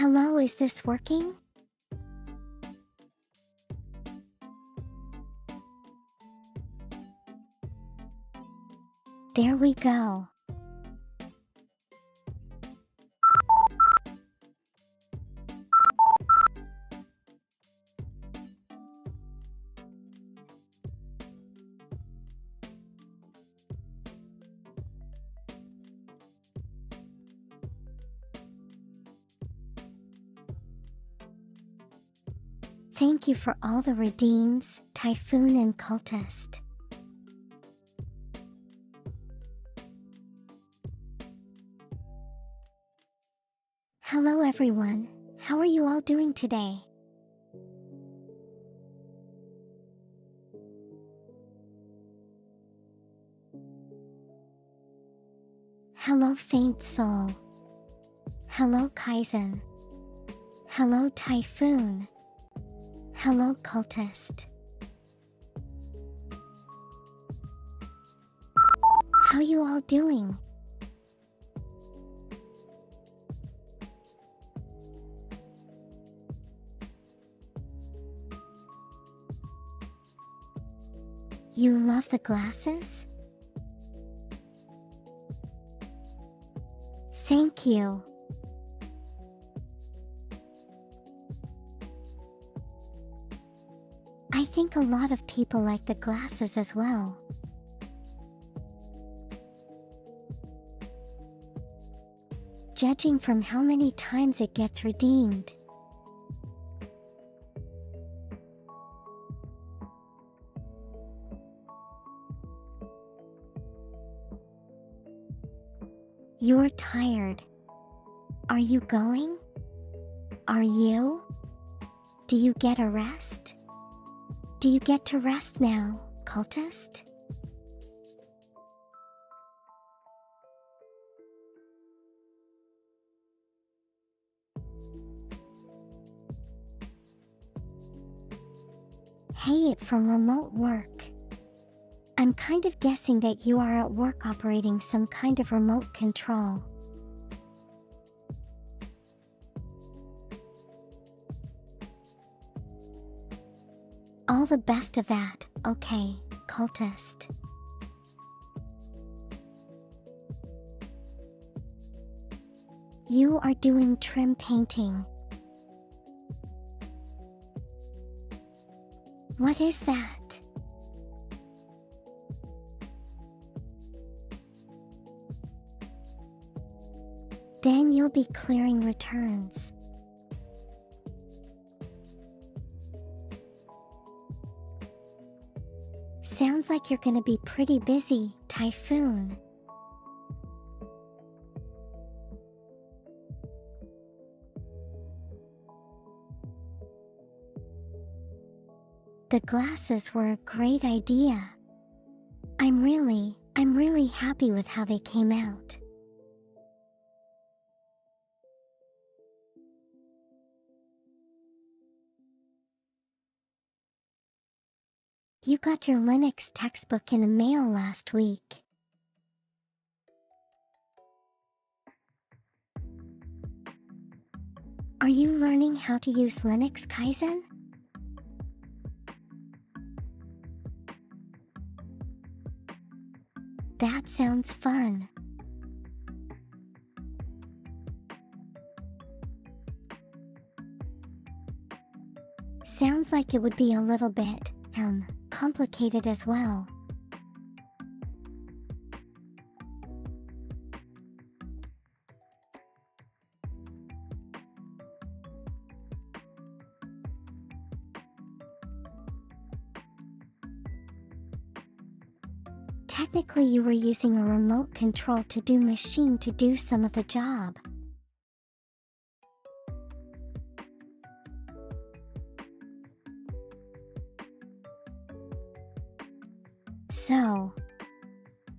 Hello, is this working? There we go. Thank you for all the redeems, Typhoon and Cultist. Hello everyone, how are you all doing today? Hello Faint Soul. Hello Kaizen. Hello Typhoon. Hello Cultist. How you all doing? You love the glasses? Thank you. I think a lot of people like the glasses as well. Judging from how many times it gets redeemed. You're tired. Are you going? Are you? Do you get a rest? Do you get to rest now, Cultist? Hey it from remote work. I'm kind of guessing that you are at work operating some kind of remote control. All the best of that, okay, Cultist. You are doing trim painting. What is that? Then you'll be clearing returns. Sounds like you're gonna be pretty busy, Typhoon. The glasses were a great idea. I'm really happy with how they came out. You got your Linux textbook in the mail last week. Are you learning how to use Linux Kaizen? That sounds fun. Sounds like it would be a little bit, complicated as well. Technically you were using a remote control to do machine to do some of the job.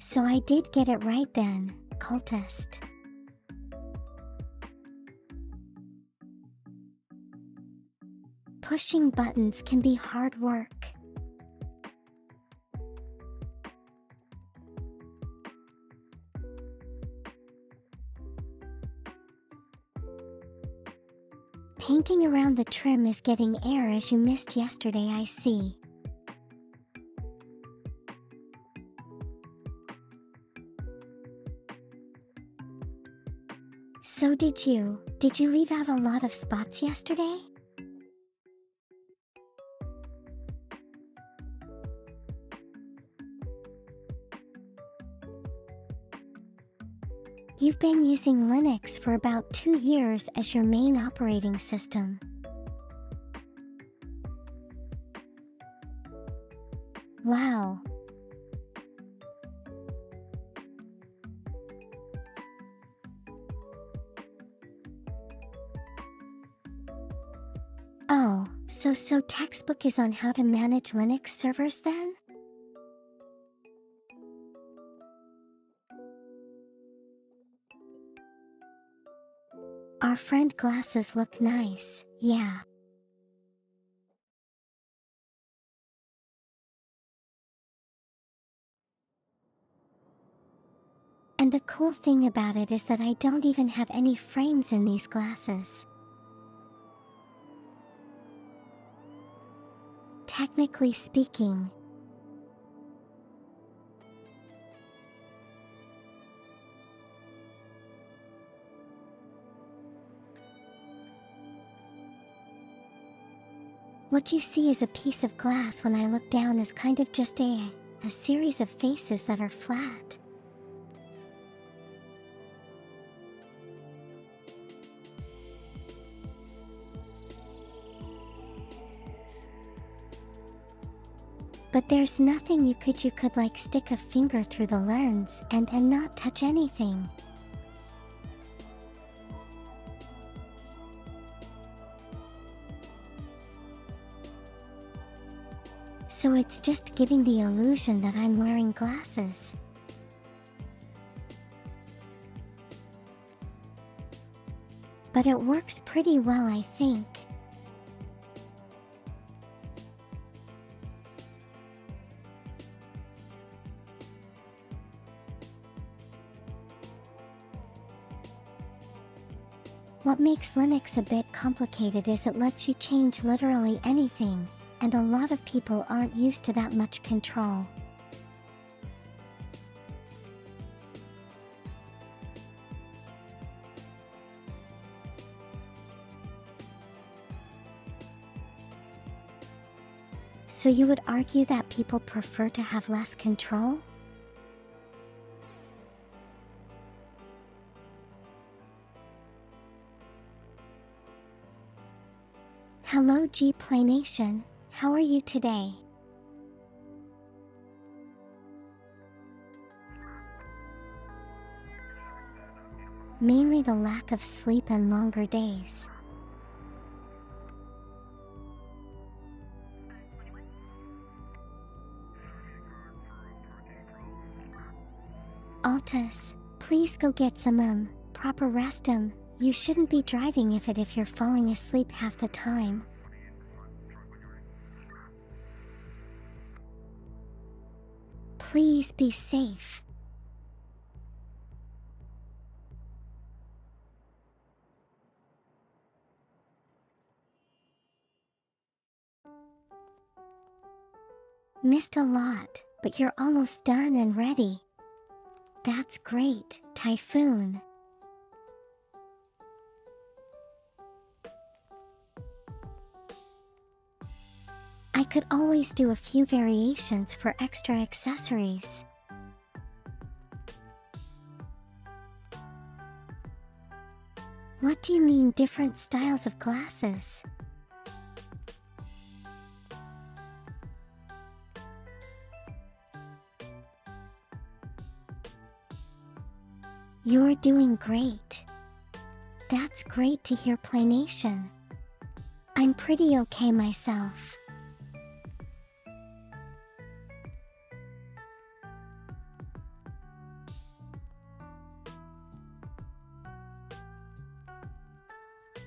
So I did get it right then, Cultist. Pushing buttons can be hard work. Painting around the trim is getting air as you missed yesterday, I see. So did you leave out a lot of spots yesterday? You've been using Linux for about 2 years as your main operating system. Wow. Oh, so textbook is on how to manage Linux servers then? Our friend glasses look nice, yeah. And the cool thing about it is that I don't even have any frames in these glasses. Technically speaking. What you see as a piece of glass when I look down is kind of just a series of faces that are flat. But there's nothing you could like stick a finger through the lens and not touch anything. So it's just giving the illusion that I'm wearing glasses. But it works pretty well, I think. What makes Linux a bit complicated is it lets you change literally anything, and a lot of people aren't used to that much control. So you would argue that people prefer to have less control? Hello G-Play Nation, how are you today? Mainly the lack of sleep and longer days. Altus, please go get some proper rest. You shouldn't be driving if you're falling asleep half the time. Please be safe. Missed a lot, but you're almost done and ready. That's great, Typhoon. I could always do a few variations for extra accessories. What do you mean different styles of glasses? You're doing great. That's great to hear, Playnation. I'm pretty okay myself.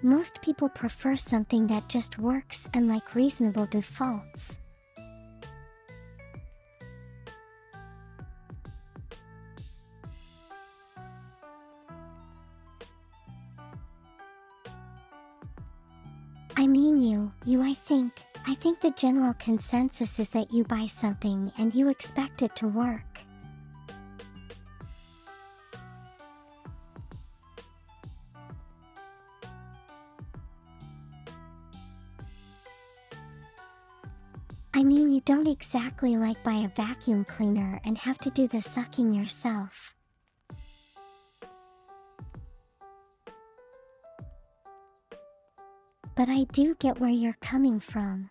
Most people prefer something that just works and like reasonable defaults. I mean I think the general consensus is that you buy something and you expect it to work. I mean, you don't exactly like buy a vacuum cleaner and have to do the sucking yourself. But I do get where you're coming from.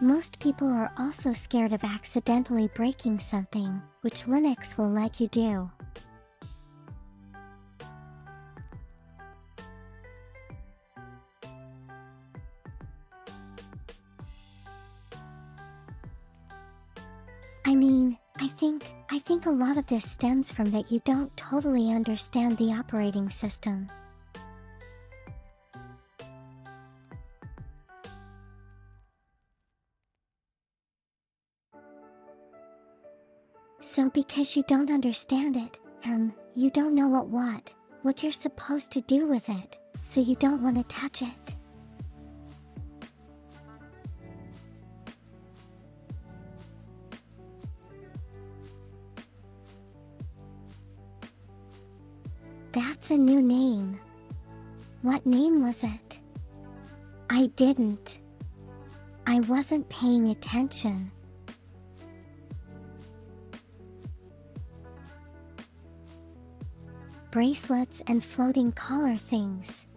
Most people are also scared of accidentally breaking something, which Linux will let you do. I mean, I think a lot of this stems from that you don't totally understand the operating system. So because you don't understand it, you don't know what you're supposed to do with it, so you don't want to touch it. That's a new name. What name was it? I didn't. I wasn't paying attention. Bracelets and floating collar things.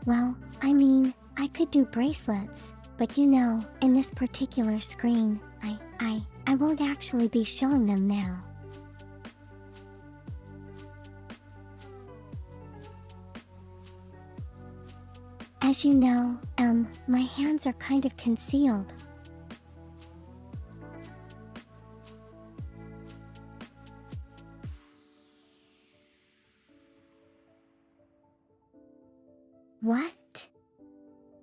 Well, I mean, I could do bracelets, but you know, in this particular screen, I won't actually be showing them now. As you know, my hands are kind of concealed. What?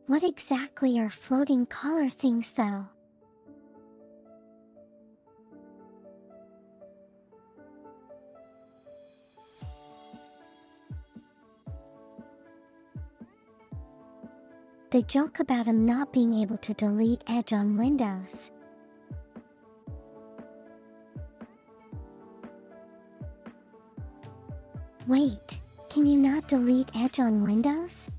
What exactly are floating collar things, though? The joke about him not being able to delete Edge on Windows. Wait, can you not delete Edge on Windows?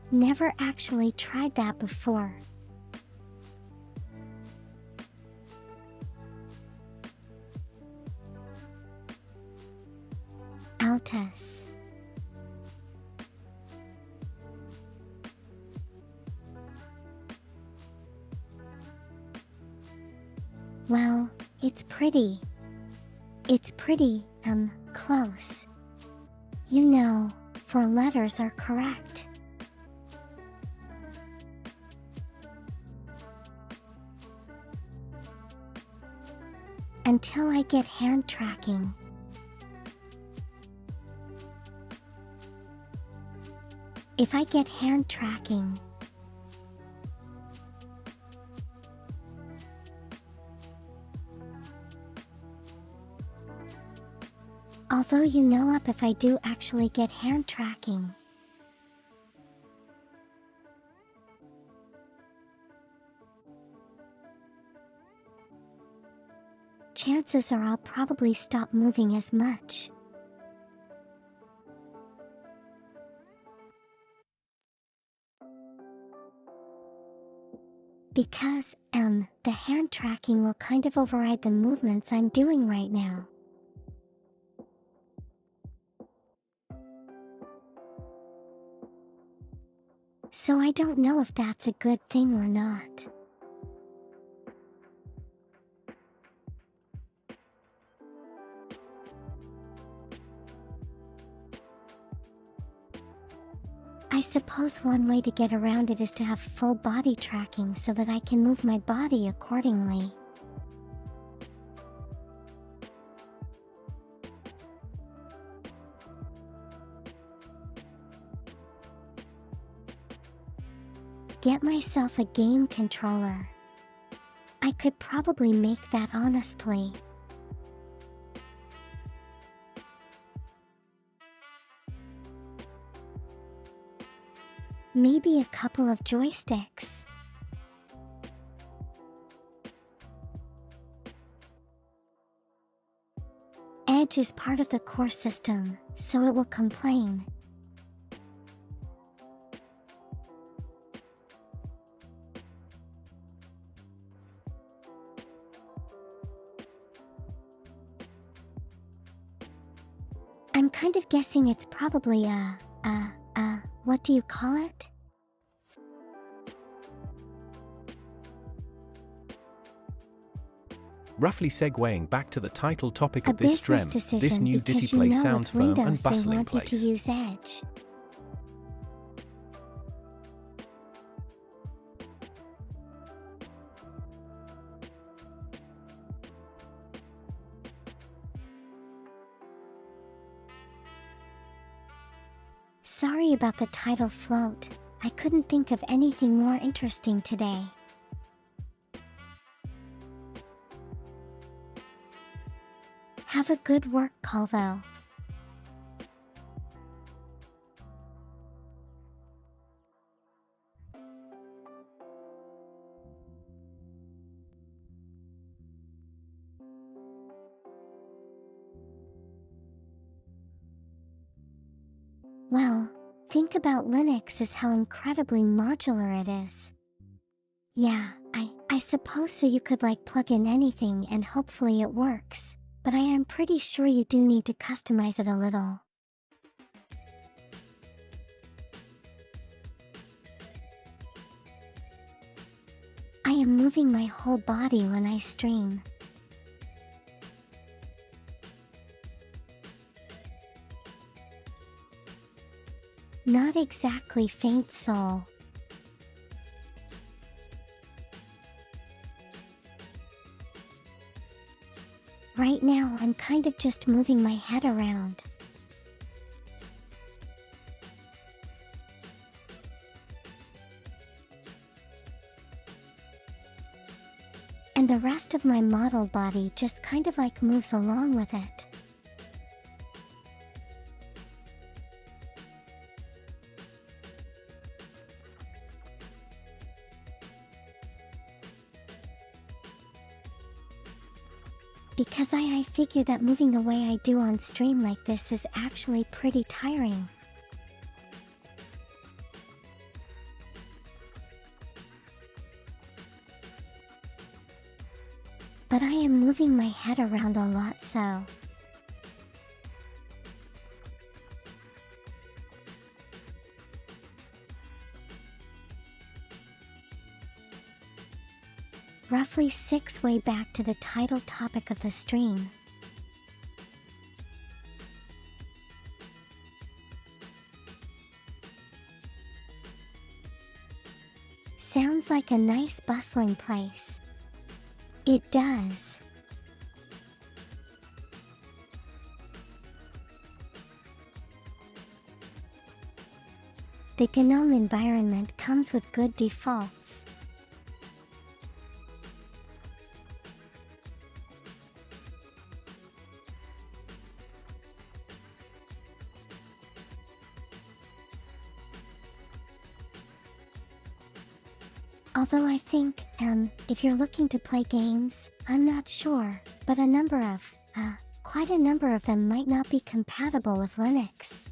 Never actually tried that before. Altus. Well, it's pretty, close. You know, 4 letters are correct. Until I get hand tracking. If I get hand tracking, although you know up if I do actually get hand tracking. Chances are I'll probably stop moving as much. Because, the hand tracking will kind of override the movements I'm doing right now. So I don't know if that's a good thing or not. I suppose one way to get around it is to have full body tracking so that I can move my body accordingly. get myself a game controller. I could probably make that honestly. Maybe a couple of joysticks. Edge is part of the core system, so it will complain. I'm kind of guessing it's probably what do you call it? Roughly segueing back to the title topic A of this business stream, decision, this new ditty because you place know sounds with firm and Windows they bustling want you to place. use Edge. Sorry about the title float. I couldn't think of anything more interesting today. Have a good work call though. Well, think about Linux as how incredibly modular it is. Yeah, I suppose so you could like plug in anything and hopefully it works, but I am pretty sure you do need to customize it a little. I am moving my whole body when I stream. Not exactly faint soul. Right now I'm kind of just moving my head around. And the rest of my model body just kind of like moves along with it. Because I figure that moving the way I do on stream like this is actually pretty tiring. But I am moving my head around a lot, so roughly 6 way back to the title topic of the stream. Sounds like a nice bustling place. It does. The GNOME environment comes with good defaults. Although I think, if you're looking to play games, I'm not sure, but quite a number of them might not be compatible with Linux.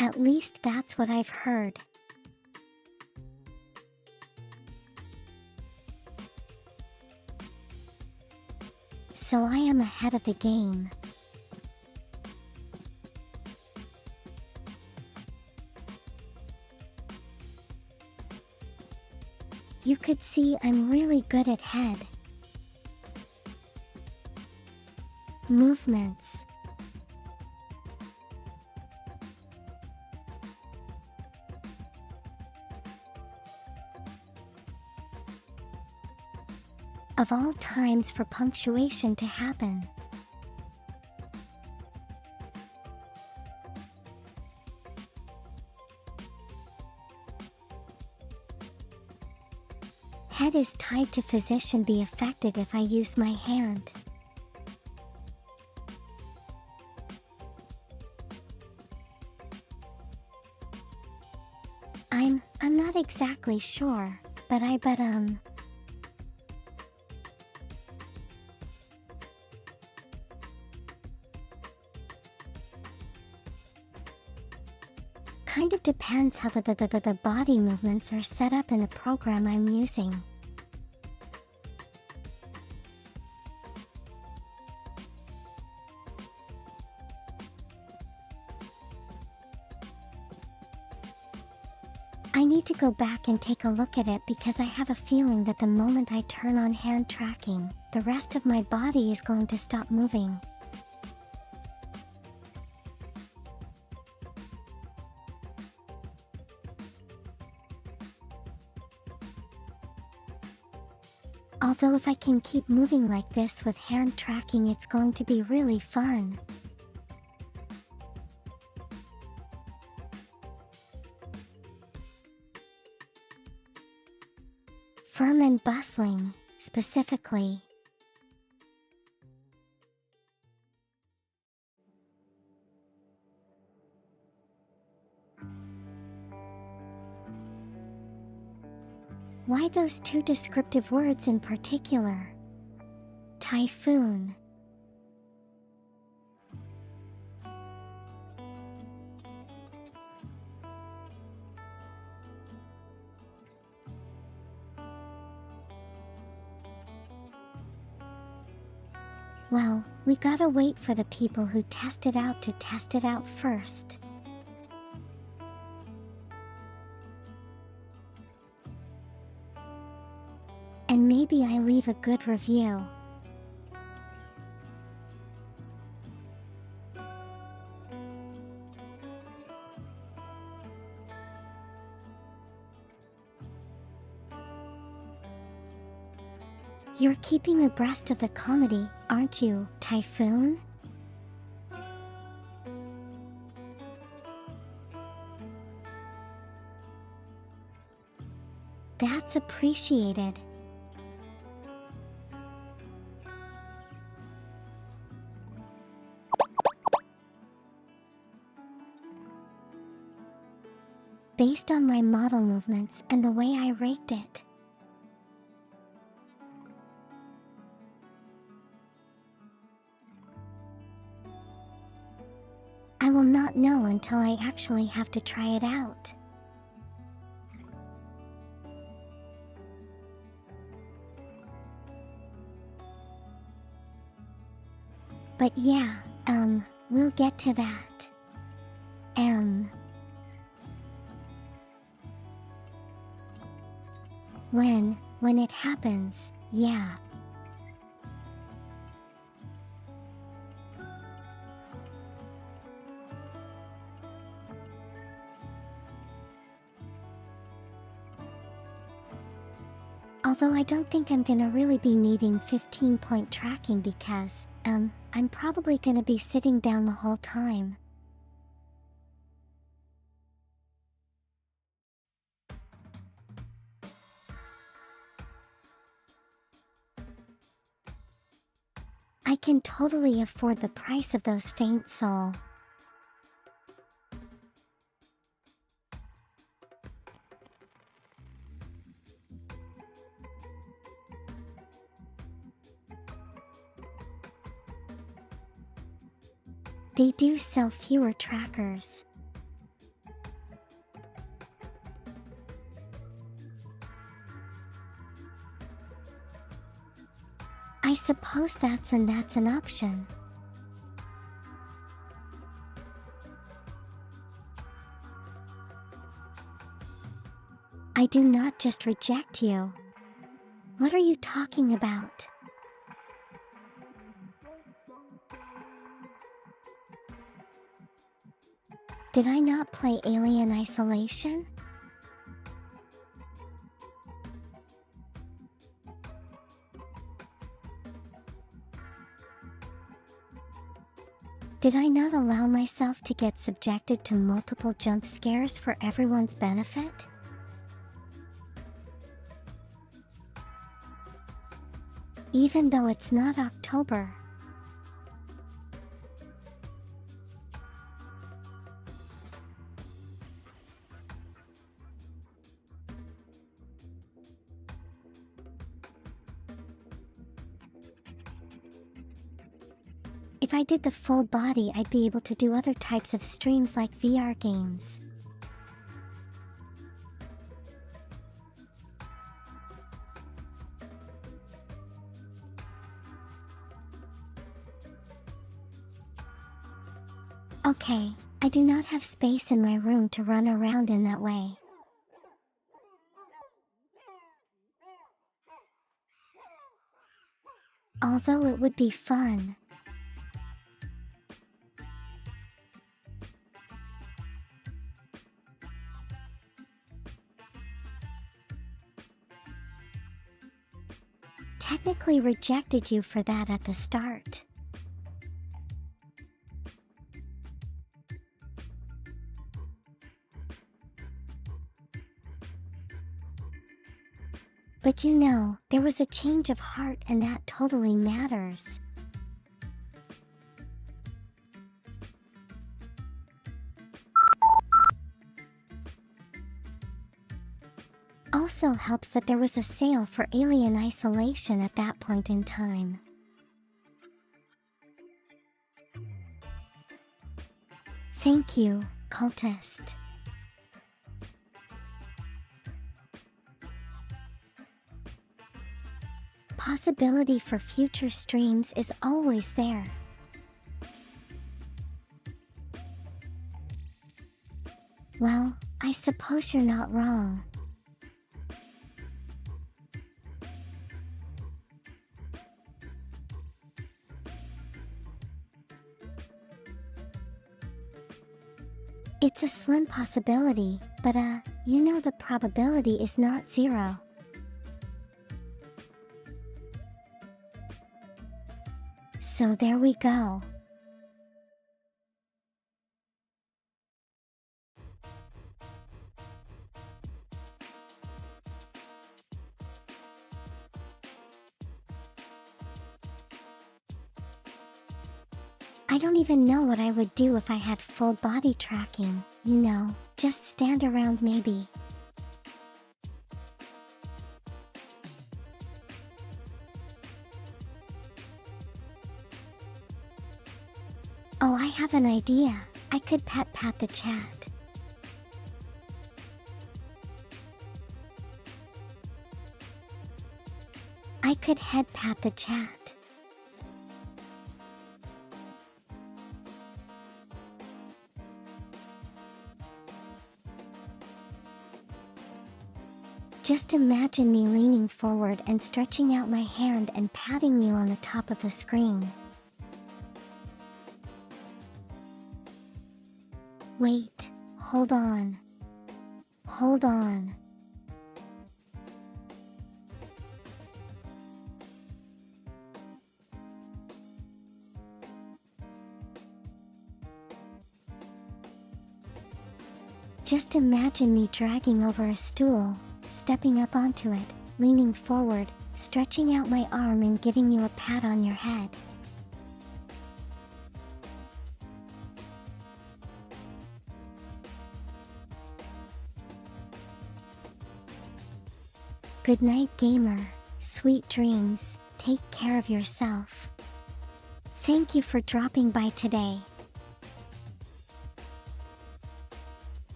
At least that's what I've heard. So I am ahead of the game. You could see I'm really good at head movements. Of all times for punctuation to happen. head is tied to physician be affected if I use my hand? I'm not exactly sure, but I bet kind of depends how the body movements are set up in the program I'm using. I need to go back and take a look at it because I have a feeling that the moment I turn on hand tracking, the rest of my body is going to stop moving. Although if I can keep moving like this with hand tracking, it's going to be really fun. Firm and bustling, specifically. Why those two descriptive words in particular? Typhoon. Well, we gotta wait for the people who test it out to test it out first. And maybe I leave a good review. You're keeping abreast of the comedy, aren't you, Typhoon? That's appreciated. Based on my model movements and the way I raked it. I will not know until I actually have to try it out. But yeah, we'll get to that. When it happens, yeah. Although I don't think I'm gonna really be needing 15-point tracking because, I'm probably gonna be sitting down the whole time. I can totally afford the price of those faint soul. They do sell fewer trackers. I suppose that's an option. I do not just reject you. What are you talking about? Did I not play Alien Isolation? Did I not allow myself to get subjected to multiple jump scares for everyone's benefit? even though it's not October. If I did the full body, I'd be able to do other types of streams like VR games. Okay, I do not have space in my room to run around in that way. Although it would be fun. Technically rejected you for that at the start. But you know, there was a change of heart and that totally matters. Also helps that there was a sale for Alien Isolation at that point in time. Thank you, cultist. Possibility for future streams is always there. Well, I suppose you're not wrong. It's a slim possibility, but you know the probability is not zero. So there we go. I don't even know what I would do if I had full body tracking, you know, just stand around maybe. Oh, I have an idea. I could pat the chat. I could head pat the chat. Just imagine me leaning forward and stretching out my hand and patting you on the top of the screen. Wait, hold on. Hold on. Just imagine me dragging over a stool, stepping up onto it, leaning forward, stretching out my arm and giving you a pat on your head. Good night, gamer. Sweet dreams. Take care of yourself. Thank you for dropping by today.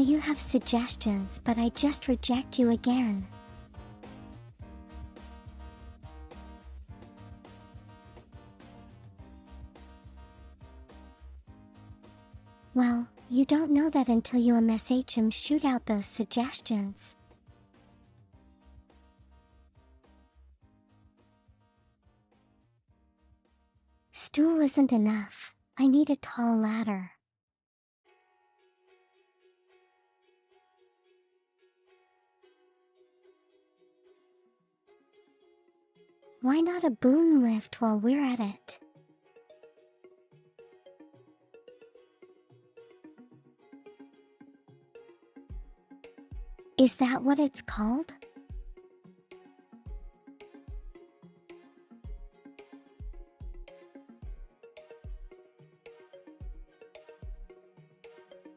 You have suggestions, but I just reject you again. Well, you don't know that until you message him. Shoot out those suggestions. Stool isn't enough. I need a tall ladder. Why not a boom lift while we're at it? Is that what it's called?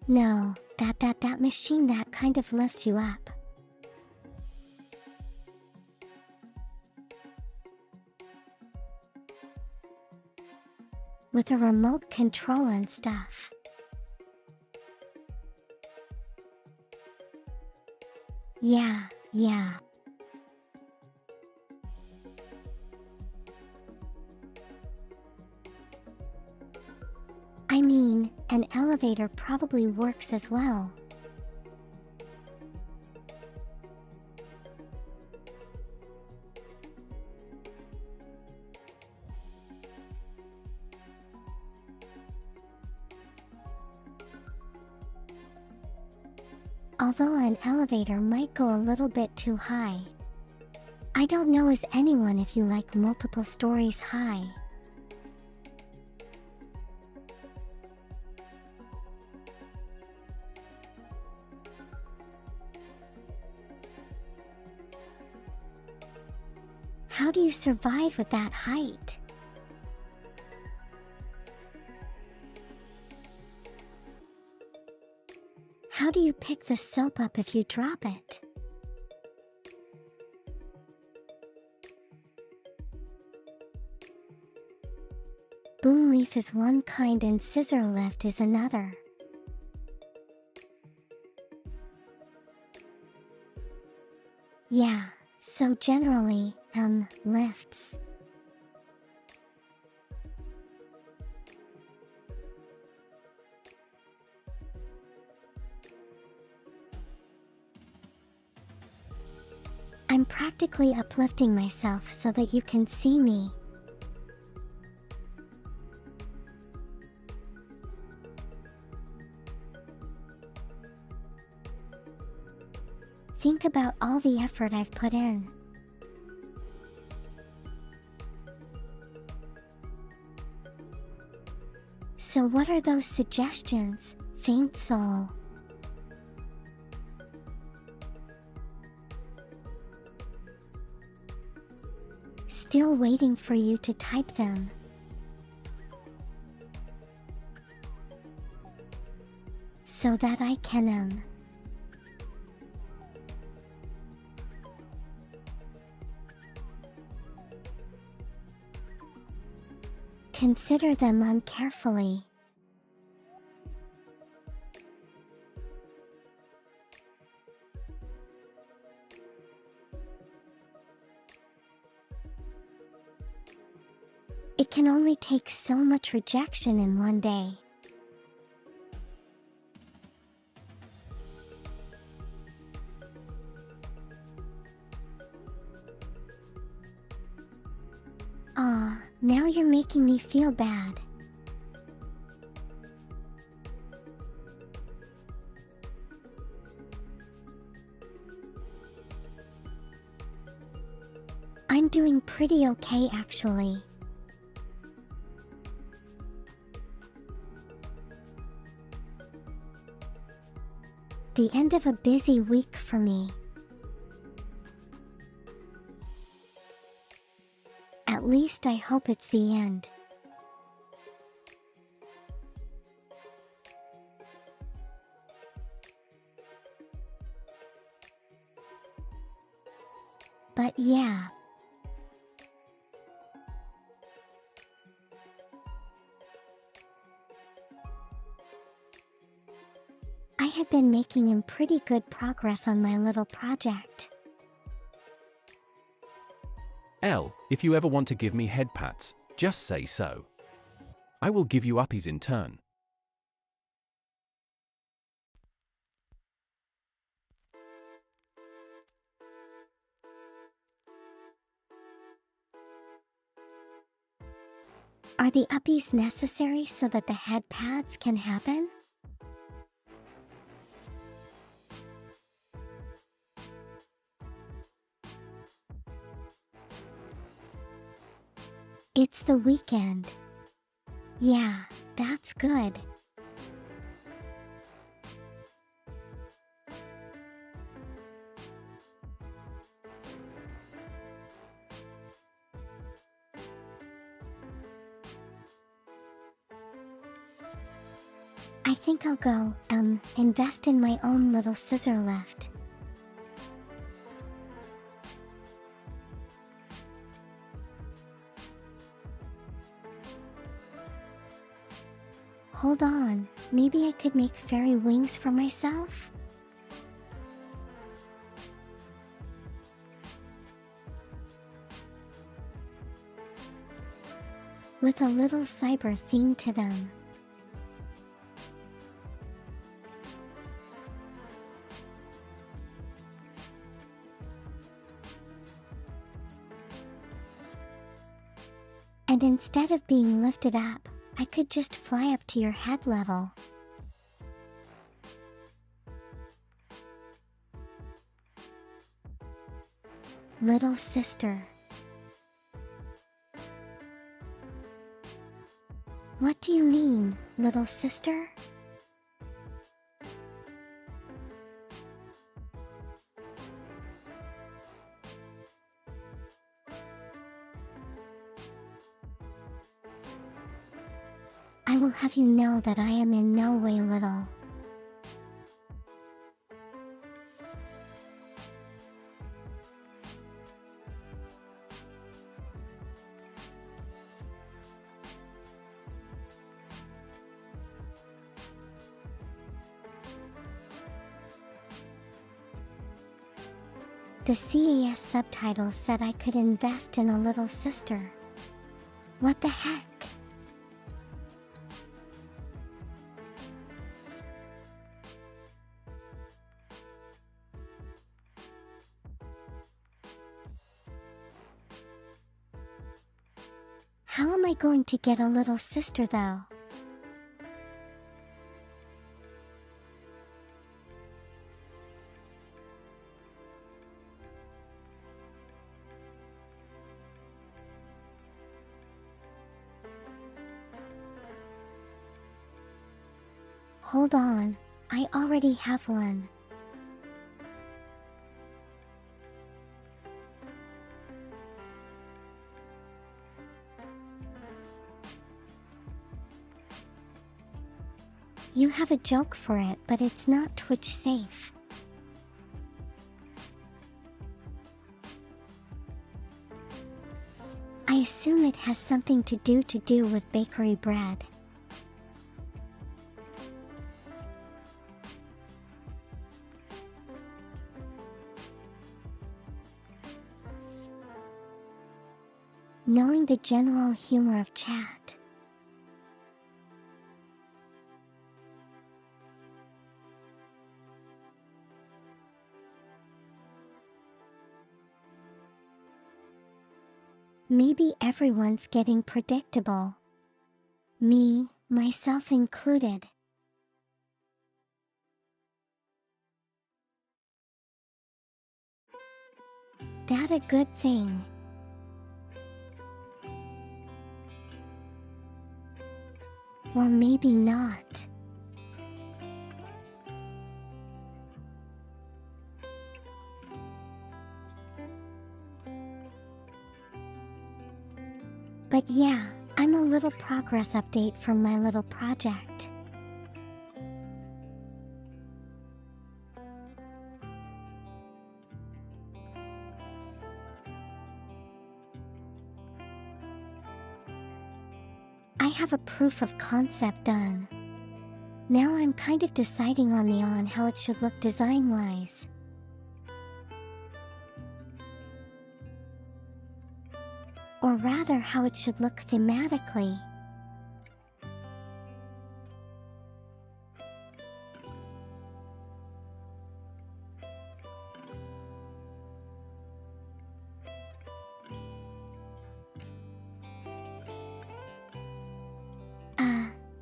No, that machine that kind of lifts you up. With a remote control and stuff. Yeah. I mean, an elevator probably works as well. Although an elevator might go a little bit too high. I don't know as anyone if you like multiple stories high. How do you survive with that height? How do you pick the soap up if you drop it? Boom leaf is one kind and scissor lift is another. Yeah, so generally, lifts. I'm practically uplifting myself so that you can see me. Think about all the effort I've put in. So what are those suggestions, faint soul? Still waiting for you to type them. So that I can consider them carefully. It can only take so much rejection in one day. Aw, now you're making me feel bad. I'm doing pretty okay actually. The end of a busy week for me. At least I hope it's the end. But yeah. I have been making pretty good progress on my little project. Elle, if you ever want to give me head pats, just say so. I will give you uppies in turn. Are the uppies necessary so that the head pats can happen? It's the weekend. Yeah, that's good. I think I'll go, invest in my own little scissor lift. Hold on, maybe I could make fairy wings for myself? With a little cyber theme to them. And instead of being lifted up, I could just fly up to your head level. Little sister. What do you mean, little sister? I will have you know that I am in no way little. The CAS subtitles said I could invest in a little sister. What the heck? How am I going to get a little sister though? Hold on, I already have one. You have a joke for it, but it's not Twitch safe. I assume it has something to do with bakery bread. Knowing the general humor of chat. Maybe everyone's getting predictable. Me, myself included. That a good thing. Or maybe not. But yeah, I'm a little progress update from my little project. I have a proof of concept done. Now I'm kind of deciding on how it should look design-wise. Or rather how it should look thematically.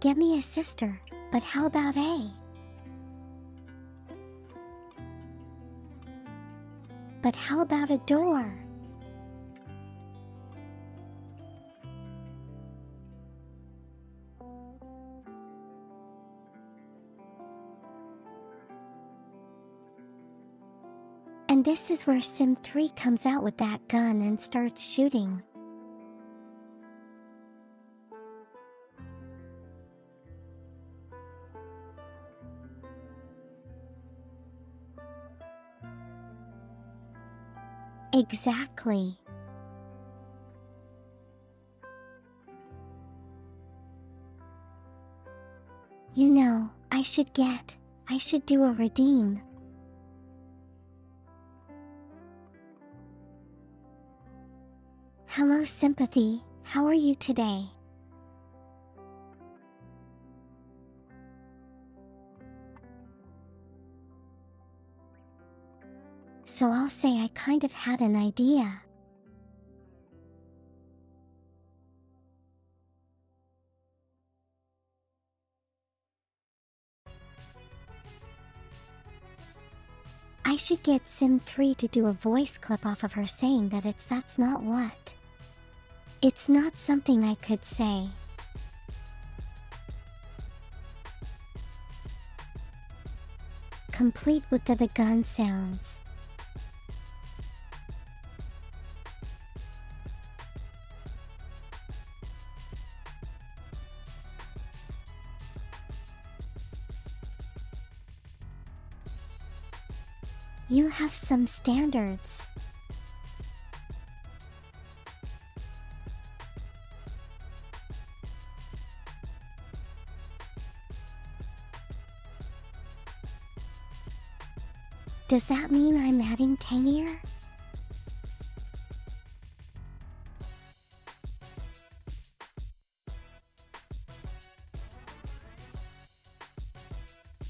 Get me a sister, but how about A? But how about a door? And this is where Sim 3 comes out with that gun and starts shooting. Exactly. You know, I should do a redeem. Hello, Sympathy. How are you today? So I'll say I kind of had an idea. I should get Sim3 to do a voice clip off of her saying that that's not what. It's not something I could say. Complete with the gun sounds. You have some standards. Does that mean I'm adding tangier?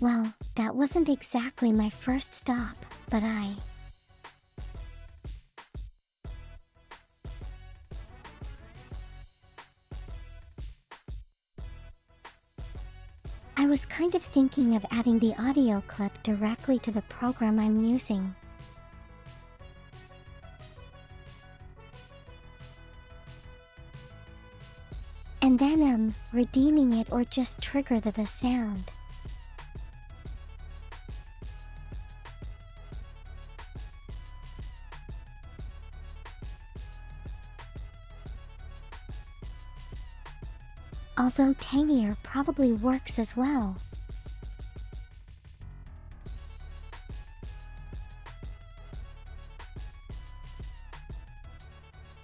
Well, that wasn't exactly my first stop, but I was kind of thinking of adding the audio clip directly to the program I'm using. And then redeeming it or just trigger the sound. Although tangier probably works as well.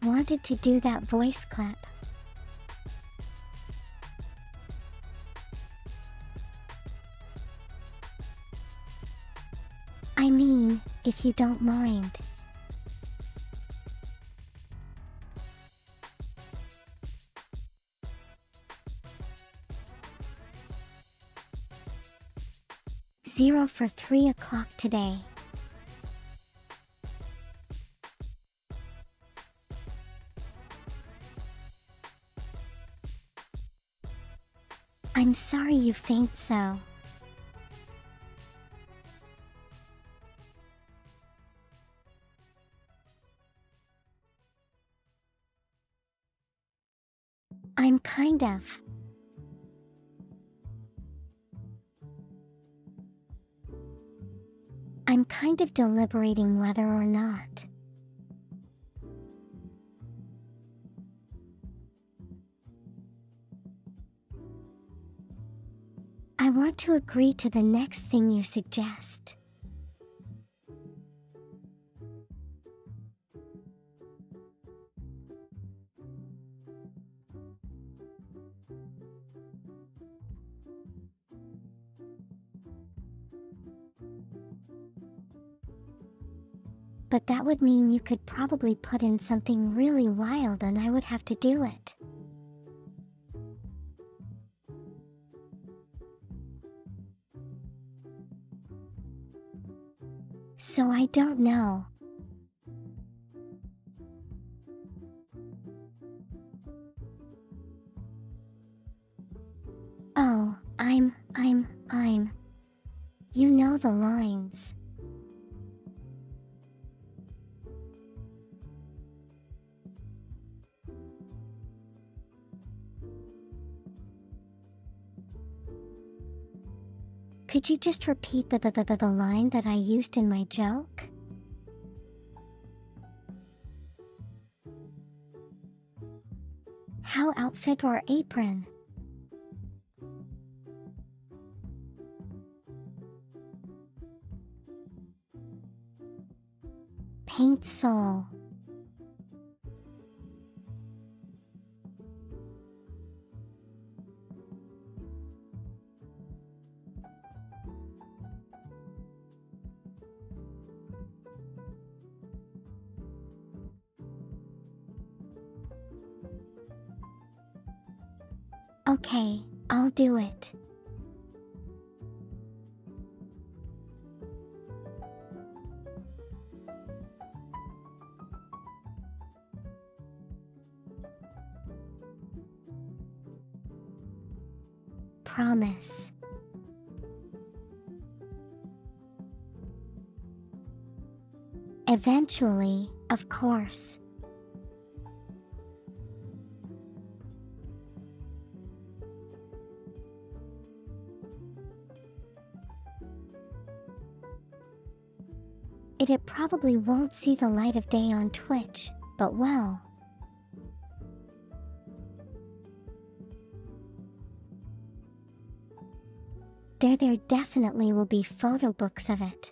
Wanted to do that voice clip. I mean, if you don't mind. Zero for 3 o'clock today. I'm sorry you faint so. I'm kind of deliberating whether or not. I want to agree to the next thing you suggest. But that would mean you could probably put in something really wild and I would have to do it. So I don't know. Oh, you know the lines. Could you just repeat the line that I used in my joke? How outfit or apron? Paint soul. Okay, I'll do it. Promise. Eventually, of course. It probably won't see the light of day on Twitch, but well. There definitely will be photo books of it.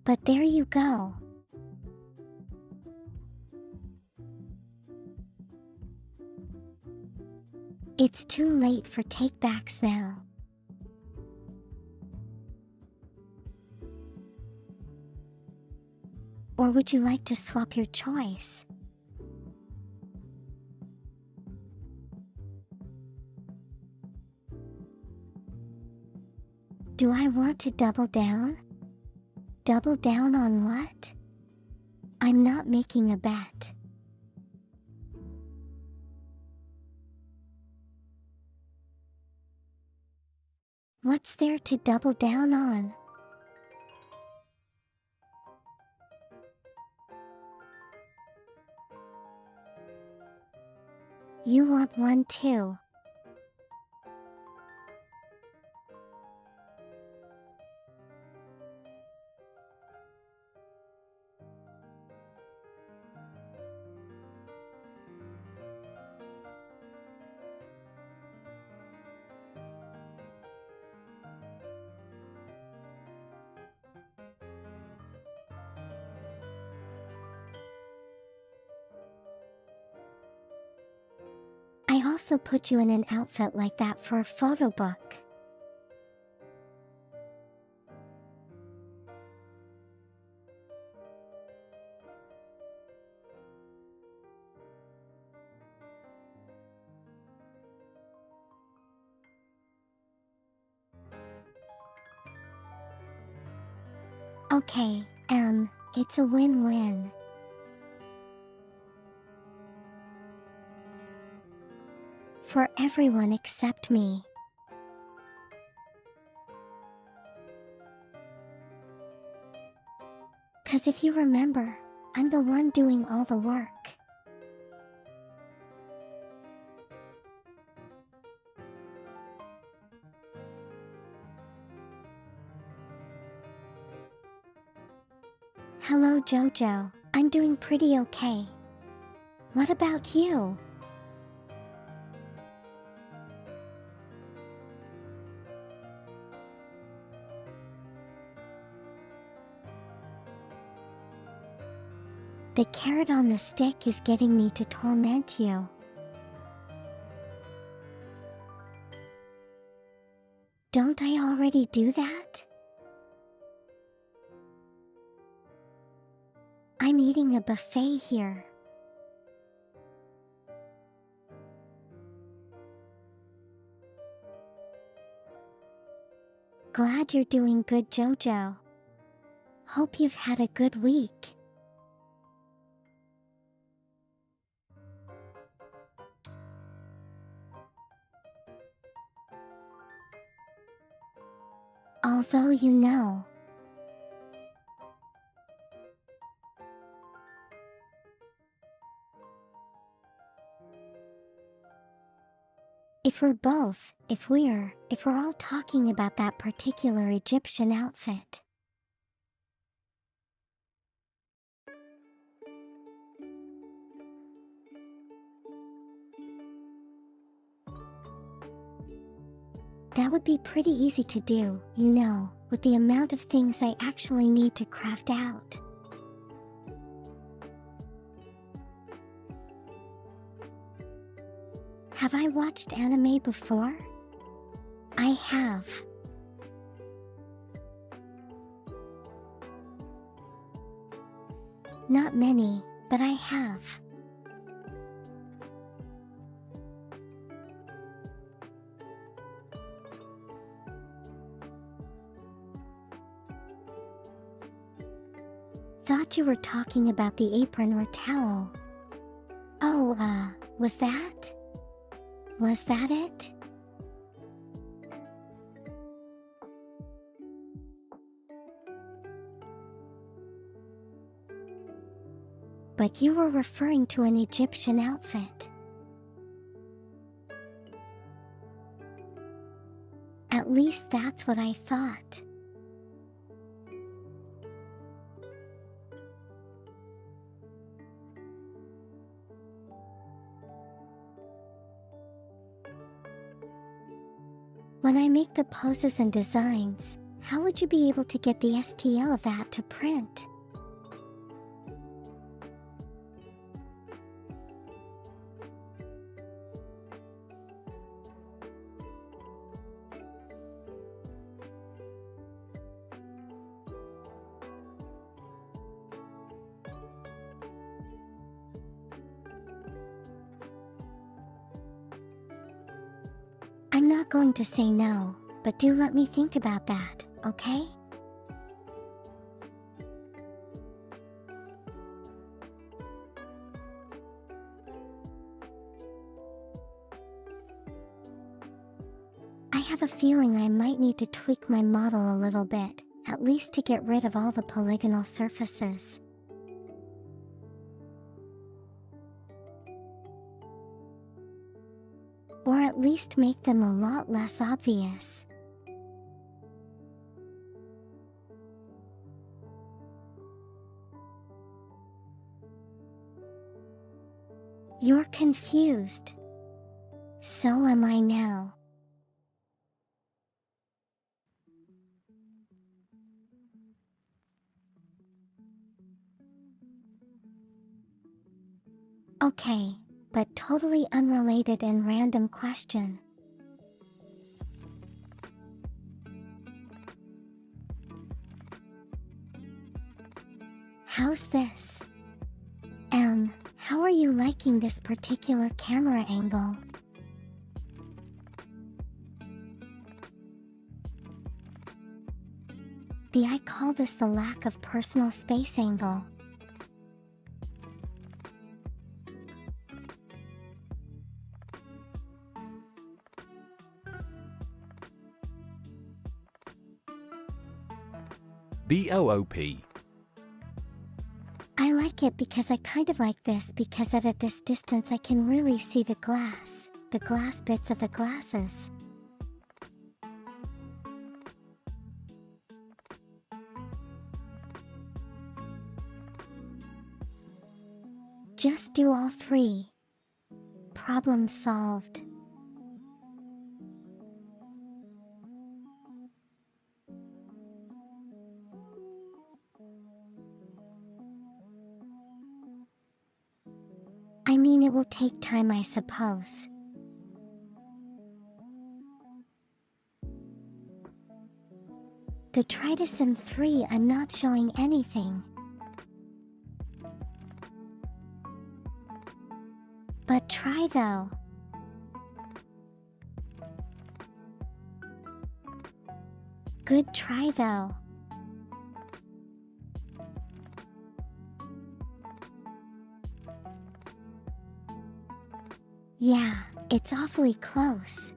But there you go. It's too late for take-backs now. Or would you like to swap your choice? Do I want to double down? Double down on what? I'm not making a bet. What's there to double down on? You want one too. I also put you in an outfit like that for a photo book. Okay, it's a win-win. For everyone except me. Cause if you remember, I'm the one doing all the work. Hello Jojo, I'm doing pretty okay. What about you? The carrot on the stick is getting me to torment you. Don't I already do that? I'm eating a buffet here. Glad you're doing good, Jojo. Hope you've had a good week. Although you know, if we're all talking about that particular Egyptian outfit. That would be pretty easy to do, you know, with the amount of things I actually need to craft out. Have I watched anime before? I have. Not many, but I have. Thought you were talking about the apron or towel. Oh, was that? Was that it? But you were referring to an Egyptian outfit. At least that's what I thought. When I make the poses and designs, how would you be able to get the STL of that to print? I'm not going to say no, but do let me think about that, okay? I have a feeling I might need to tweak my model a little bit, at least to get rid of all the polygonal surfaces. Or at least make them a lot less obvious. You're confused. So am I now. Okay, but totally unrelated and random question. How's this? How are you liking this particular camera angle? I call this the lack of personal space angle. BOOP. I like it because I kind of like this because at this distance I can really see the glass bits of the glasses. Just do all three. Problem solved. I mean, it will take time, I suppose. The try to sim 3, I'm not showing anything. But try though. Good try though. Yeah, it's awfully close.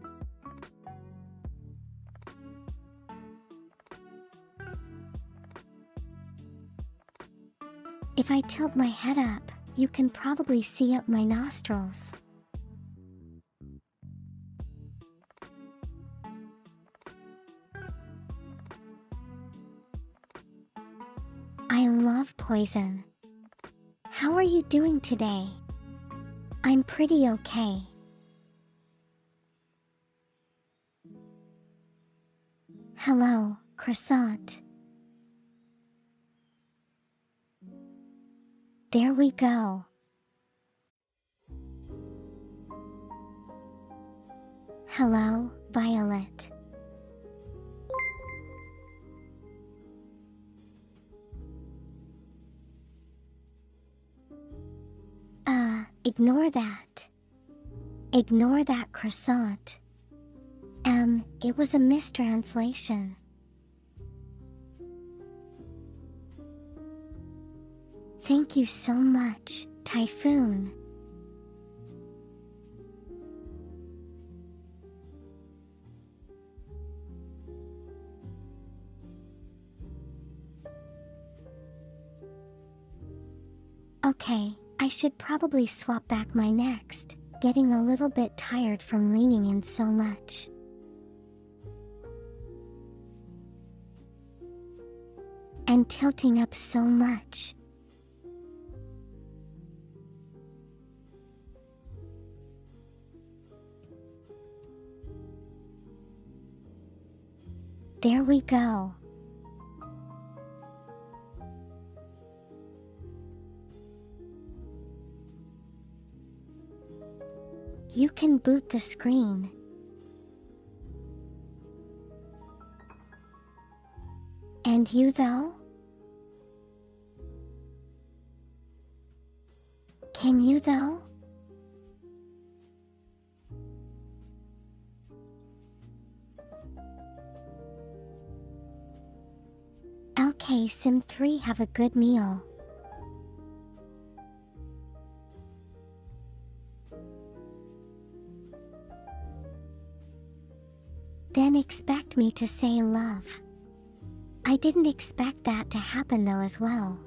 If I tilt my head up, you can probably see up my nostrils. I love poison. How are you doing today? I'm pretty okay. Hello, croissant. There we go. Hello, Violet. Ignore that. Ignore that croissant. It was a mistranslation. Thank you so much, Typhoon. Okay, I should probably swap back my next. Getting a little bit tired from leaning in so much. And tilting up so much. There we go. You can boot the screen. And you though? Can you though? Okay, Sim 3, have a good meal. Then expect me to say love. I didn't expect that to happen though as well.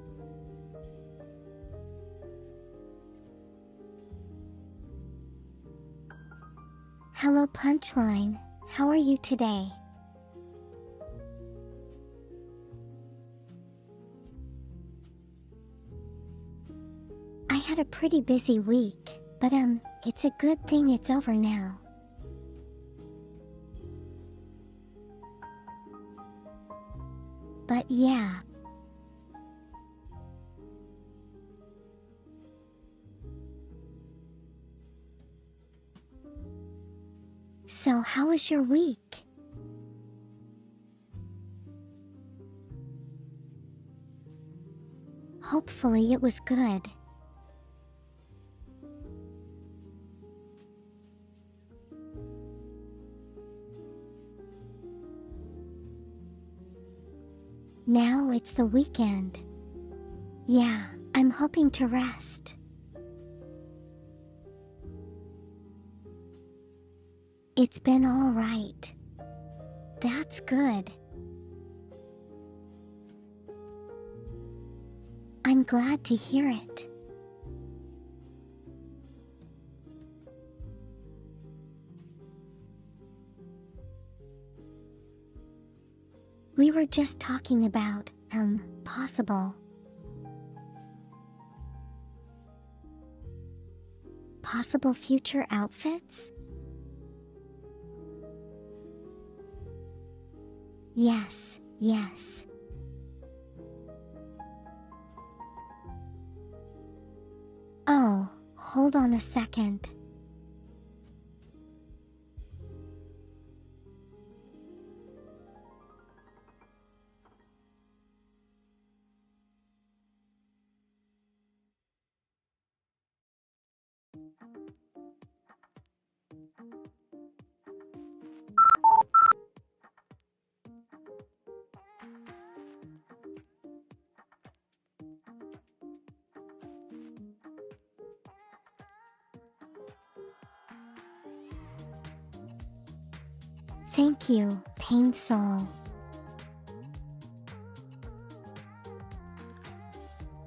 Hello Punchline, how are you today? I had a pretty busy week, but it's a good thing it's over now. But yeah. So how was your week? Hopefully it was good. Now it's the weekend. Yeah, I'm hoping to rest. It's been all right. That's good. I'm glad to hear it. We were just talking about, possible future outfits? Yes, yes. Oh, hold on a second. Thank you, Pain Soul.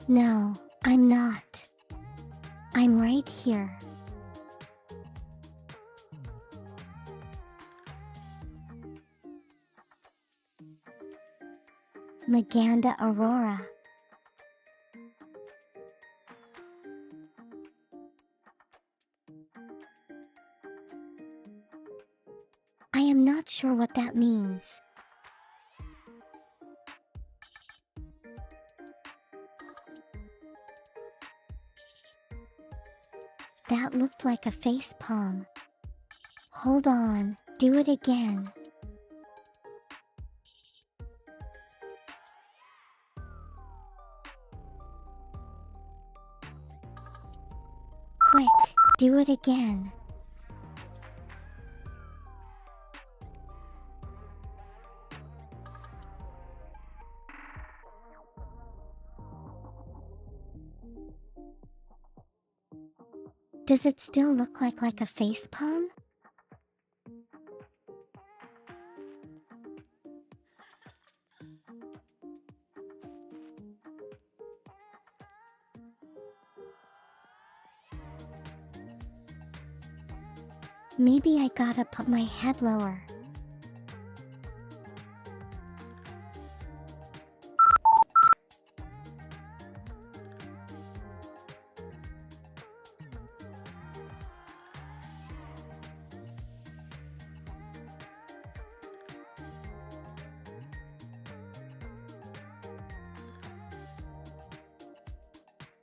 No, I'm not. I'm right here. Maganda Aurora. I am not sure what that means. That looked like a face palm. Hold on, do it again. Quick, Quick, do it again. Does it still look like a facepalm? Maybe I gotta put my head lower.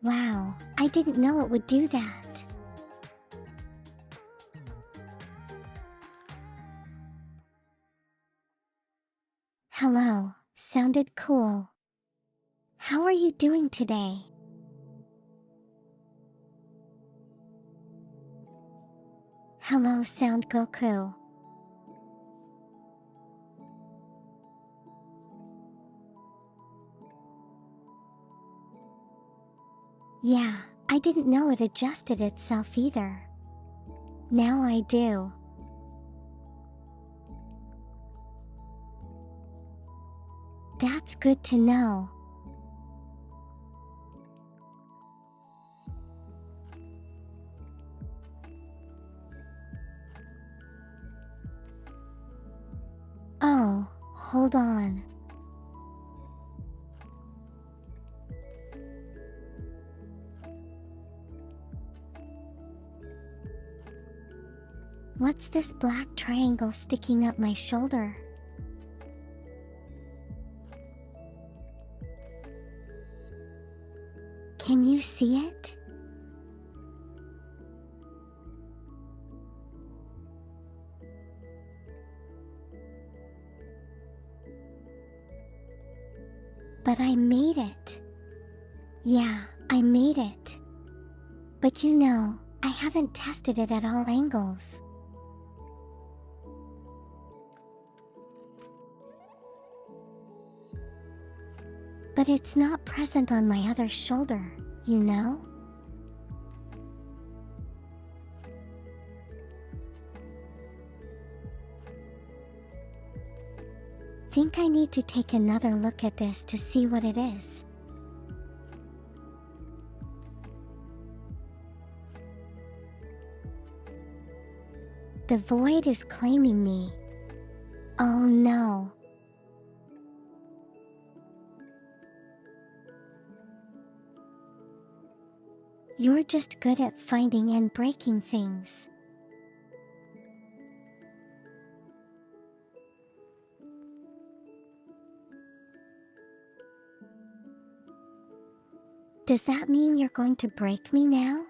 Wow, I didn't know it would do that. Hello, sounded cool. How are you doing today? Hello, Sound Goku. Yeah, I didn't know it adjusted itself either. Now I do. That's good to know. Oh, hold on. What's this black triangle sticking up my shoulder? Can you see it? But I made it. Yeah, I made it. But you know, I haven't tested it at all angles. But it's not present on my other shoulder, you know? Think I need to take another look at this to see what it is. The void is claiming me. Oh no. You're just good at finding and breaking things. Does that mean you're going to break me now?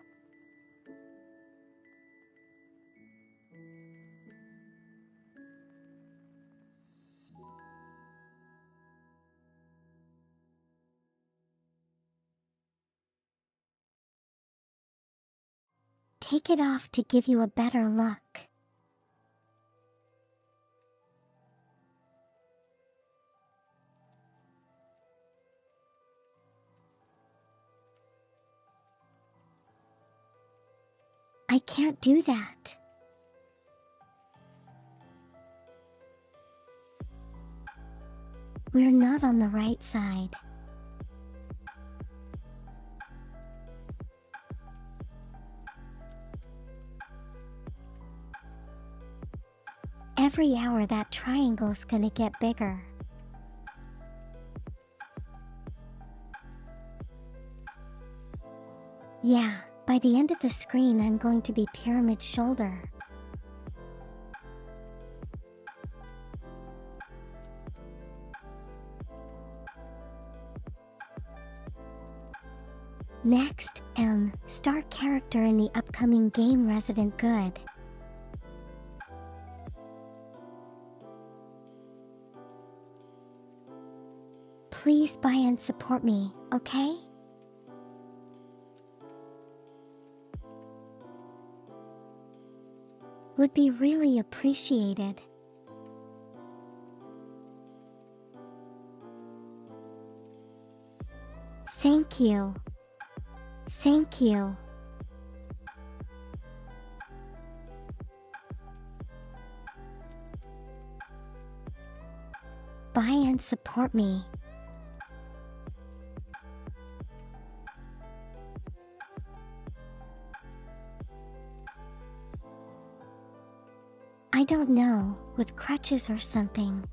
Take it off to give you a better look. I can't do that. We're not on the right side. Every hour that triangle's gonna get bigger. Yeah, by the end of the screen I'm going to be pyramid shoulder. Next, star character in the upcoming game Resident Good. Please buy and support me, okay? would be really appreciated. Thank you. Thank you. Buy and support me. I don't know, with crutches or something.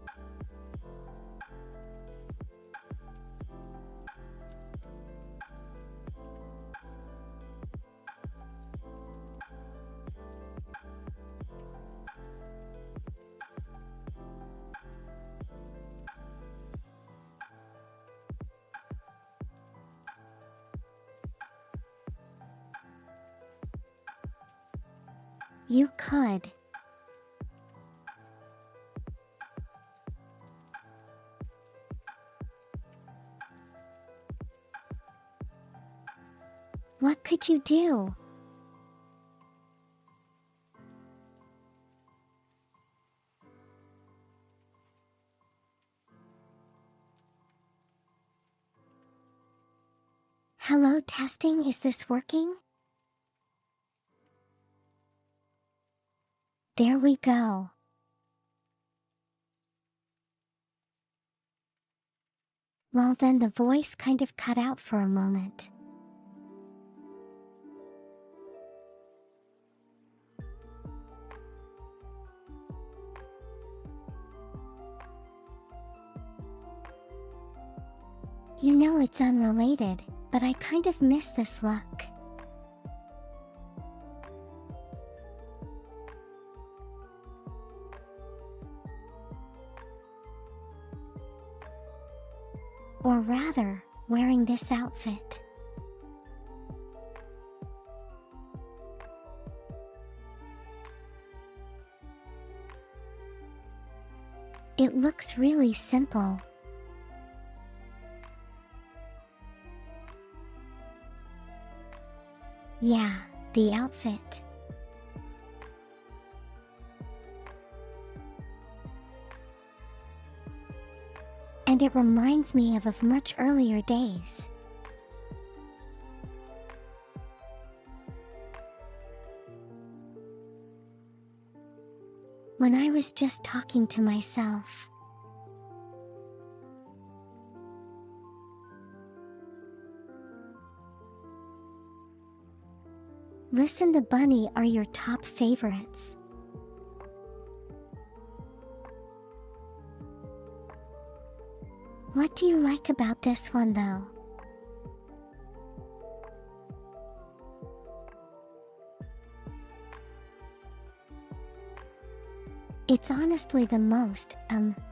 You could. What could you do? Hello, testing, is this working? There we go. Well then, the voice kind of cut out for a moment. You know it's unrelated, but I kind of miss this look. Or rather, wearing this outfit. It looks really simple. Yeah, the outfit. And it reminds me of much earlier days. When I was just talking to myself. Listen, the bunny are your top favorites. What do you like about this one though? It's honestly the most,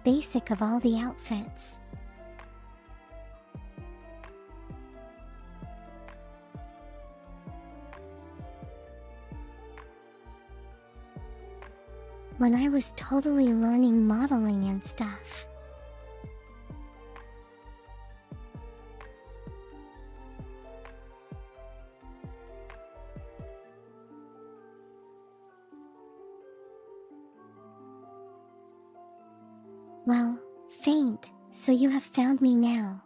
basic of all the outfits. When I was totally learning modeling and stuff. Well, faint, so you have found me now.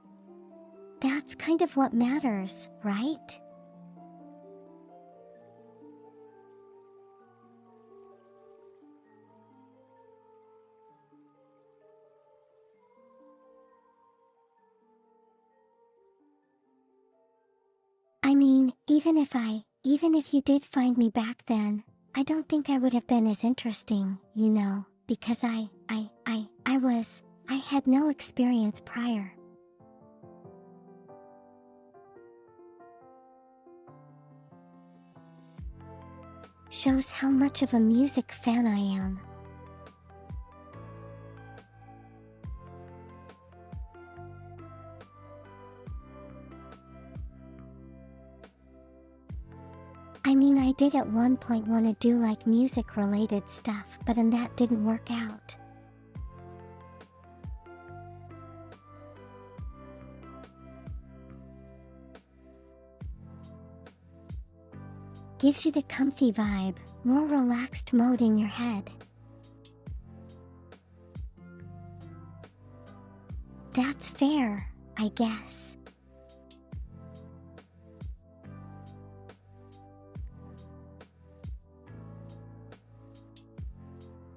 That's kind of what matters, right? I mean, even if you did find me back then, I don't think I would have been as interesting, you know, because I had no experience prior. Shows how much of a music fan I am. I mean, I did at one point want to do like music related stuff, but then that didn't work out. Gives you the comfy vibe, more relaxed mode in your head. That's fair, I guess.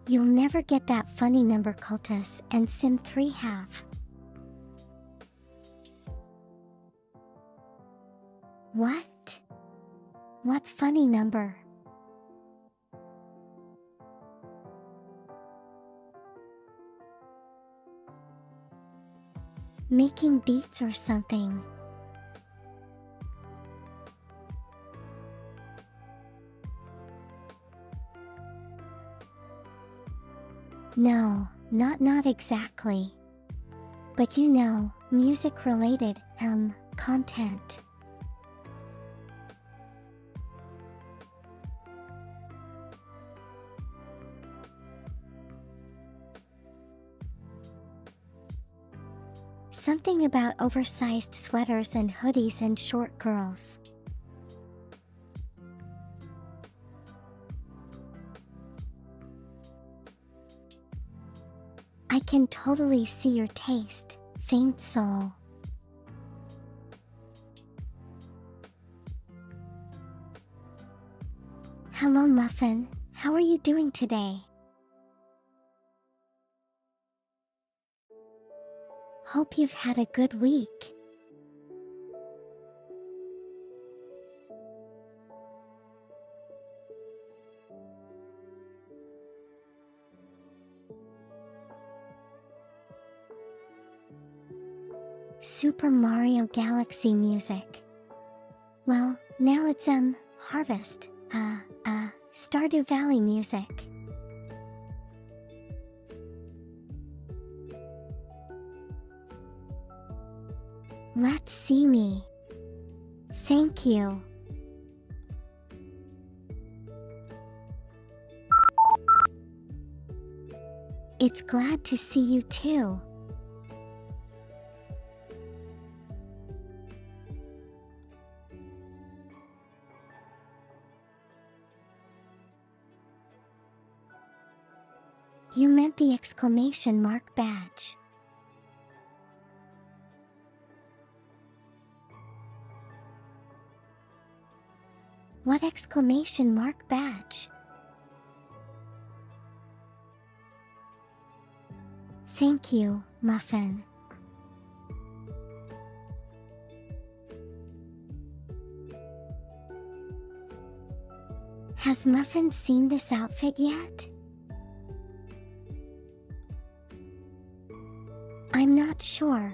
You'll never get that funny number, cultists, and Sim 3 have. What? What funny number? Making beats or something. No, not exactly. But you know, music related, content. Something about oversized sweaters and hoodies and short girls. I can totally see your taste, faint soul. Hello, Muffin. How are you doing today? Hope you've had a good week. Super Mario Galaxy music. Well, now it's Harvest, Stardew Valley music. Let's see me. Thank you. It's glad to see you too. You meant the exclamation mark badge. What exclamation mark badge? Thank you, Muffin. Has Muffin seen this outfit yet? I'm not sure.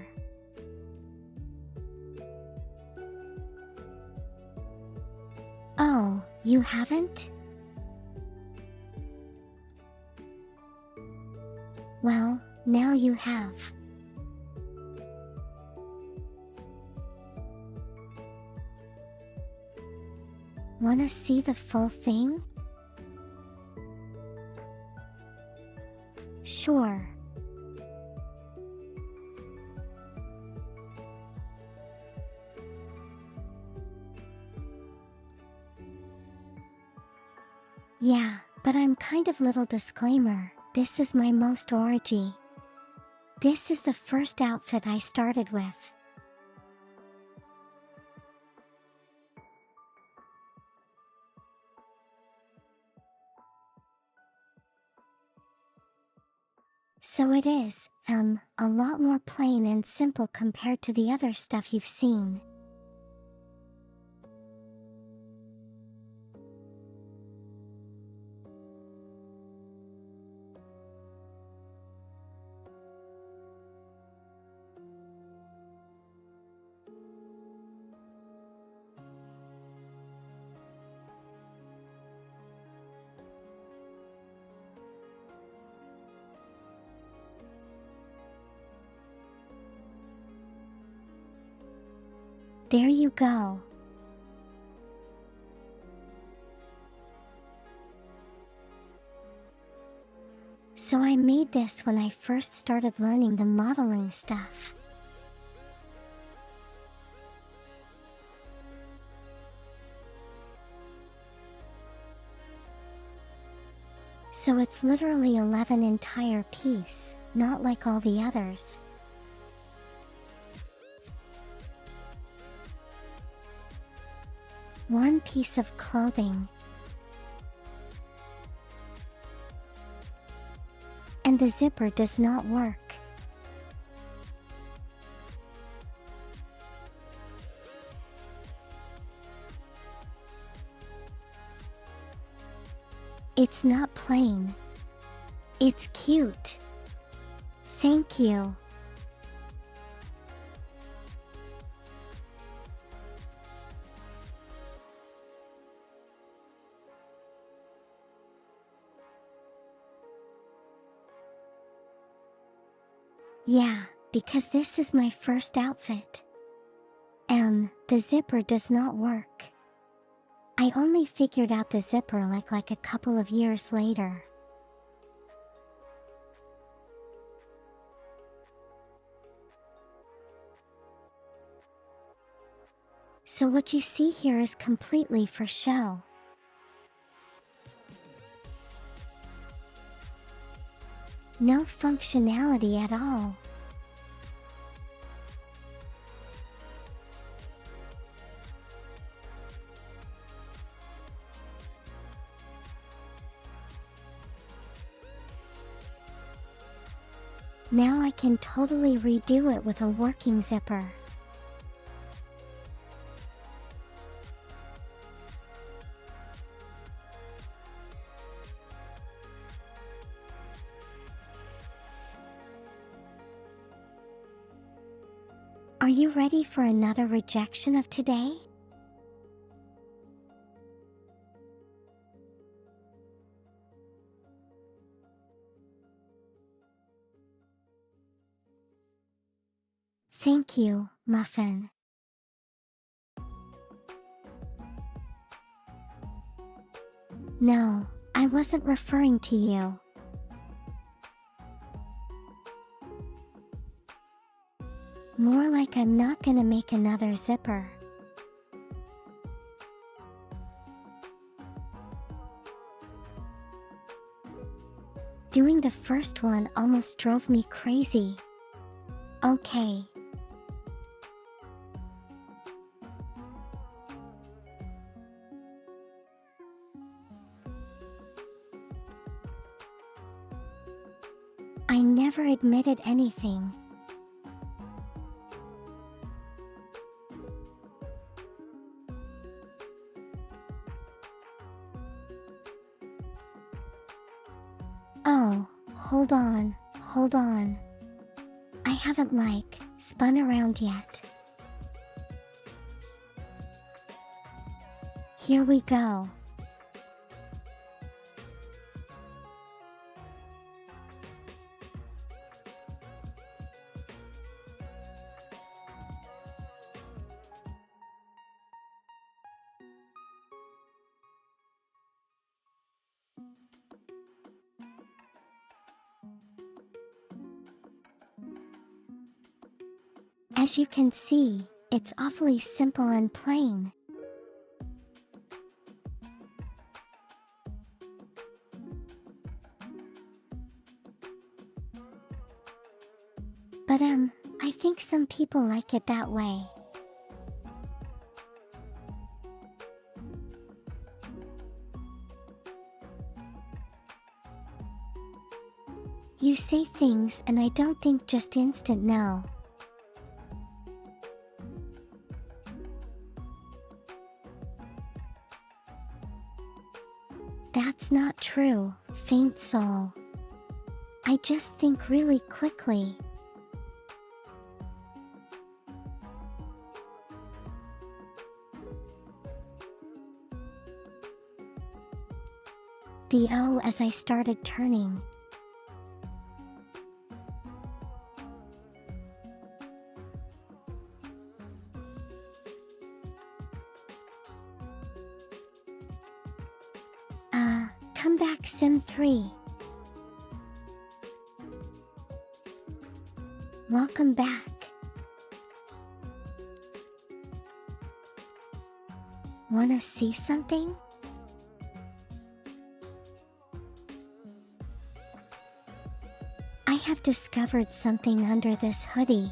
Oh, you haven't? Well, now you have. Wanna see the full thing? Sure. Yeah, but I'm kind of little disclaimer, this is my most orgy. This is the first outfit I started with. So it is, a lot more plain and simple compared to the other stuff you've seen. There you go. So I made this when I first started learning the modeling stuff. So it's literally 11 entire piece, not like all the others. One piece of clothing. And the zipper does not work. It's not plain. It's cute. Thank you. Yeah, because this is my first outfit. The zipper does not work. I only figured out the zipper like a couple of years later. So what you see here is completely for show. No functionality at all. Now I can totally redo it with a working zipper. Are you ready for another rejection of today? Thank you, Muffin. No, I wasn't referring to you. More like I'm not gonna make another zipper. Doing the first one almost drove me crazy. Okay. I never admitted anything. Oh, hold on. I haven't spun around yet. Here we go. As you can see, it's awfully simple and plain. But I think some people like it that way. You say things and I don't think just instant no. That's not true, faint soul. I just think really quickly. The O as I started turning. Come back Sim 3. Welcome back. Wanna see something? I have discovered something under this hoodie.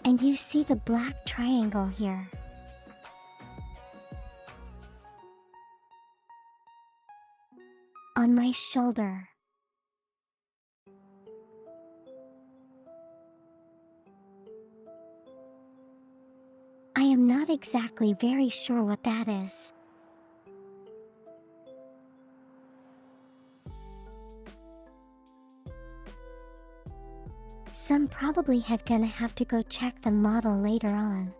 And you see the black triangle here. On my shoulder. I am not exactly very sure what that is. Some probably gonna have to go check the model later on.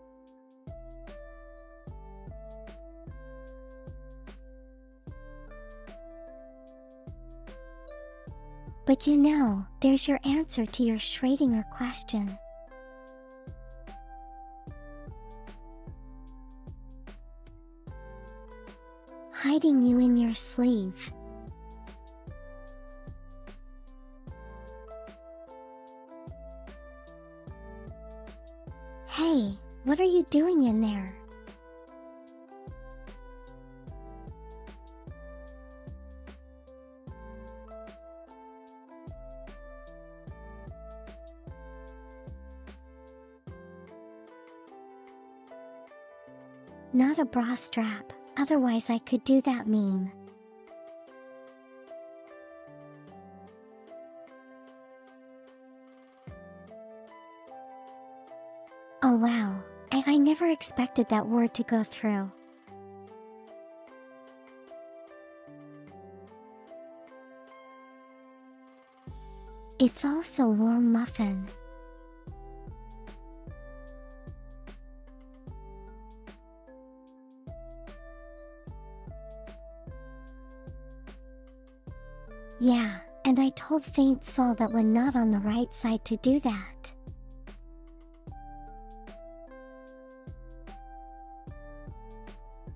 But you know, there's your answer to your Schrödinger question. Hiding you in your sleeve. Hey, what are you doing in there? Not a bra strap, otherwise I could do that meme. Oh wow, I never expected that word to go through. It's also warm muffin. Yeah, and I told Faint Soul that when not on the right side to do that.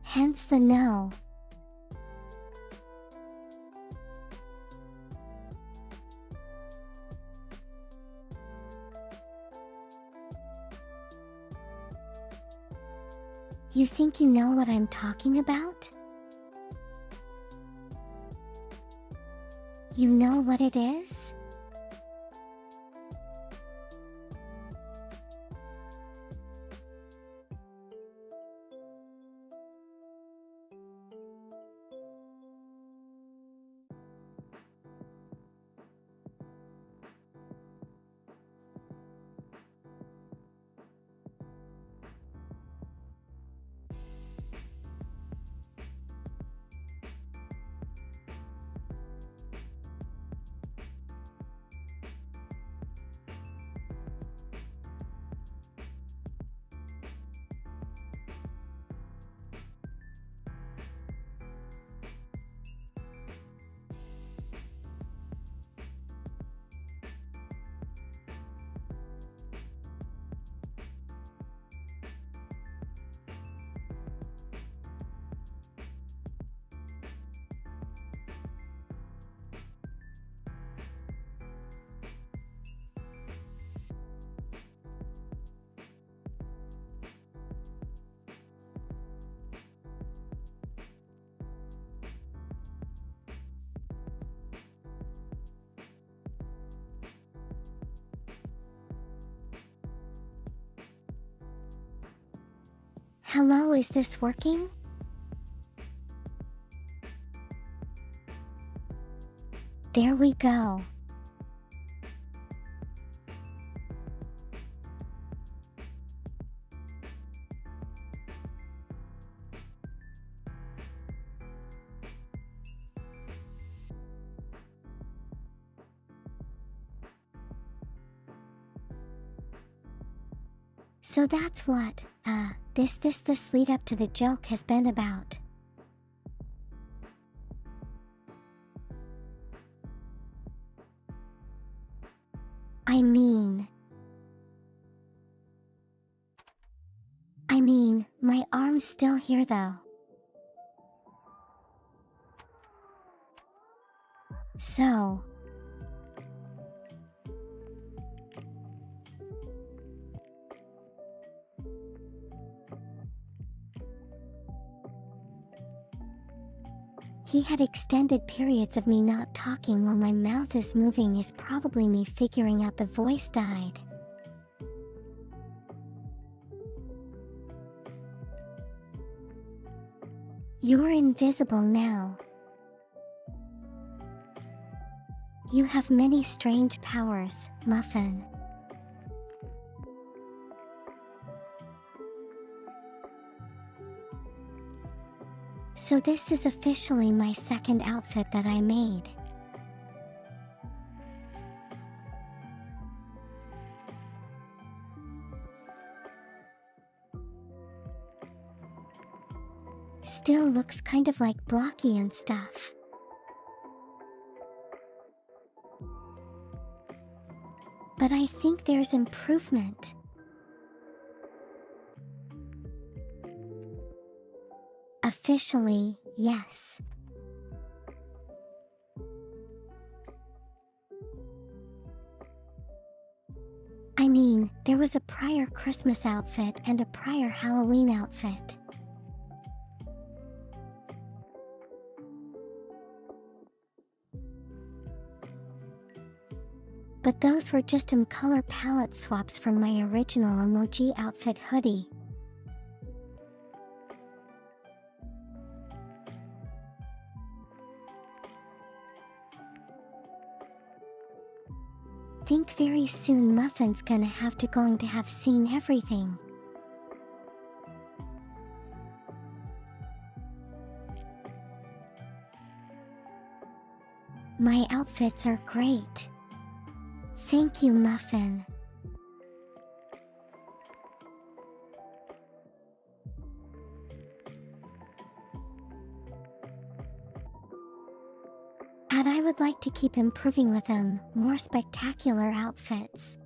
Hence the no. You think you know what I'm talking about? You know what it is? Hello, is this working? There we go. So that's what, this lead up to the joke has been about. I mean, my arm's still here though. So, He had extended periods of me not talking while my mouth is moving is probably me figuring out the voice died. You're invisible now. You have many strange powers, Muffin. So this is officially my second outfit that I made. Still looks kind of like blocky and stuff. But I think there's improvement. Officially, yes. I mean, there was a prior Christmas outfit and a prior Halloween outfit. But those were just color palette swaps from my original emoji outfit hoodie. Think very soon Muffin's going to have seen everything. My outfits are great. Thank you, Muffin. And I would like to keep improving with more spectacular outfits.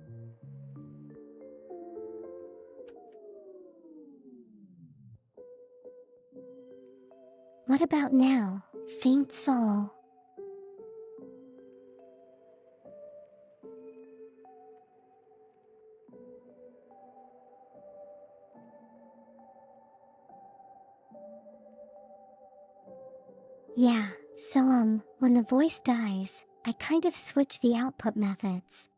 What about now, faint soul? Yeah, so when the voice dies, I kind of switch the output methods.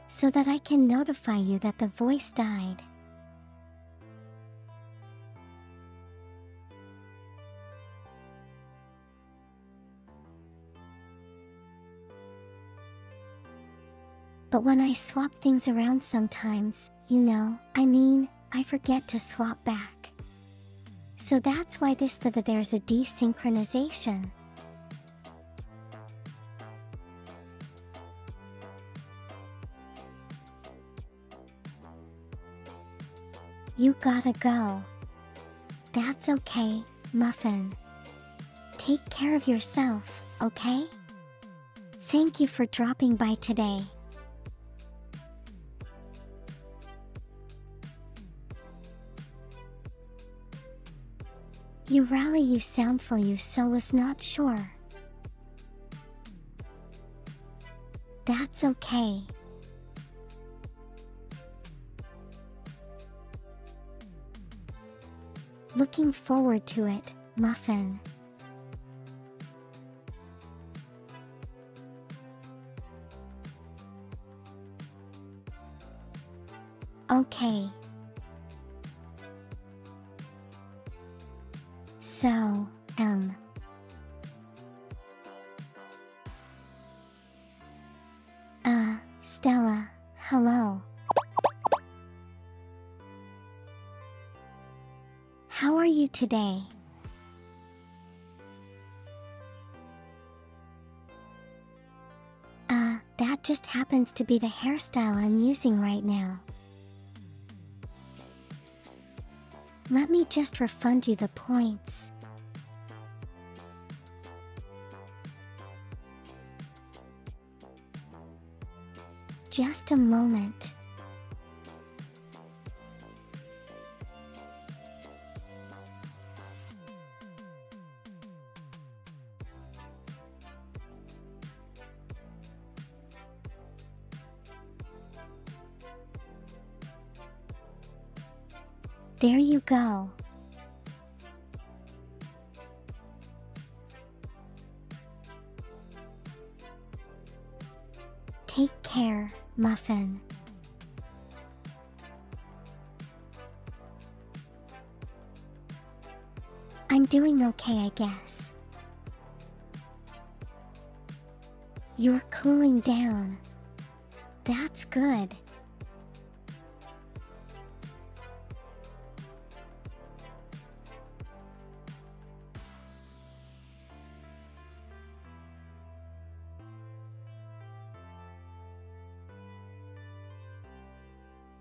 So that I can notify you that the voice died. But when I swap things around sometimes, I forget to swap back. So that's why there's a desynchronization. You gotta go. That's okay, Muffin. Take care of yourself, okay? Thank you for dropping by today. You soundful you so was not sure. That's okay. Looking forward to it, Muffin. Okay. So, Stella, hello. How are you today? That just happens to be the hairstyle I'm using right now. Let me just refund you the points. Just a moment. There you go. hair, muffin. I'm doing okay, I guess. You're cooling down. That's good.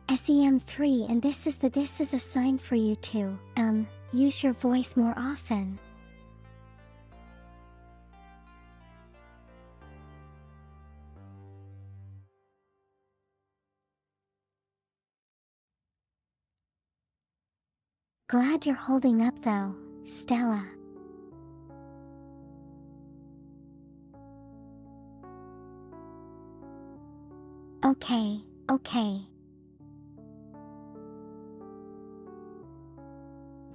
SEM3, and this is a sign for you to, use your voice more often. Glad you're holding up though, Stella. Okay, okay.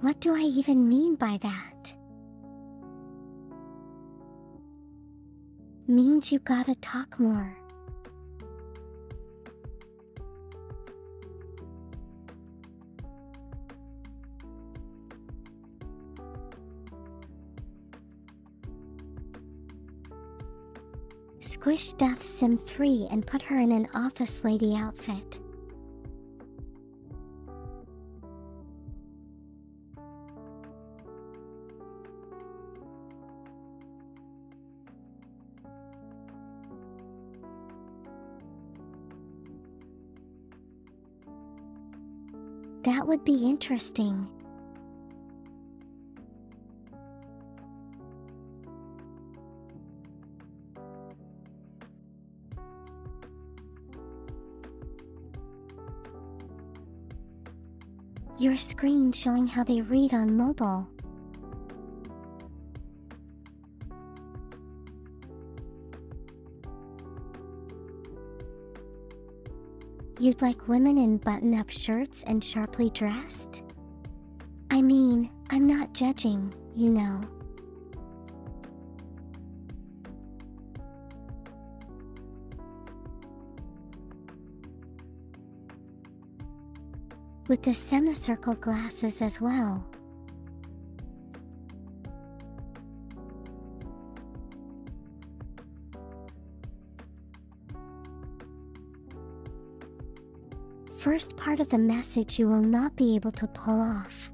What do I even mean by that? Means you gotta talk more. Squish Death Sim 3 and put her in an office lady outfit. That would be interesting. Your screen showing how they read on mobile. You'd like women in button-up shirts and sharply dressed? I mean, I'm not judging, you know. With the semicircle glasses as well. First part of the message you will not be able to pull off.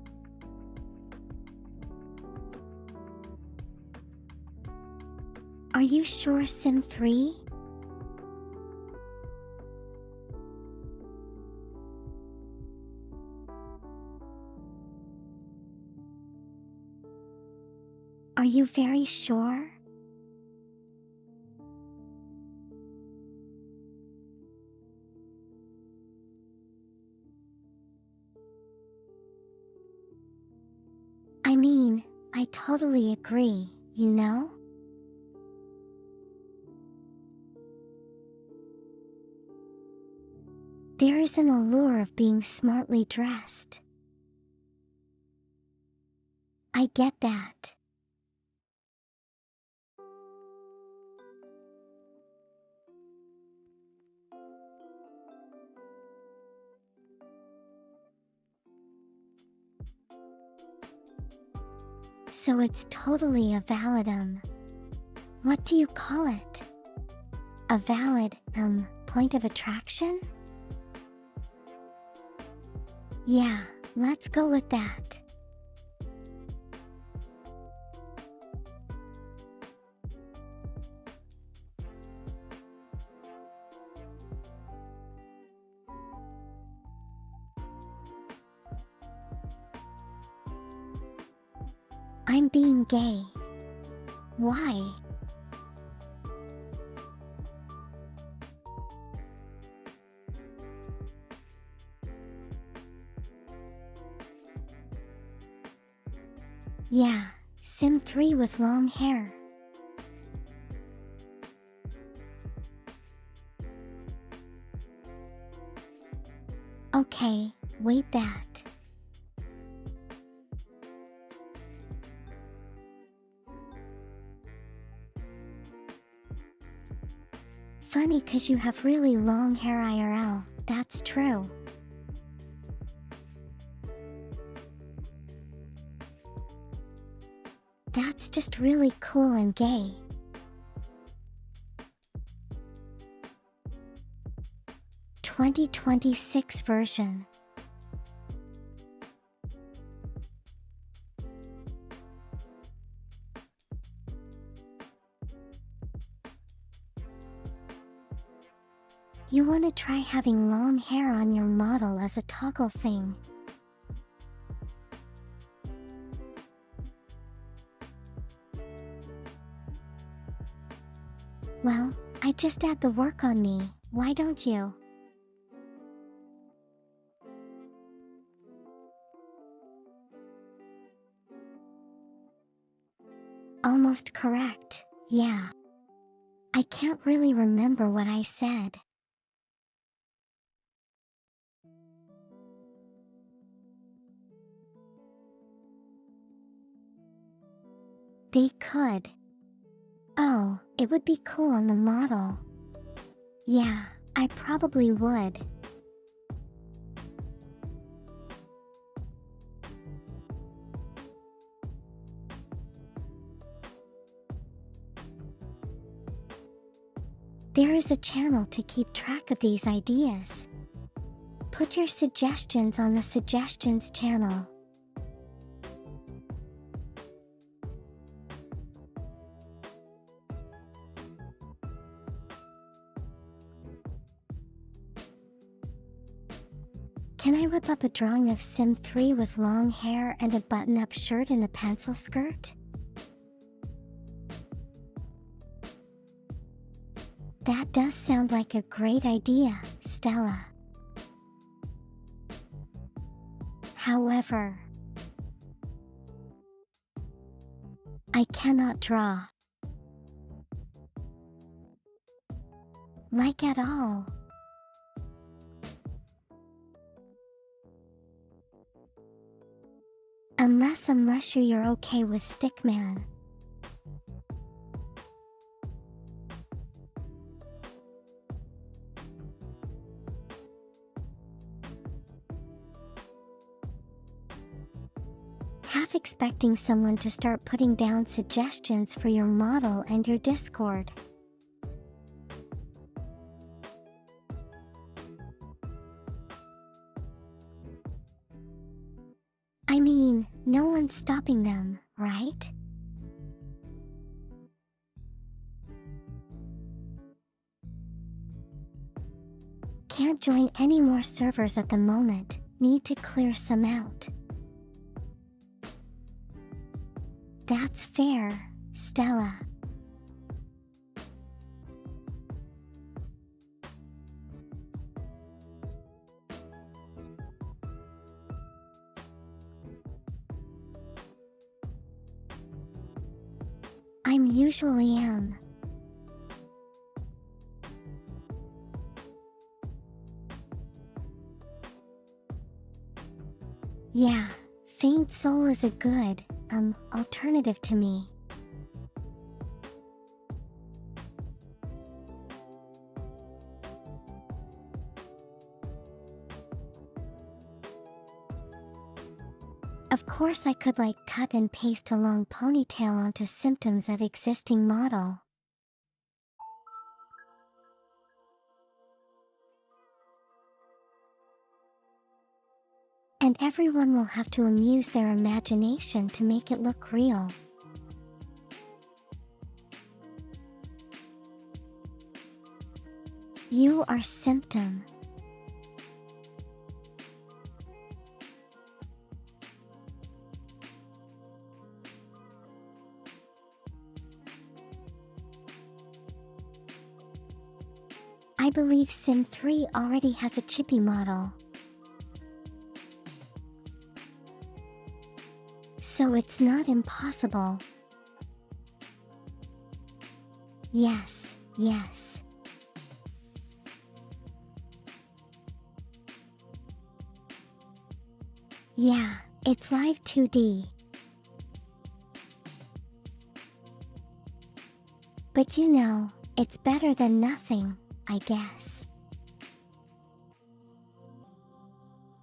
Are you sure, Sim 3? Are you very sure? I mean, I totally agree, you know? There is an allure of being smartly dressed. I get that. So it's totally a valid, what do you call it? A valid, point of attraction? Yeah, let's go with that. I'm being gay. Why? Yeah, Sim 3 with long hair. Okay, wait that. funny 'cause you have really long hair IRL, that's true. That's just really cool and gay. (2026 version). You want to try having long hair on your model as a toggle thing. Well, I just add the work on me, why don't you? Almost correct, yeah. I can't really remember what I said. They could. Oh, it would be cool on the model. Yeah, I probably would. There is a channel to keep track of these ideas. Put your suggestions on the suggestions channel. Can I whip up a drawing of Sim 3 with long hair and a button-up shirt and a pencil skirt? That does sound like a great idea, Stella. However, I cannot draw. Like at all. Unless you're okay with Stickman. Half expecting someone to start putting down suggestions for your model and your Discord. I mean, no one's stopping them, right? Can't join any more servers at the moment, need to clear some out. That's fair, Stella. I usually am. Yeah, Faint Soul is a good, alternative to me. Of course I could cut and paste a long ponytail onto symptoms of existing model. And everyone will have to amuse their imagination to make it look real. You are symptom. I believe Sim 3 already has a chippy model. So it's not impossible. Yes, yes. Yeah, it's live 2D. But you know, it's better than nothing, I guess.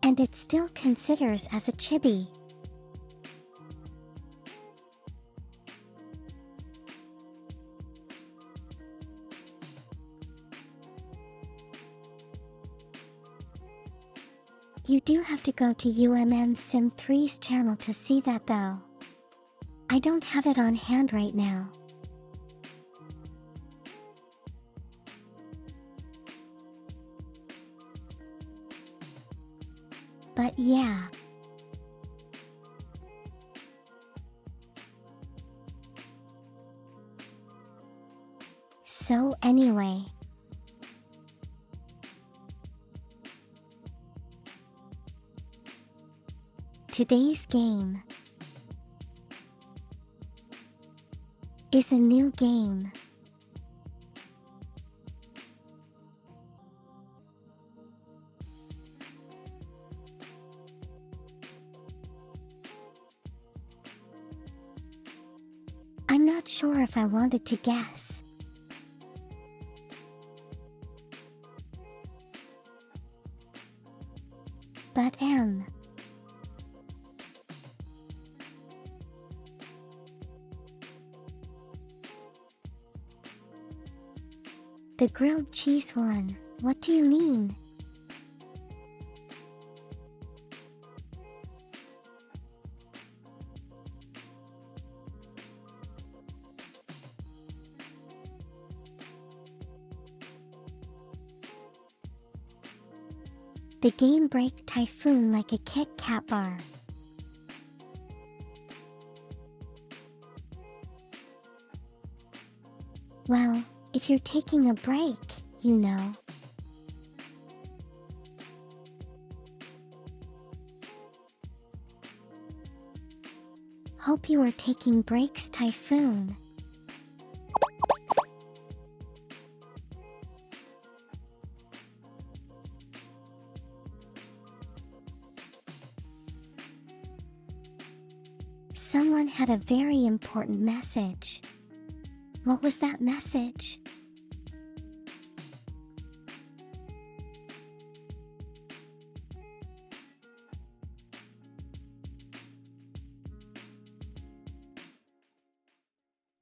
And it still considers as a chibi. You do have to go to Sim 3's channel to see that though. I don't have it on hand right now. But yeah. So anyway. Today's game is a new game. I'm not sure if I wanted to guess. But the grilled cheese one, what do you mean? The game break typhoon like a Kit Kat bar. Well, if you're taking a break, you know. Hope you are taking breaks, Typhoon. Someone had a very important message. What was that message?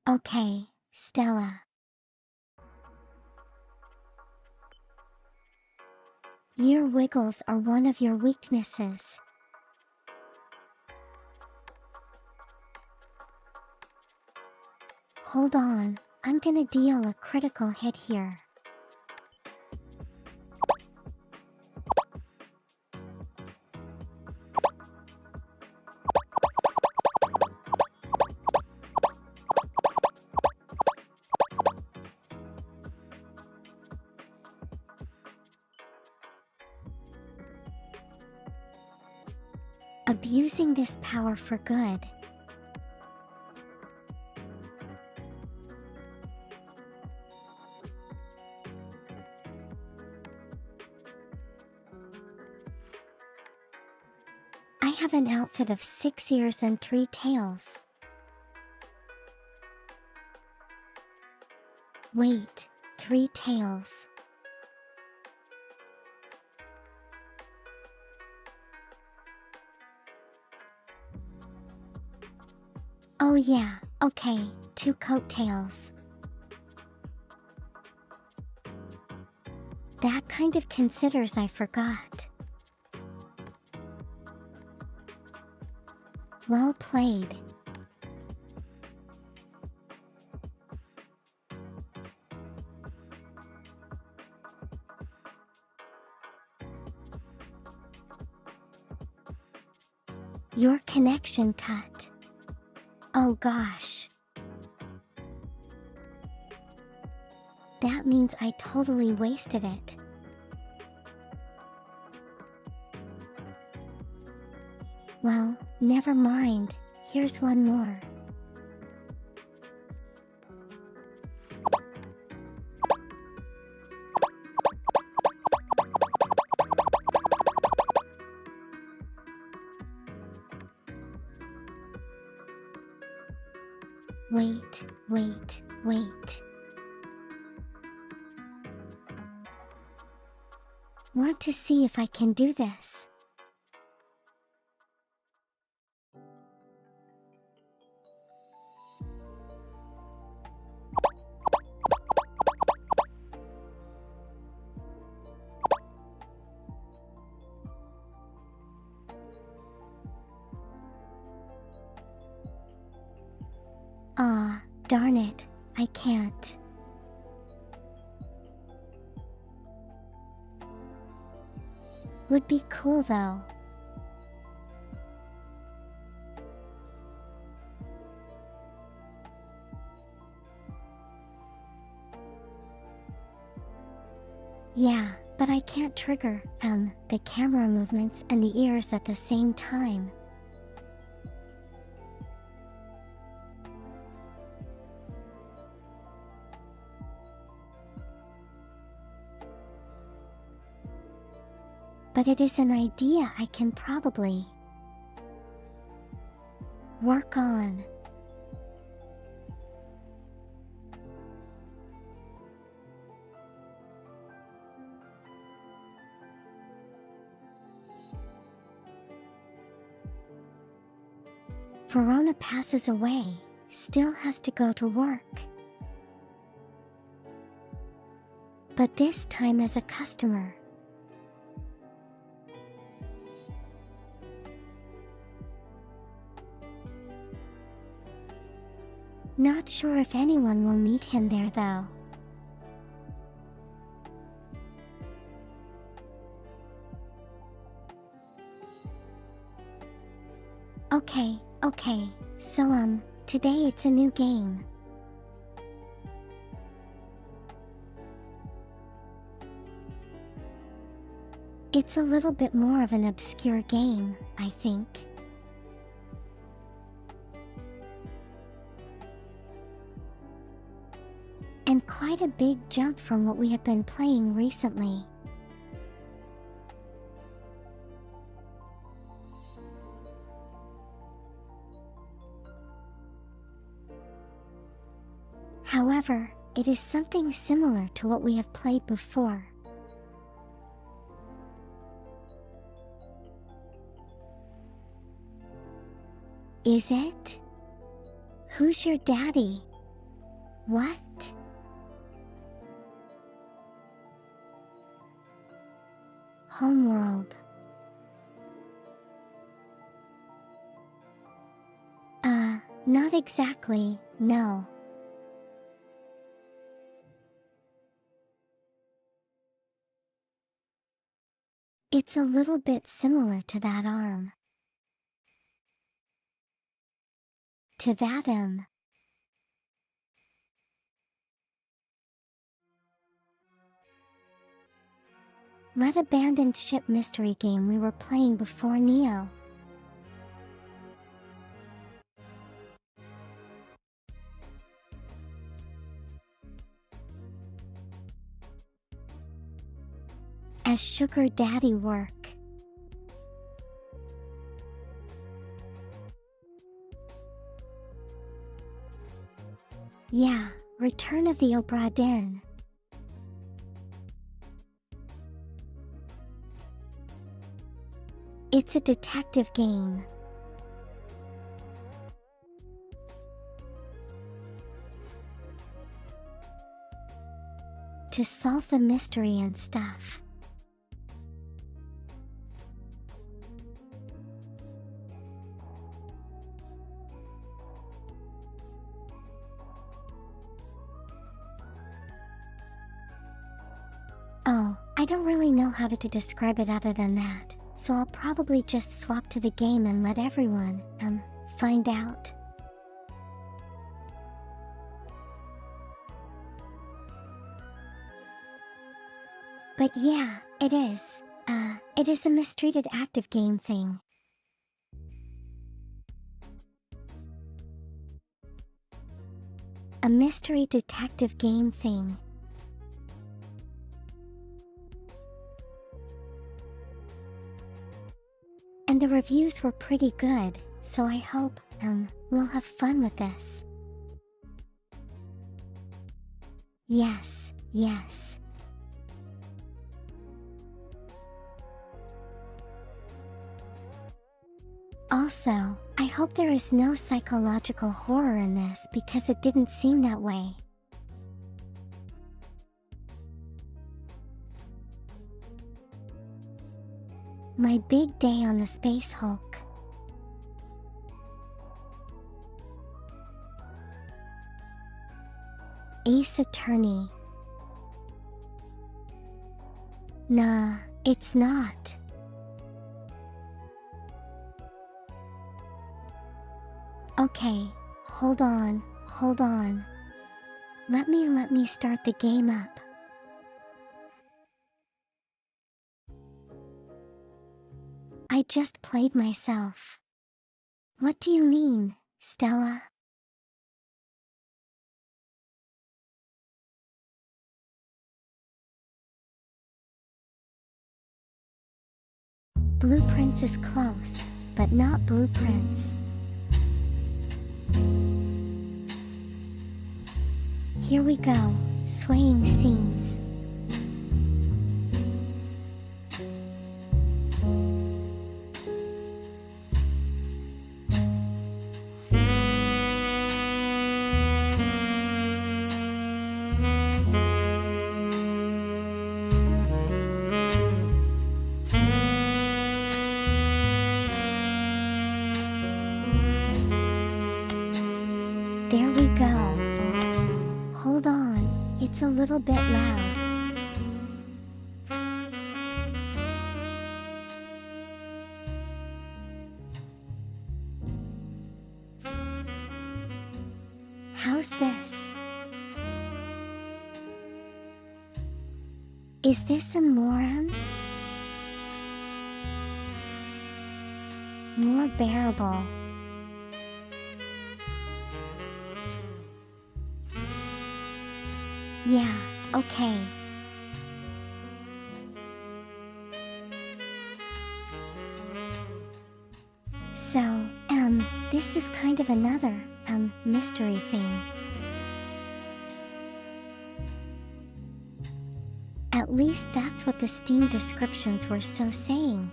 Okay, Stella. Ear wiggles are one of your weaknesses. Hold on, I'm gonna deal a critical hit here. Abusing this power for good. I have an outfit of 6 ears and 3 tails. Wait, 3 tails. Oh yeah, okay, 2 coattails. That kind of considers I forgot. Well played. Your connection cut. Oh gosh. That means I totally wasted it. Well, never mind. Here's one more. Wait. Want to see if I can do this. Aw, darn it, I can't. Would be cool though. Yeah, but I can't trigger, the camera movements and the ears at the same time. But it is an idea I can probably work on. Verona passes away, still has to go to work. But this time as a customer. Not sure if anyone will meet him there though. Okay, so today it's a new game. It's a little bit more of an obscure game, I think. And quite a big jump from what we have been playing recently. However, it is something similar to what we have played before. Is it? Who's your daddy? What? Homeworld. Not exactly, no. It's a little bit similar to that arm. To that That abandoned ship mystery game we were playing before Neo. As sugar daddy work. Yeah, Return of the Obra Dinn. It's a detective game. To solve the mystery and stuff. Oh, I don't really know how to describe it other than that, so I'll probably just swap to the game and let everyone, find out. But yeah, it is. It is a mistreated active game thing. A mystery detective game thing. And the reviews were pretty good, so I hope, we'll have fun with this. Yes. Also, I hope there is no psychological horror in this because it didn't seem that way. My big day on the Space Hulk. Ace Attorney. Nah, it's not. Okay, hold on. Let me start the game up. I just played myself. What do you mean, Stella? Blueprints is close, but not blueprints. Here we go, swaying scenes. There we go. Hold on, it's a little bit loud. How's this? Is this a more bearable? Yeah, okay. So, this is kind of another, mystery thing. At least that's what the Steam descriptions were saying.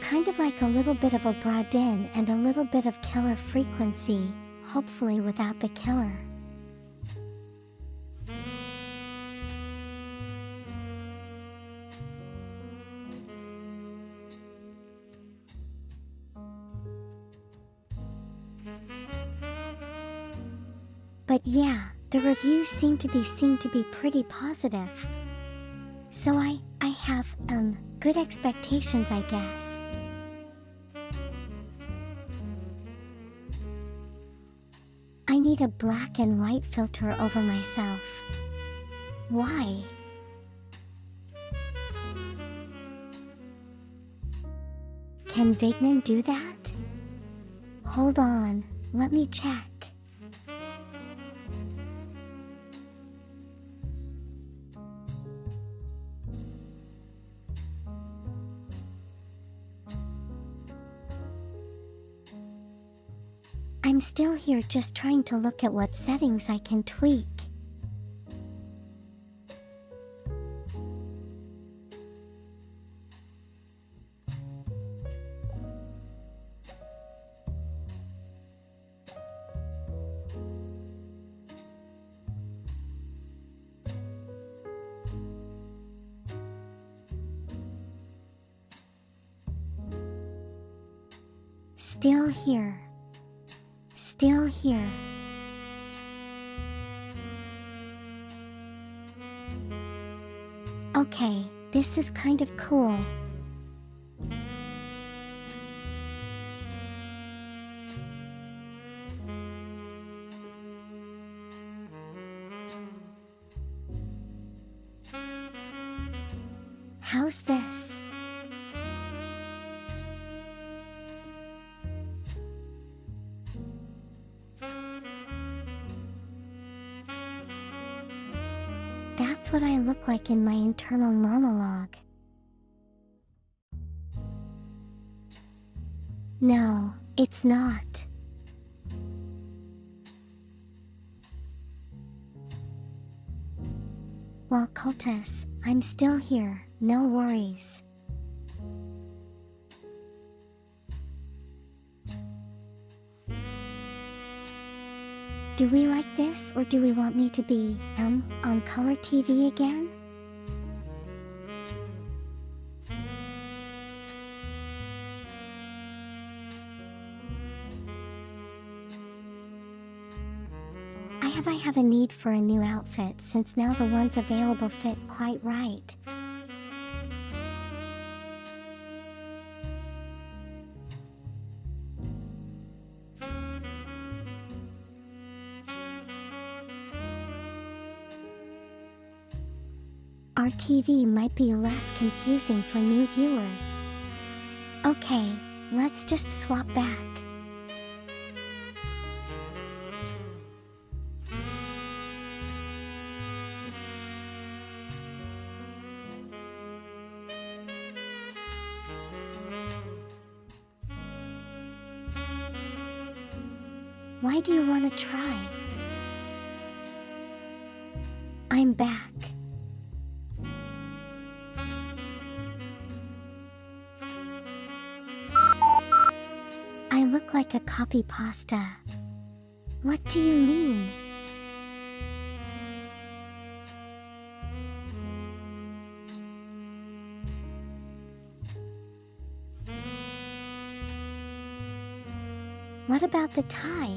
Kind of like a little bit of Obradin and a little bit of killer frequency, hopefully without the killer. But yeah, the reviews seem to be pretty positive. So I have, good expectations, I guess. I need a black and white filter over myself. Why? Can Vignan do that? Hold on, let me check. I'm still here just trying to look at what settings I can tweak. Still here. Still here. Okay, this is kind of cool. How's this? That's what I look like in my internal monologue. No, it's not. Well, cultists, I'm still here, no worries. Do we like this, or do we want me to be, on color TV again? I have a need for a new outfit since now the ones available fit quite right. Our TV might be less confusing for new viewers. Okay, let's just swap back. Why do you want to try? I'm back. I look like a copy pasta. What do you mean? What about the tie?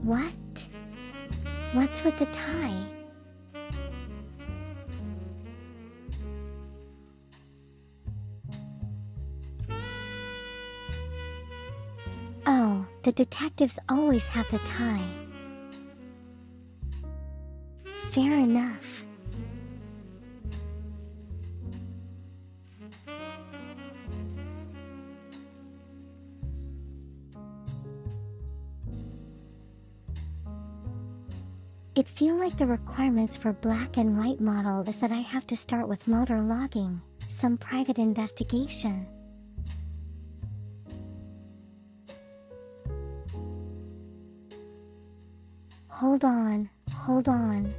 What? What's with the tie? Oh, the detectives always have the tie. Fair enough. It feel like the requirements for black and white model is that I have to start with motor logging, some private investigation. Hold on, hold on.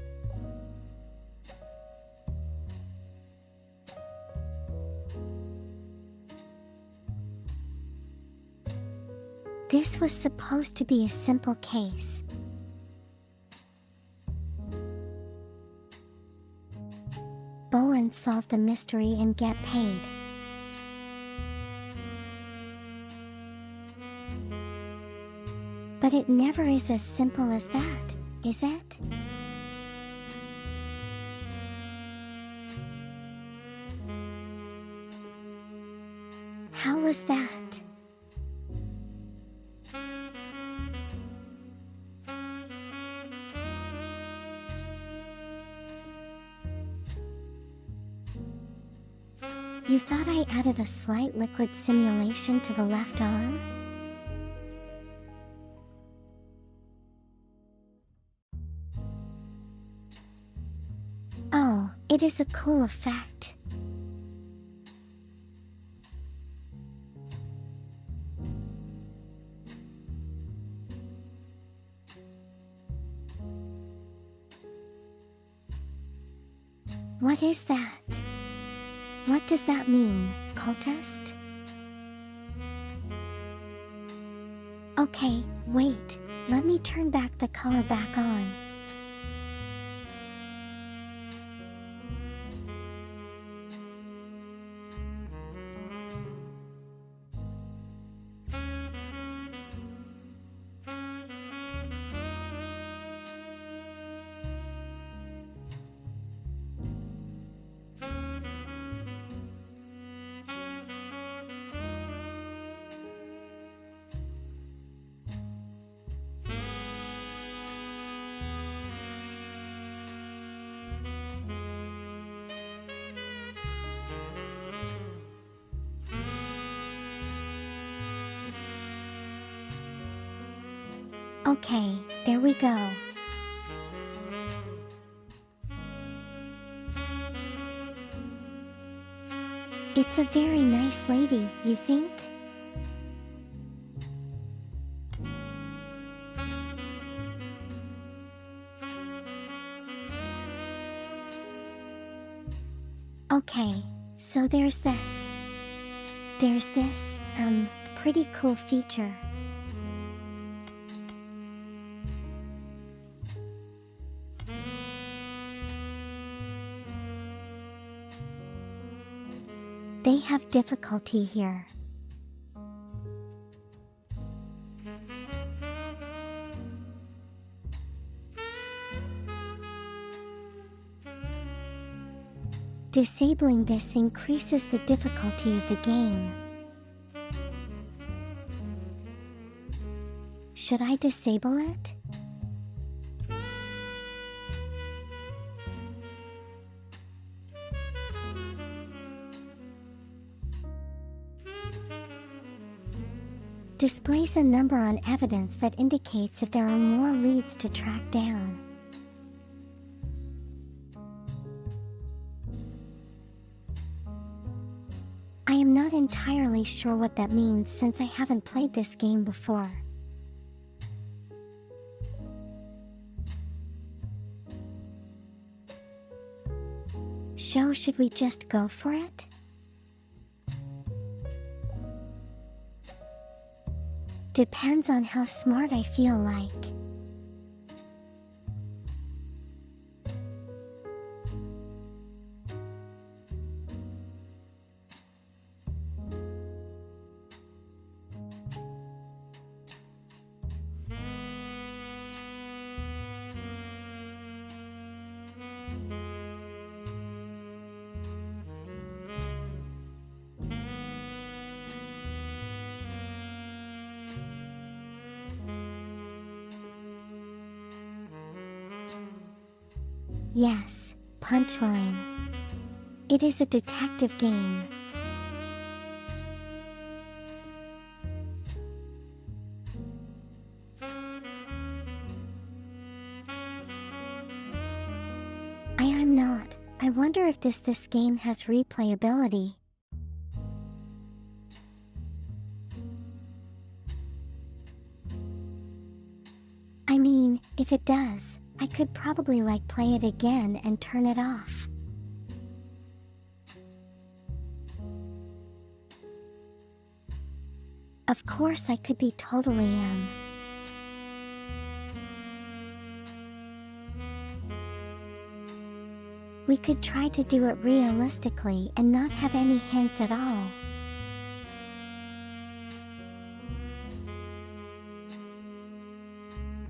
This was supposed to be a simple case. Bowen solve the mystery and get paid. But it never is as simple as that, is it? How was that? You thought I added a slight liquid simulation to the left arm? Oh, it is a cool effect. What is that? What does that mean, cultist? Okay, wait. Let me turn back the color back on. Okay, there we go. It's a very nice lady, you think? Okay, so there's this. There's this, pretty cool feature. They have difficulty here. Disabling this increases the difficulty of the game. Should I disable it? Displays a number on evidence that indicates if there are more leads to track down. I am not entirely sure what that means since I haven't played this game before. So should we just go for it? Depends on how smart I feel like. Yes, punchline. It is a detective game. I'm not. I wonder if this game has replayability. I mean, if it does, I could probably play it again and turn it off. Of course I could be totally We could try to do it realistically and not have any hints at all.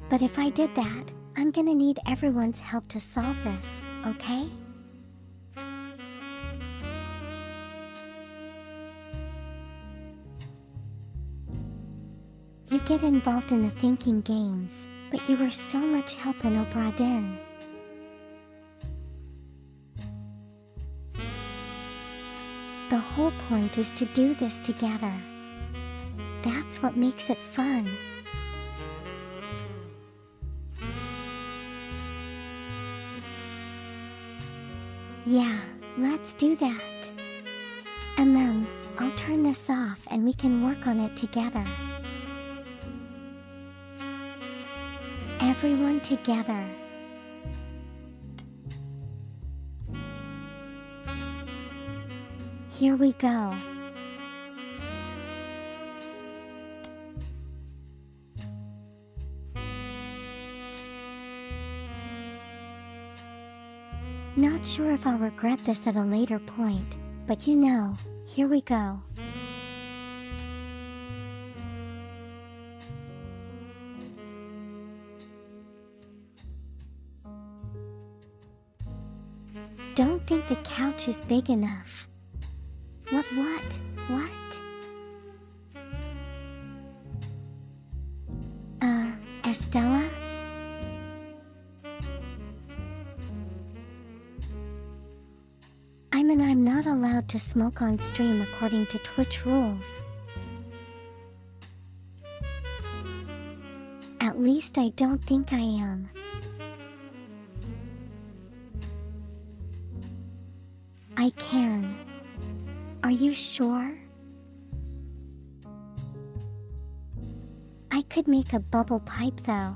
But if I did that, I'm gonna need everyone's help to solve this, okay? You get involved in the thinking games, but you were so much help in Obra Dinn. The whole point is to do this together. That's what makes it fun. Yeah, let's do that. I'll turn this off and we can work on it together. Everyone together. Here we go. Not sure if I'll regret this at a later point, but here we go. Don't think the couch is big enough. What? Estella? I'm not allowed to smoke on stream according to Twitch rules. At least I don't think I am. I can. Are you sure? I could make a bubble pipe though.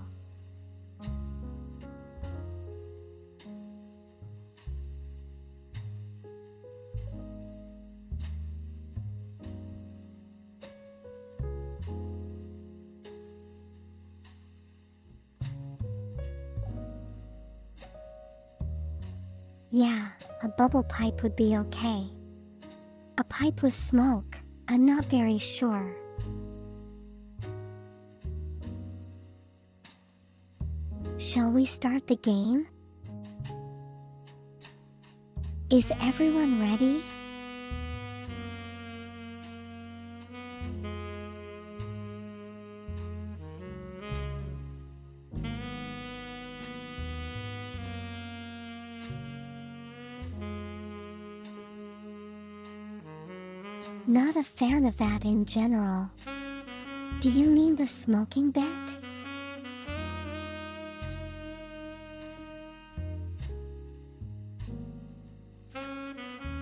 Yeah, a bubble pipe would be okay. A pipe with smoke, I'm not very sure. Shall we start the game? Is everyone ready? Not a fan of that in general. Do you mean the smoking bit?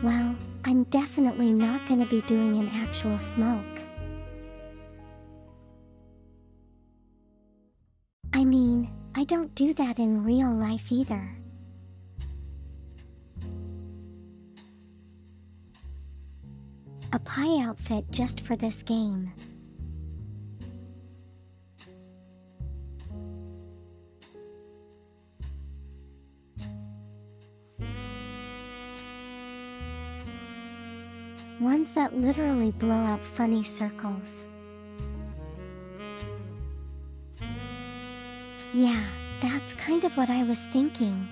Well, I'm definitely not going to be doing an actual smoke. I mean, I don't do that in real life either. A pie outfit just for this game. Ones that literally blow out funny circles. Yeah, that's kind of what I was thinking.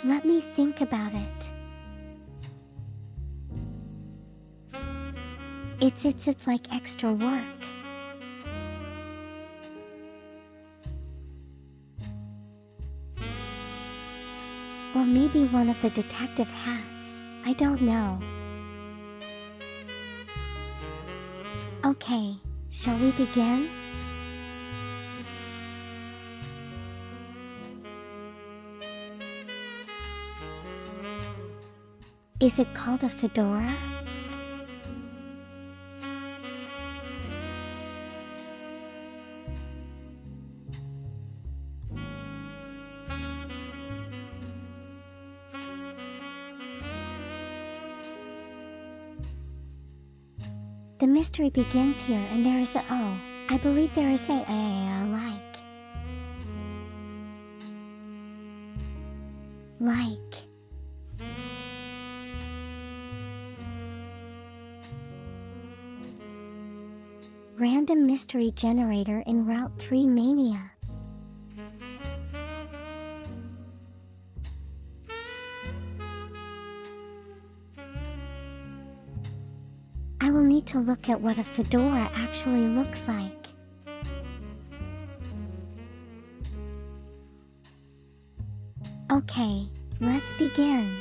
Let me think about it. It's like extra work. Or maybe one of the detective hats, I don't know. Okay, shall we begin? Is it called a fedora? The mystery begins here and there is a O. I believe there is a like. Random mystery generator in Route 3 Mania. I will need to look at what a fedora actually looks like. Okay, let's begin.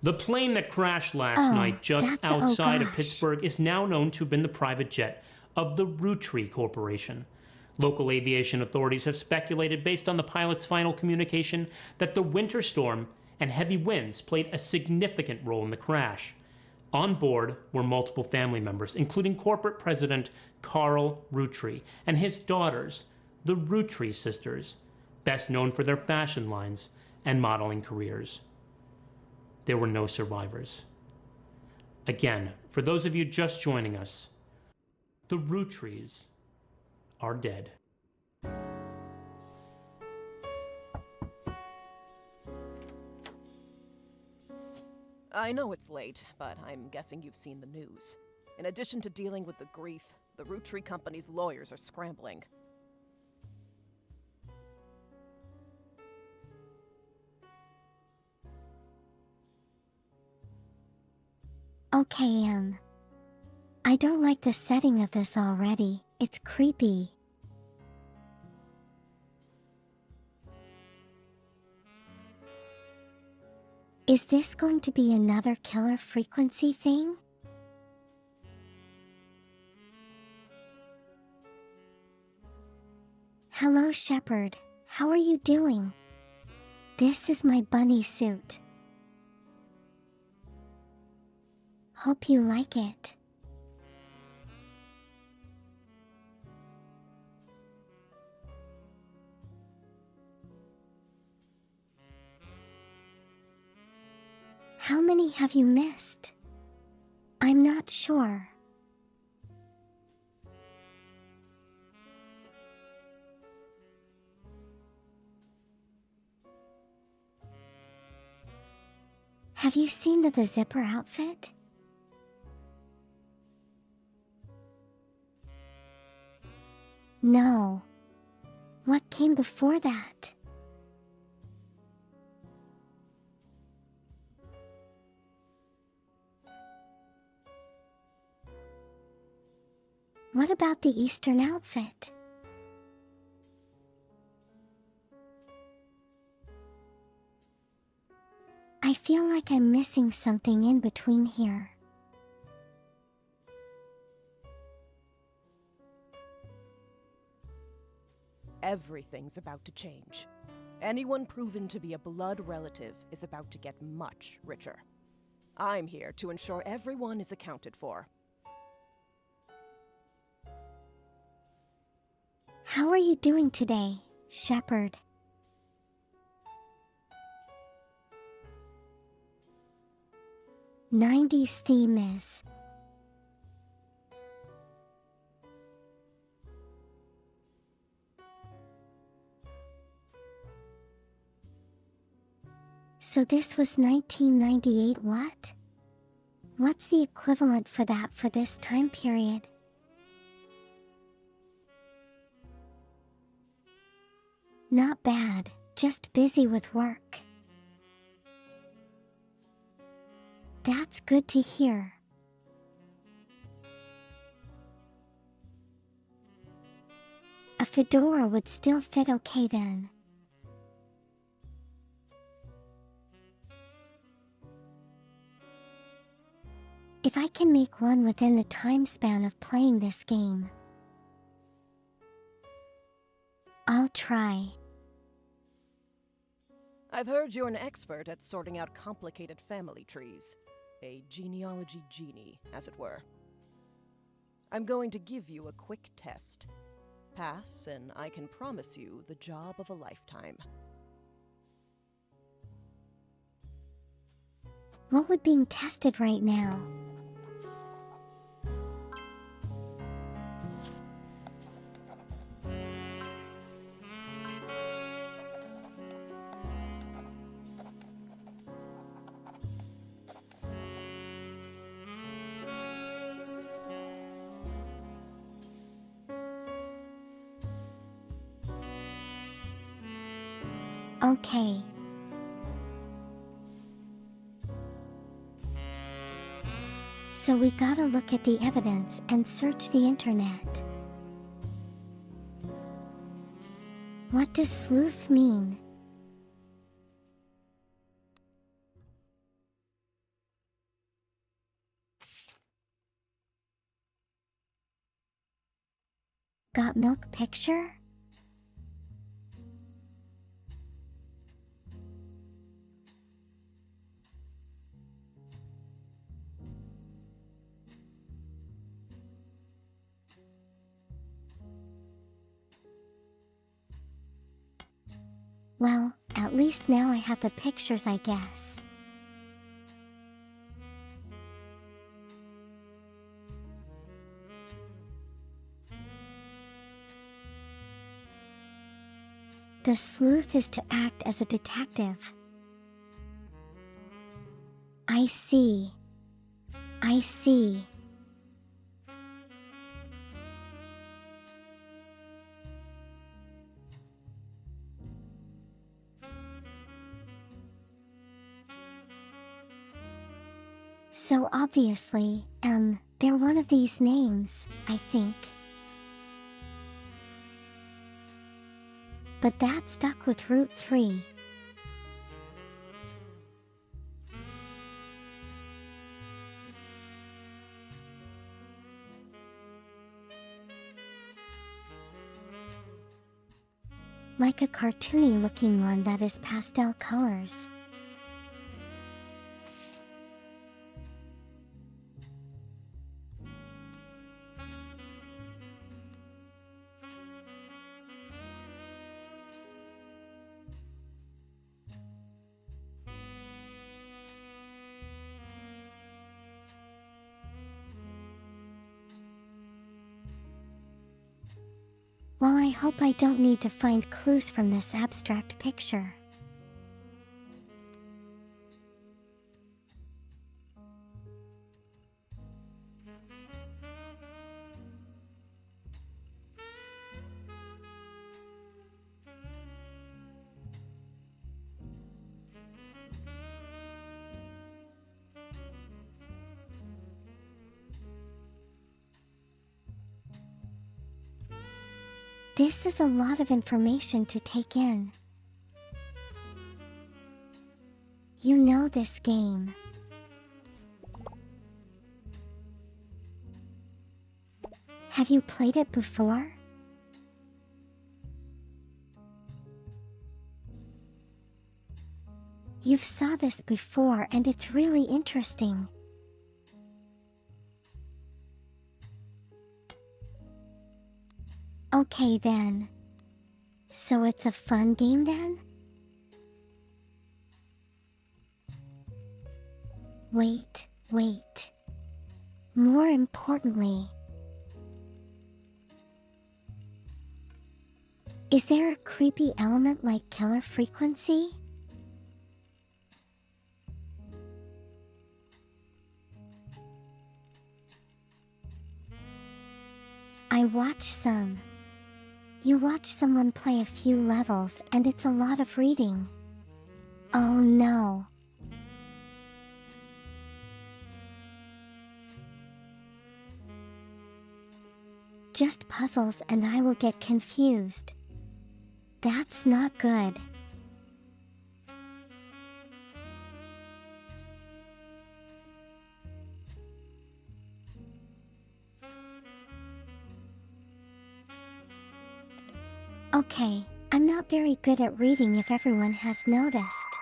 The plane that crashed last night just outside of gosh. Pittsburgh is now known to have been the private jet of the Roottree Corporation. Local aviation authorities have speculated, based on the pilot's final communication, that the winter storm and heavy winds played a significant role in the crash. On board were multiple family members, including corporate president Carl Roottree and his daughters, the Roottree sisters, best known for their fashion lines and modeling careers. There were no survivors. Again, for those of you just joining us, the Roottrees are dead. I know it's late, but I'm guessing you've seen the news. In addition to dealing with the grief, the Roottree Company's lawyers are scrambling. Okay, I don't like the setting of this already. It's creepy. Is this going to be another killer frequency thing? Hello, Shepherd. How are you doing? This is my bunny suit. Hope you like it. How many have you missed? I'm not sure. Have you seen the zipper outfit? No. What came before that? What about the Eastern outfit? I feel like I'm missing something in between here. Everything's about to change. Anyone proven to be a blood relative is about to get much richer. I'm here to ensure everyone is accounted for. How are you doing today, Shepherd? '90s theme is. So this was 1998 what? What's the equivalent for that for this time period? Not bad, just busy with work. That's good to hear. A fedora would still fit okay then. If I can make one within the time span of playing this game, I'll try. I've heard you're an expert at sorting out complicated family trees. A genealogy genie, as it were. I'm going to give you a quick test. Pass, and I can promise you the job of a lifetime. What would being tested right now? Okay. So we gotta look at the evidence and search the internet. What does sleuth mean? Got milk picture? Well, at least now I have the pictures, I guess. The sleuth is to act as a detective. I see. I see. So obviously, They're one of these names, I think. But that stuck with root 3. Like a cartoony looking one that is pastel colors. Well, I hope I don't need to find clues from this abstract picture. This is a lot of information to take in. You know this game. Have you played it before? You've saw this before and it's really interesting. Okay then. So it's a fun game then? Wait. More importantly, is there a creepy element like killer frequency? I watch some. You watch someone play a few levels and it's a lot of reading. Oh no. Just puzzles and I will get confused. That's not good. Okay, I'm not very good at reading if everyone has noticed.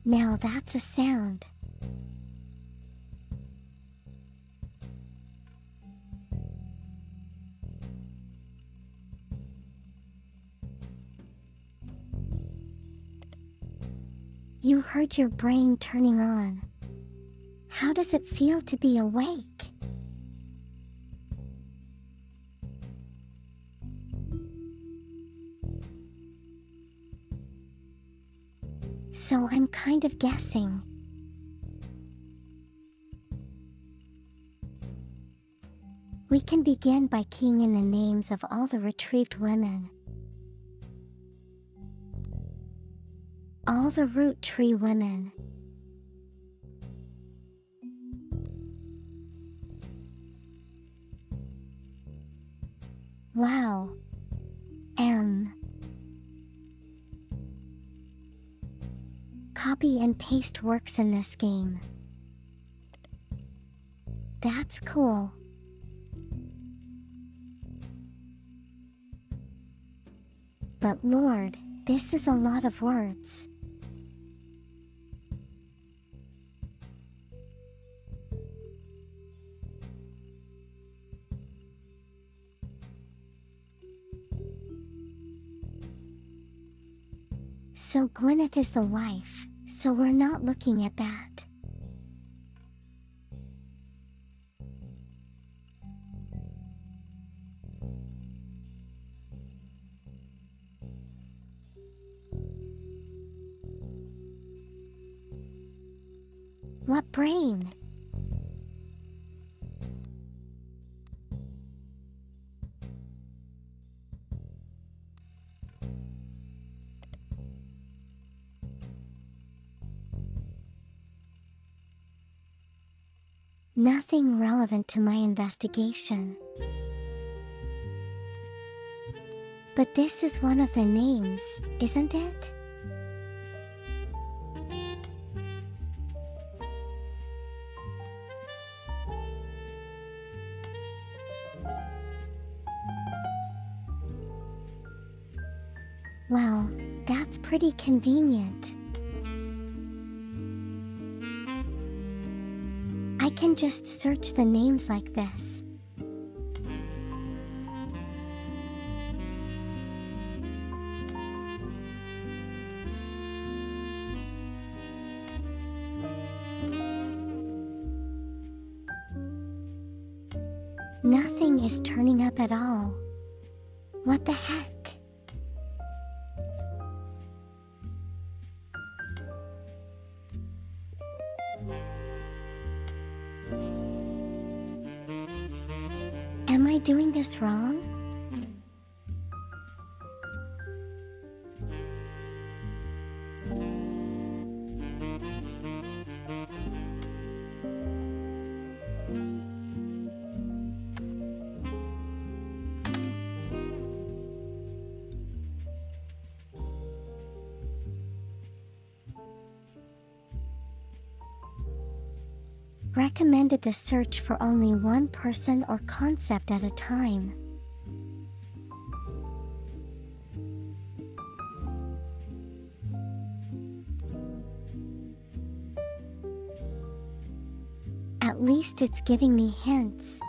Now that's a sound. You heard your brain turning on. How does it feel to be awake? So I'm kind of guessing. We can begin by keying in the names of all the retrieved women. All the root tree women. Wow. Copy and paste works in this game. That's cool. But Lord, this is a lot of words. So Gwyneth is the wife, so we're not looking at that. What brain? Nothing relevant to my investigation. But this is one of the names, isn't it? Well, that's pretty convenient. I can just search the names like this. Nothing is turning up at all. What the heck? Am I doing this wrong? Recommended the search for only one person or concept at a time. At least it's giving me hints.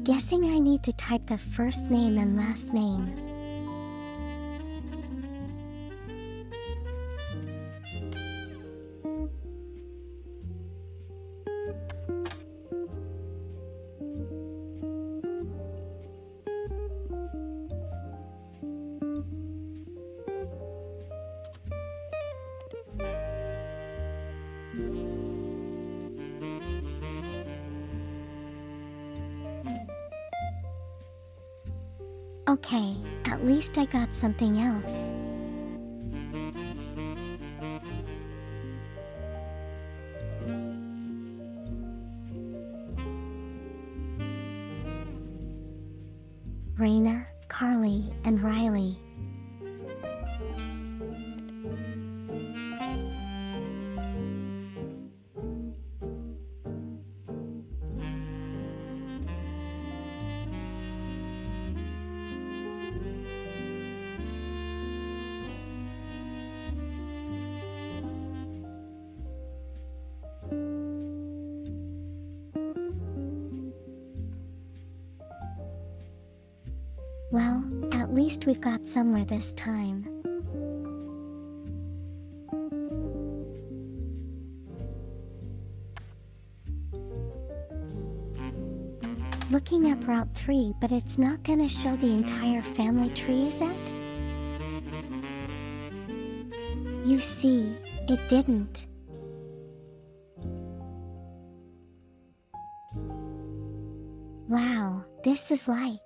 Guessing I need to type the first name and last name. Okay, at least I got something else. Raina, Carly, and Riley. Well, at least we've got somewhere this time. Looking up Route 3, but it's not gonna show the entire family tree, is it? You see, it didn't. Wow, this is like...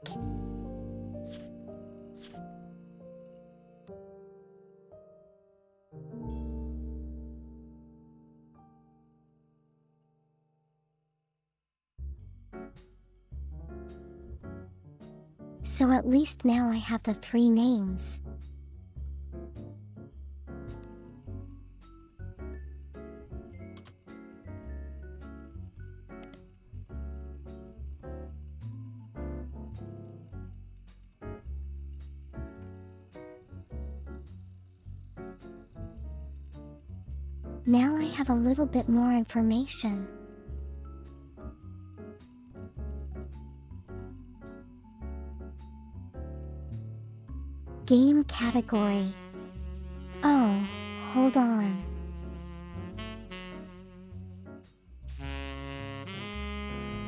So at least now I have the 3 names. Now I have a little bit more information. Game category. Oh, hold on.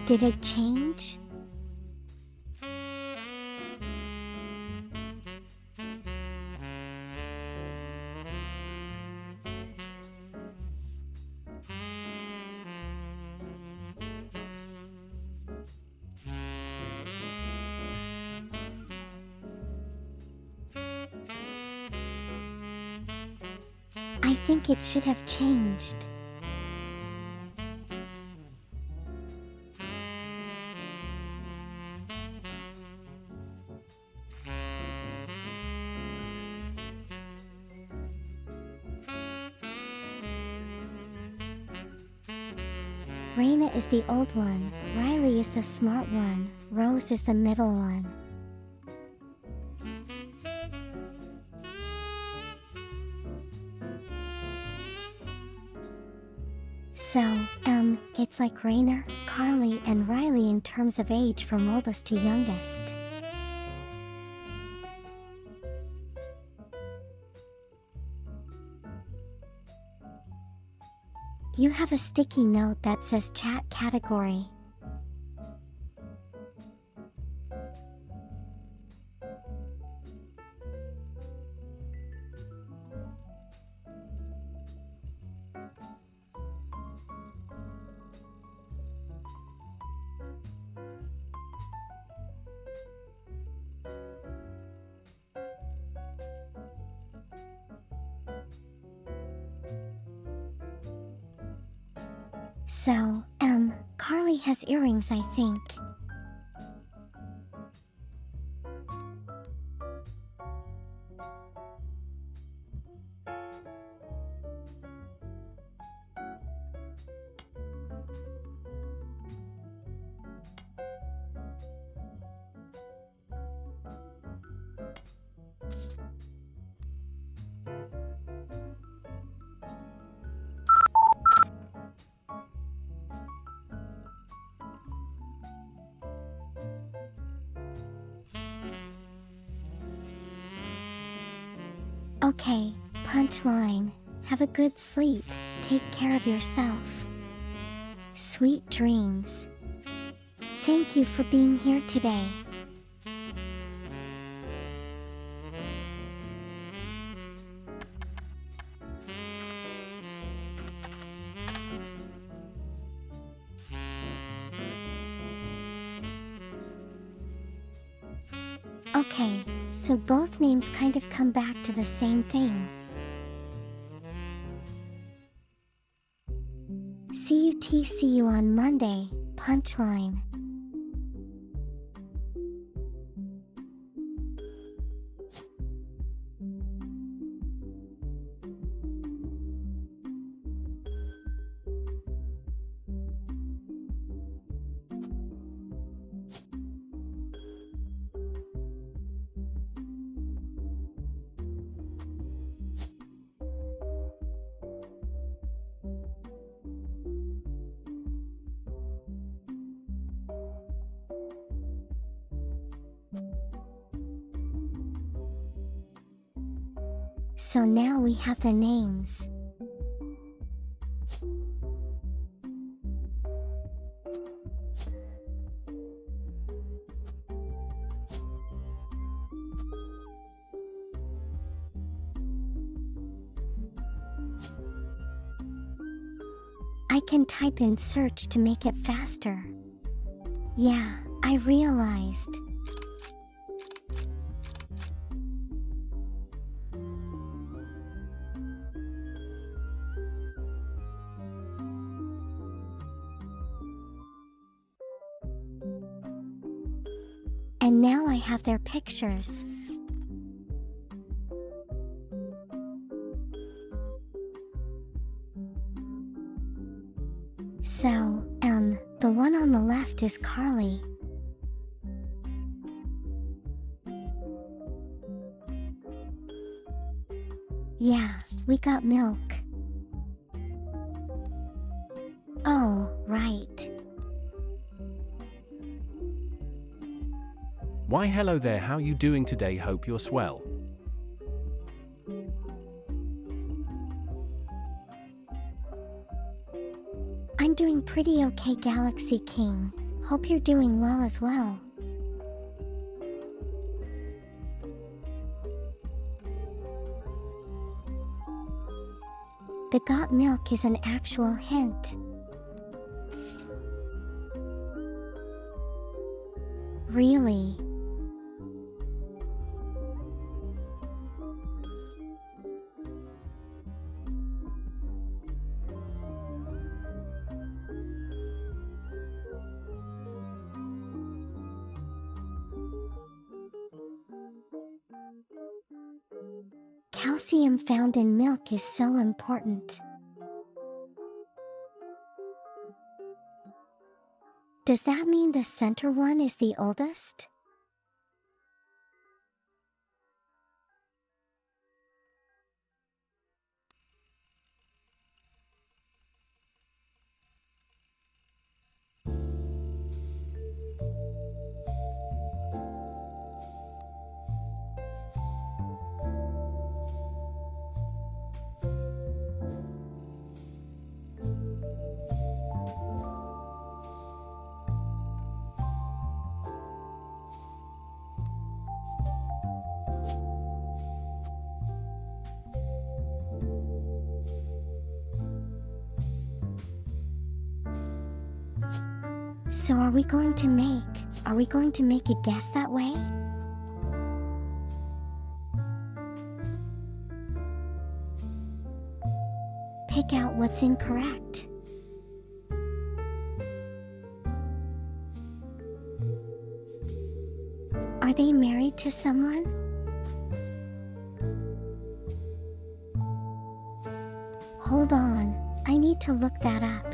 Did it change? I think it should have changed. Raina is the old one, Riley is the smart one, Rose is the middle one. So, it's like Raina, Carly, and Riley in terms of age from oldest to youngest. You have a sticky note that says chat category. So, Carly has earrings, I think. Okay, punchline. Have a good sleep. Take care of yourself. Sweet dreams. Thank you for being here today. Okay, so both names kind of come back to the same thing. See you on Monday, punchline. So now we have the names. I can type in search to make it faster. Yeah, I realized. And now I have their pictures. So, the one on the left is Carly. Yeah, we got milk. Oh, right. Why hello there, how you doing today, hope you're swell. I'm doing pretty okay, Galaxy King. Hope you're doing well as well. The got milk is an actual hint. Really? Calcium found in milk is so important. Does that mean the center one is the oldest? So are we going to make a guess that way? Pick out what's incorrect. Are they married to someone? Hold on, I need to look that up.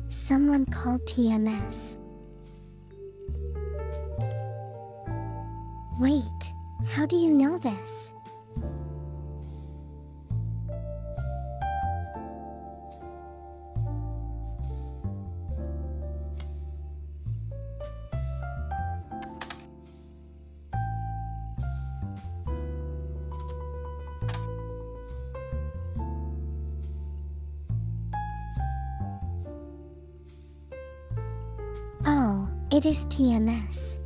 Someone called TMS. Wait, how do you know this? Oh, it is TMS.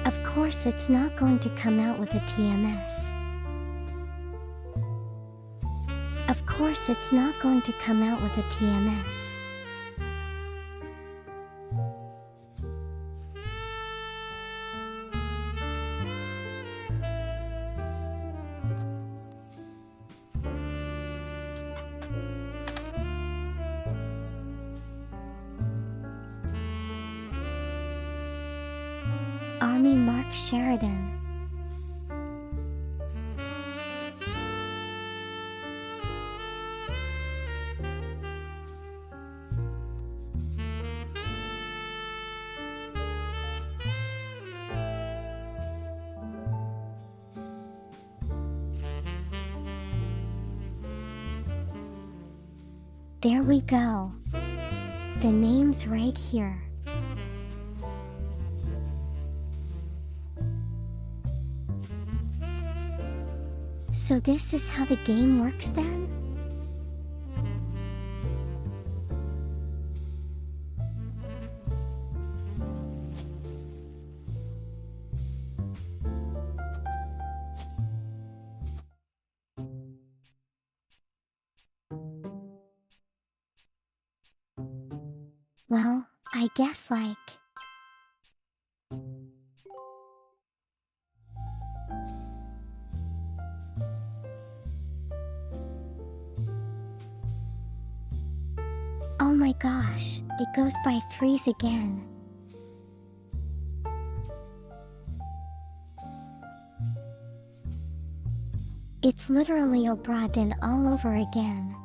Of course, it's not going to come out with a TMS. Of course, it's not going to come out with a TMS. Army Mark Sheridan. There we go. The name's right here. So this is how the game works then? Well, I guess like... Oh my gosh, it goes by threes again. It's literally O'Brien all over again.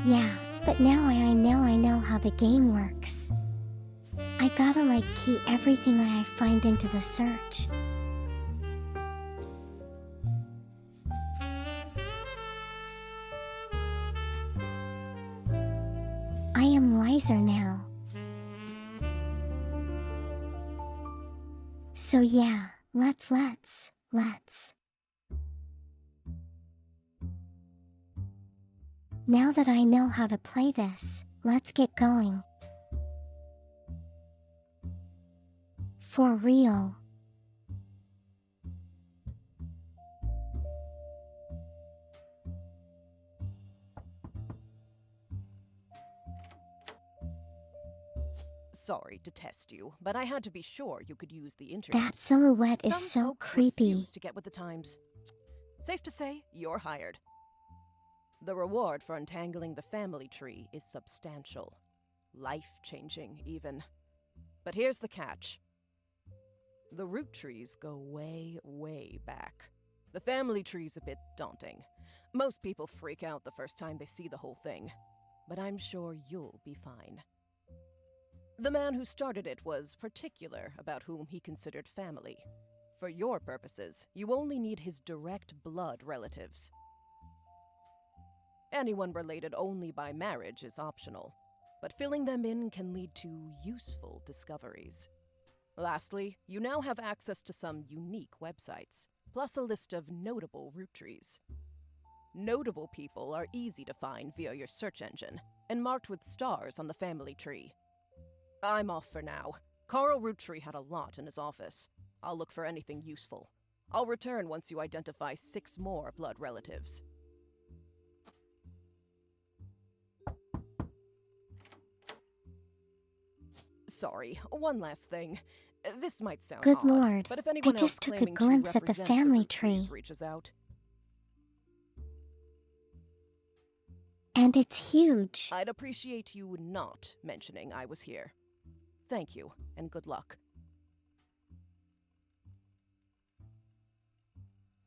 Yeah, but now I know how the game works. I gotta like key everything I find into the search. I am wiser now. So yeah, let's. Now that I know how to play this, let's get going. For real. Sorry to test you, but I had to be sure you could use the internet. That silhouette is Some so folks creepy. refuse to get with the times. Safe to say, you're hired. The reward for untangling the family tree is substantial. Life-changing, even. But here's the catch. The root trees go way, way back. The family tree's a bit daunting. Most people freak out the first time they see the whole thing. But I'm sure you'll be fine. The man who started it was particular about whom he considered family. For your purposes, you only need his direct blood relatives. Anyone related only by marriage is optional, but filling them in can lead to useful discoveries. Lastly, you now have access to some unique websites, plus a list of notable root trees. Notable people are easy to find via your search engine, and marked with stars on the family tree. I'm off for now. Carl Roottree had a lot in his office. I'll look for anything useful. I'll return once you identify 6 more blood relatives. Sorry, one last thing. This might sound Good odd, Lord, but if I anyone else just took a claiming to glimpse at the represent family Roottrees tree. reaches out, And it's huge. I'd appreciate you not mentioning I was here. Thank you, and good luck.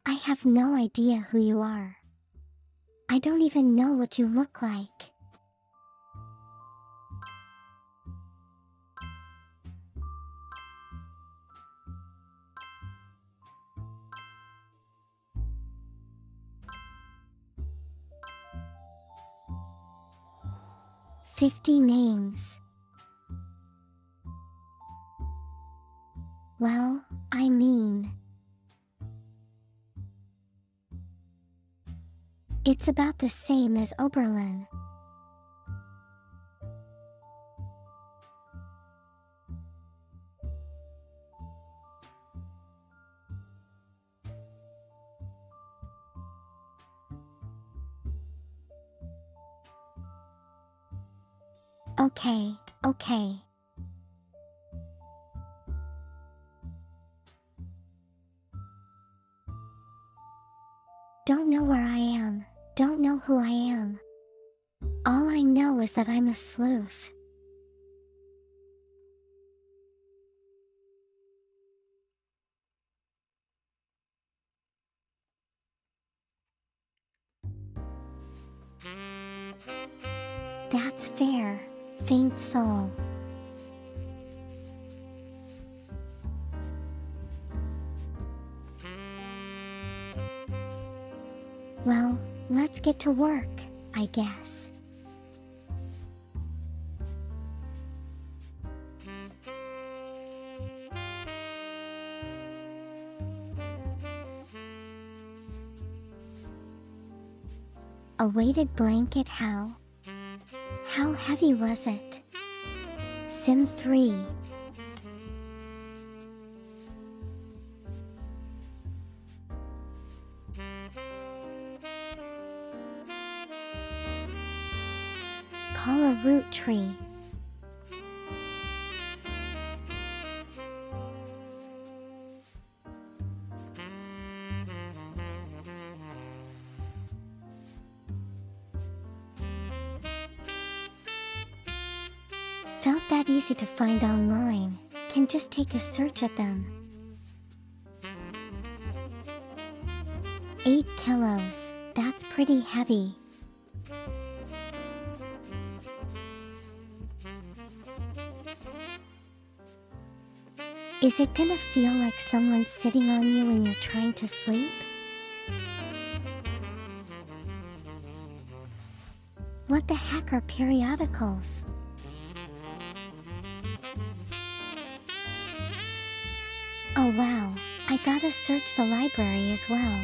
I have no idea who you are. I don't even know what you look like. "50 names. Well, I mean, it's about the same as Oberlin. Okay. Don't know where I am. Don't know who I am. All I know is that I'm a sleuth. That's fair, faint soul. Well, let's get to work, I guess. A weighted blanket, how heavy was it? Sim 3. Call a root tree. Felt that easy to find online. Can just take a search at them. 8 kilos. That's pretty heavy. Is it gonna feel like someone's sitting on you when you're trying to sleep? What the heck are periodicals? Oh wow, I gotta search the library as well.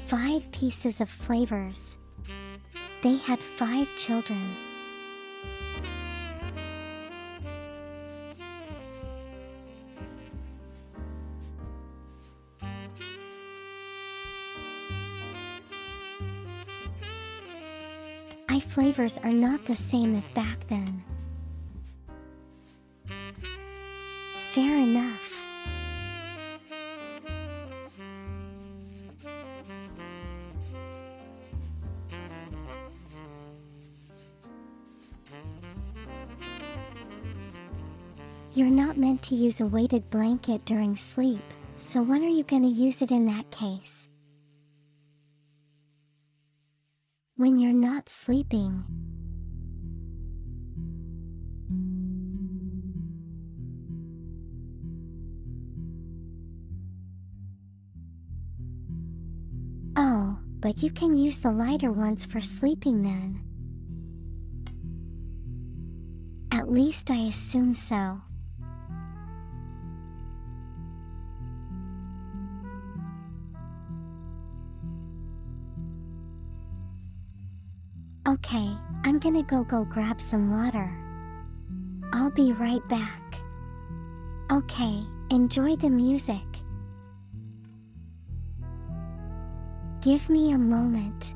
5 pieces of flavors. They had 5 children. Flavors are not the same as back then. Fair enough. You're not meant to use a weighted blanket during sleep, so when are you going to use it in that case? When you're not sleeping. Oh, but you can use the lighter ones for sleeping then. At least I assume so. Okay, I'm gonna go grab some water. I'll be right back. Okay, enjoy the music. Give me a moment.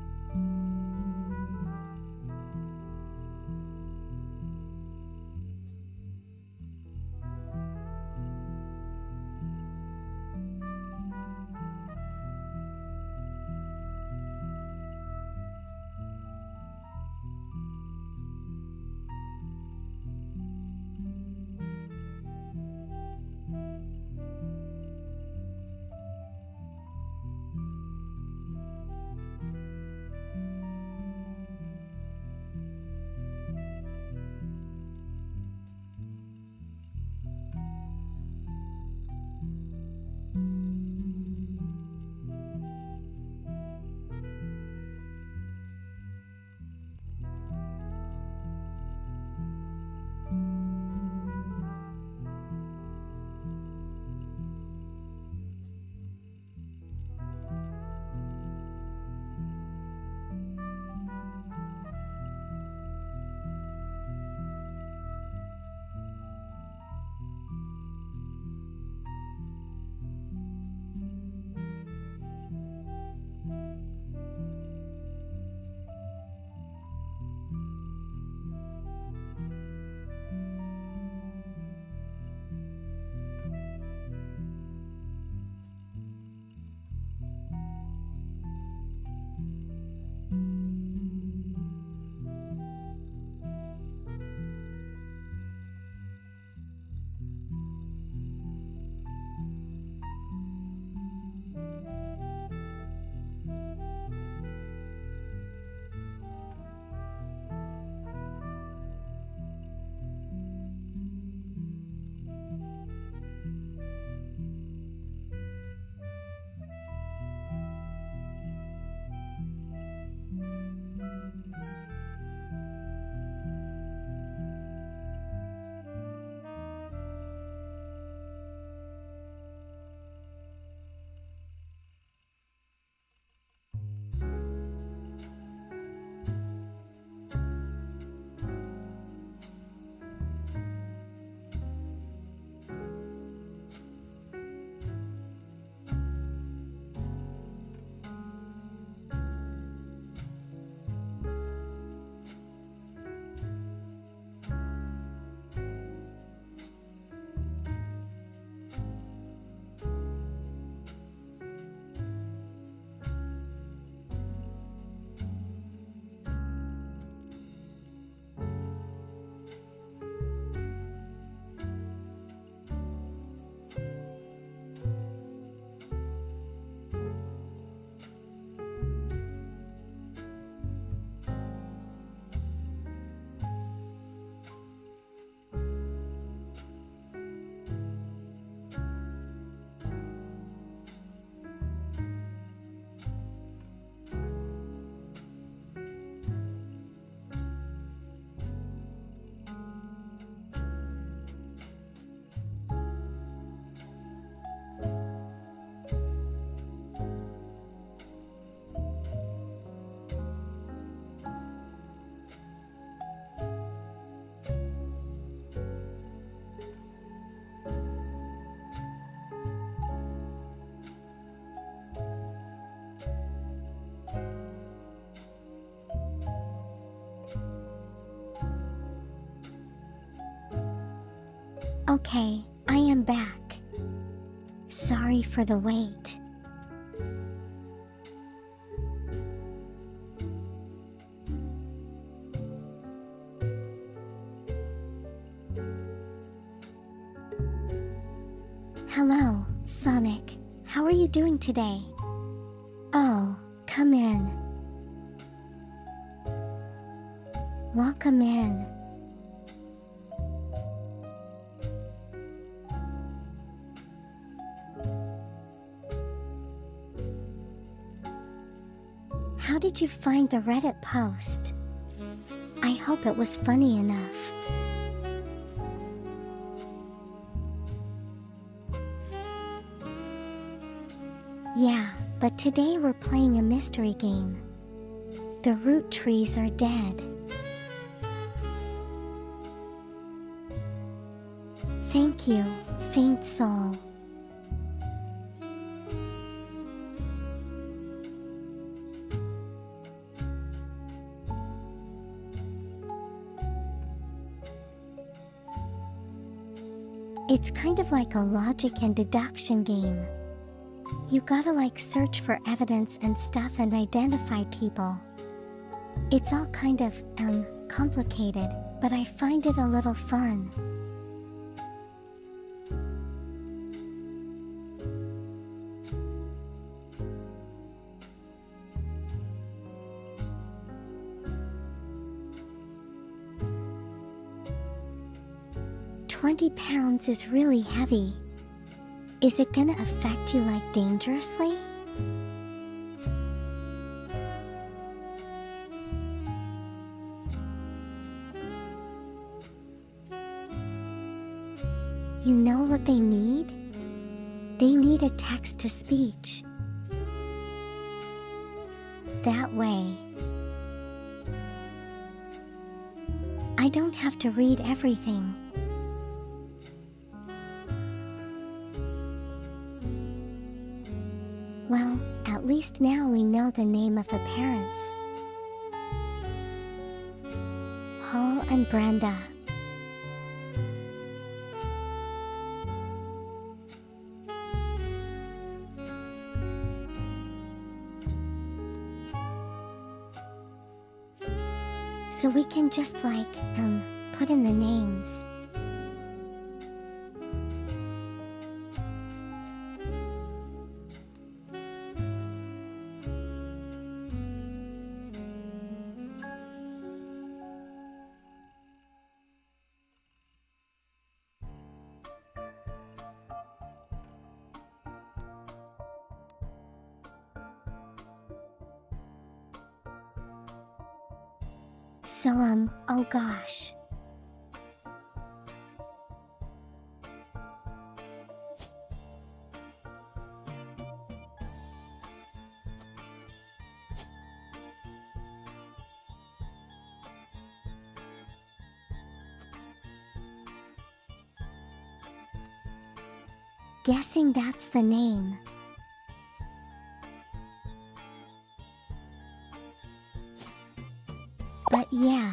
Okay, I am back. Sorry for the wait. Hello, Sonic. How are you doing today? Oh, come in. Welcome in. How did you find the Reddit post? I hope it was funny enough. Yeah, but today we're playing a mystery game. The root trees are dead. Thank you, faint soul. It's kind of like a logic and deduction game. You gotta search for evidence and stuff and identify people. It's all kind of, complicated, but I find it a little fun. £20 is really heavy. Is it gonna affect you dangerously? You know what they need? They need a text-to-speech. That way, I don't have to read everything. Well, at least now we know the name of the parents. Paul and Brenda. So we can just put in the names. So, oh gosh. Guessing that's the name. But yeah.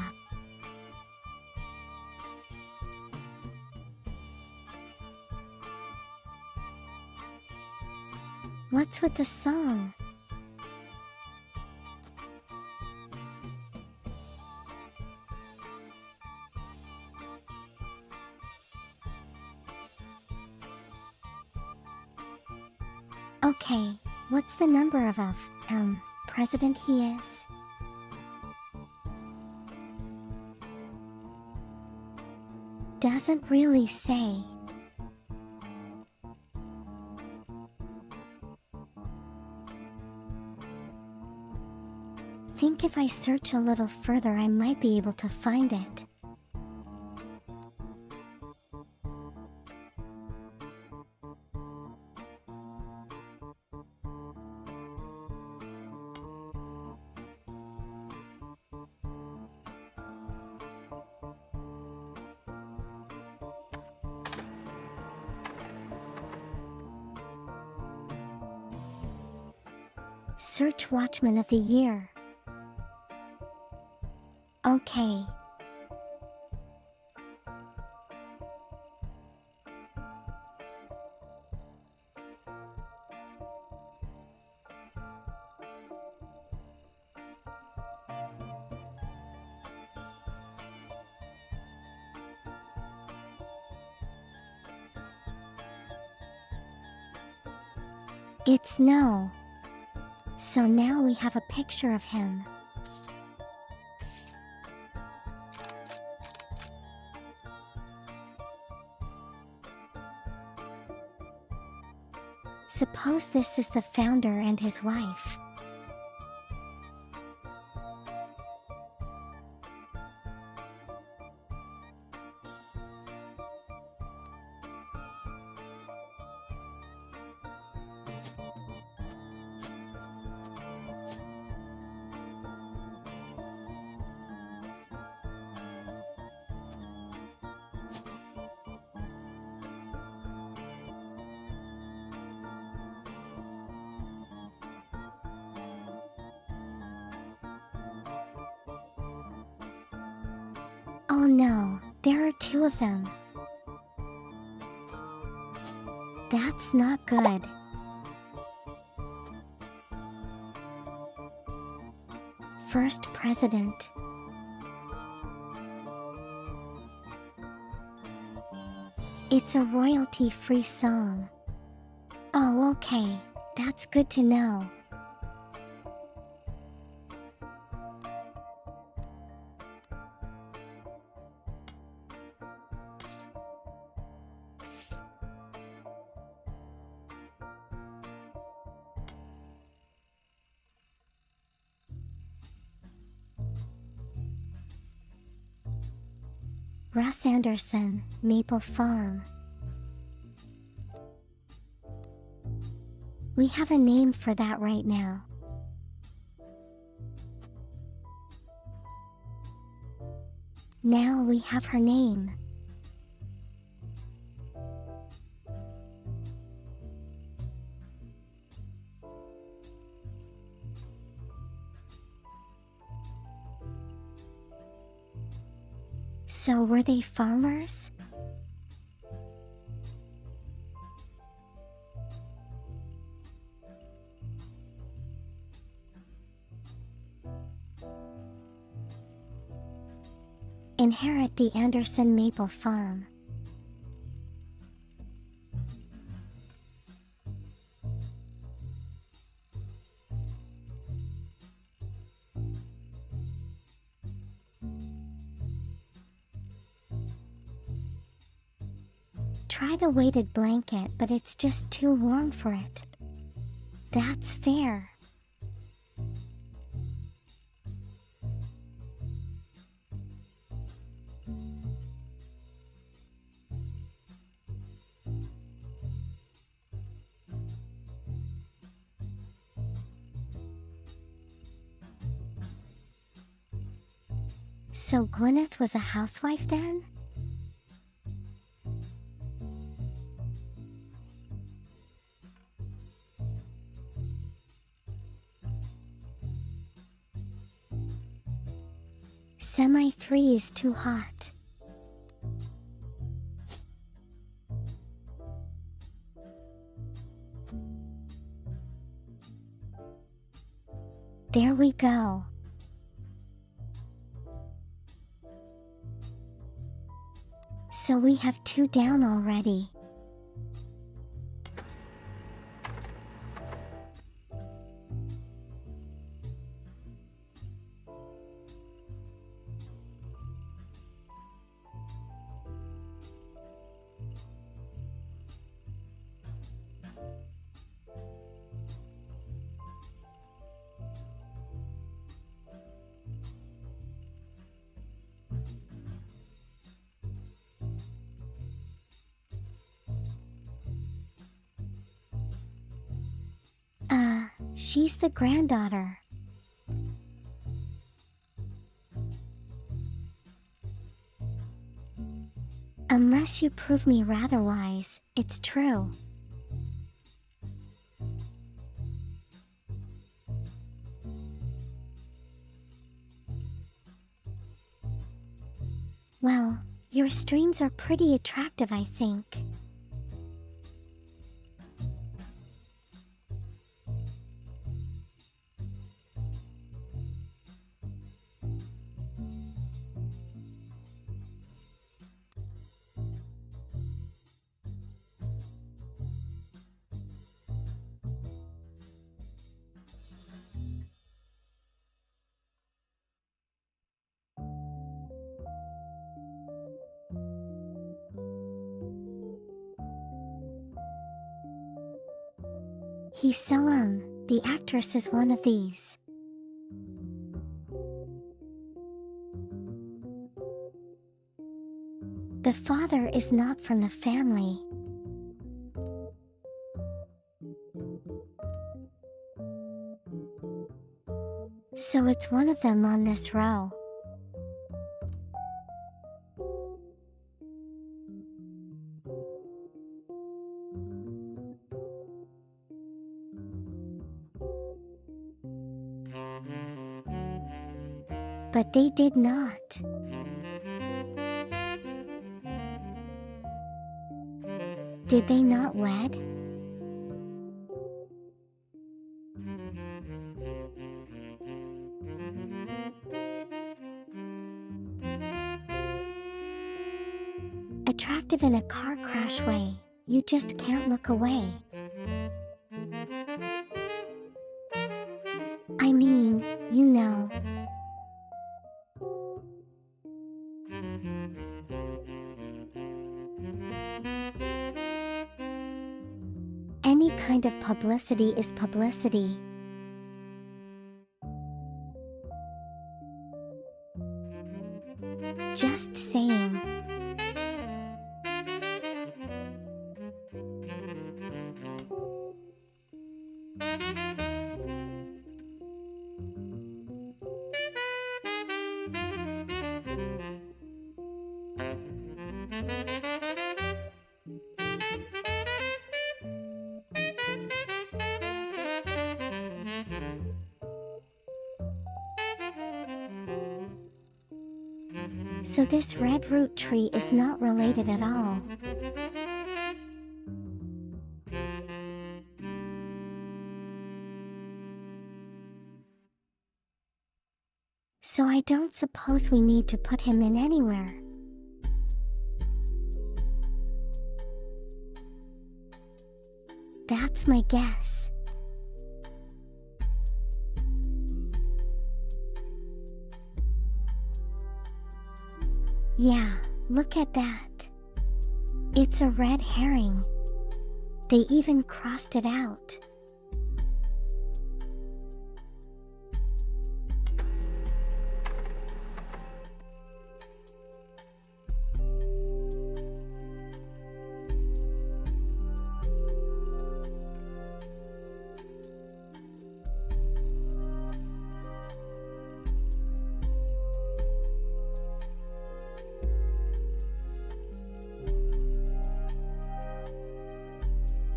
What's with the song? Okay, what's the number of president he is? Doesn't really say. Think if I search a little further I might be able to find it. Search Watchman of the Year. Okay. It's no. So now we have a picture of him. Suppose this is the founder and his wife. Oh no, there are two of them. That's not good. First president. It's a royalty-free song. Oh, okay. That's good to know. Russ Anderson, Maple Farm. We have a name for that right now. Now we have her name. So were they farmers? Inherit the Anderson Maple Farm. Try the weighted blanket, but it's just too warm for it. That's fair. So Gwyneth was a housewife then? Semi-3 is too hot. There we go. So we have 2 down already. She's the granddaughter. Unless you prove me otherwise, it's true. Well, your streams are pretty attractive, I think. The actress is one of these. The father is not from the family. So it's one of them on this row. But they did not. Did they not wed? Attractive in a car crash way, you just can't look away. I mean, you know. Any kind of publicity is publicity. Just saying. So this red root tree is not related at all. So I don't suppose we need to put him in anywhere. That's my guess. Yeah, look at that. It's a red herring. They even crossed it out.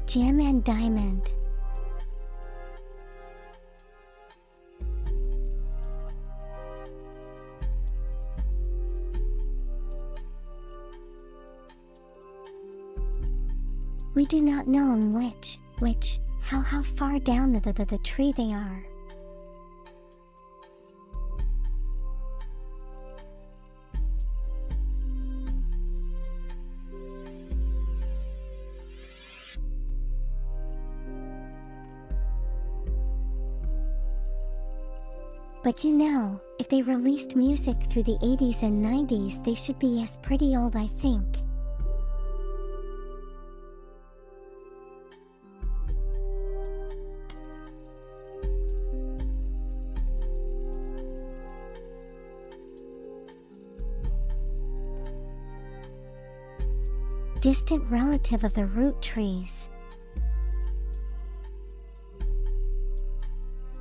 Gem and diamond. We do not know in how far down the tree they are. But you know, if they released music through the 80s and 90s, they should be as pretty old, I think. Distant relative of the root trees.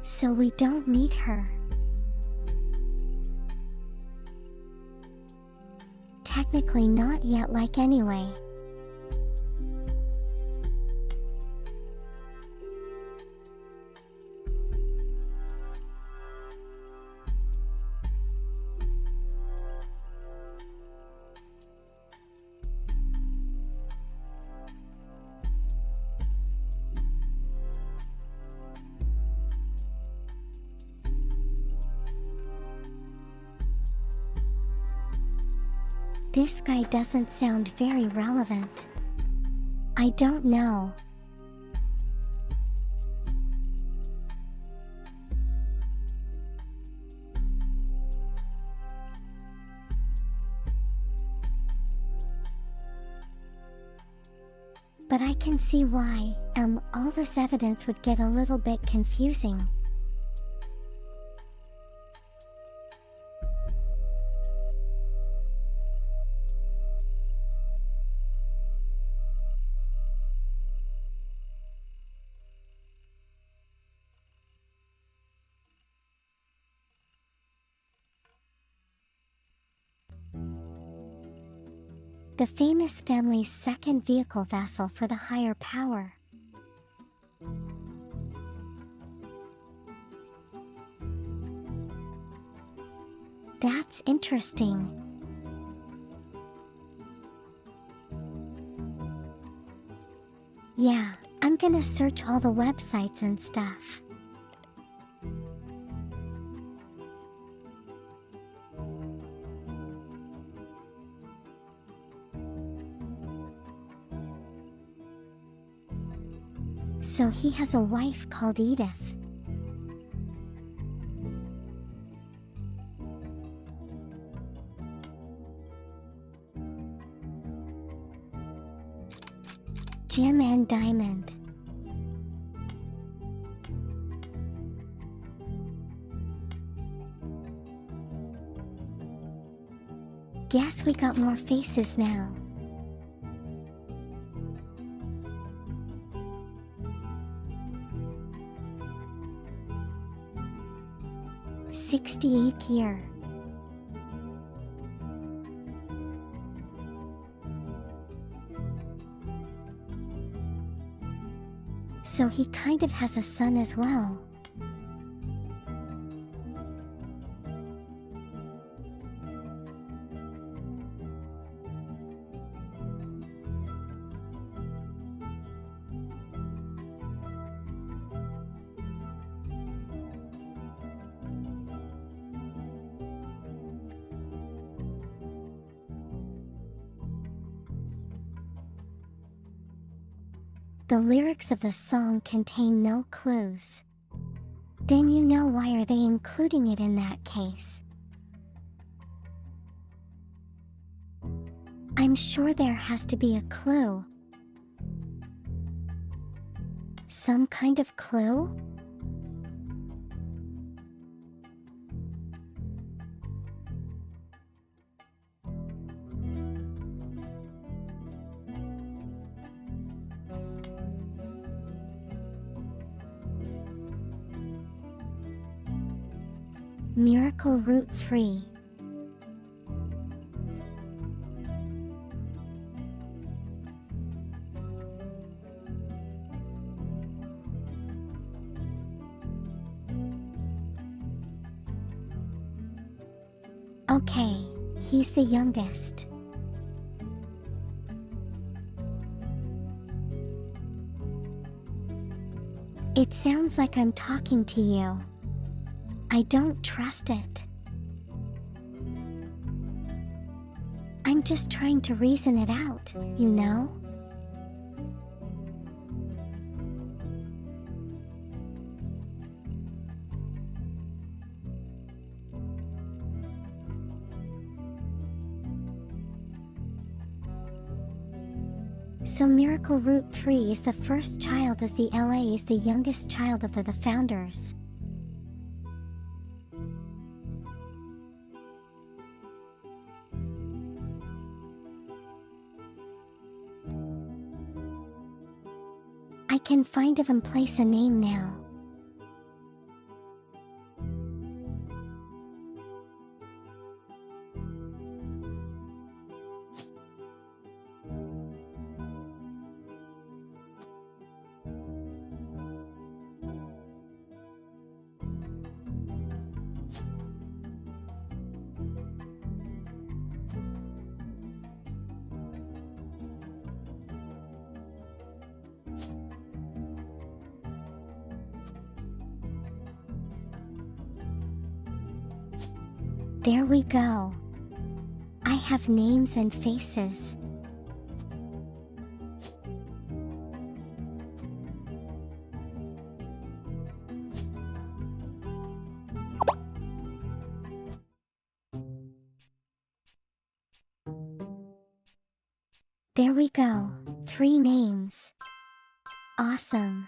So we don't meet her. Technically not yet, like, anyway. This guy doesn't sound very relevant. I don't know. but I can see why, all this evidence would get a little bit confusing. The famous family's second vehicle vassal for the higher power. That's interesting. Yeah, I'm gonna search all the websites and stuff. So he has a wife called Edith. Jim and Diamond. Guess we got more faces now. '68th year. So he kind of has a son as well. The lyrics of the song contain no clues. Then you know why are they including it in that case. I'm sure there has to be a clue. Some kind of clue? Miracle Route 3. Okay, he's the youngest. It sounds like I'm talking to you. I don't trust it. I'm just trying to reason it out, you know? So Miracle Route 3 is the first child as the LA is the youngest child of the founders. I can find of and place a name now. There we go. I have names and faces. There we go. 3 3 names. Awesome.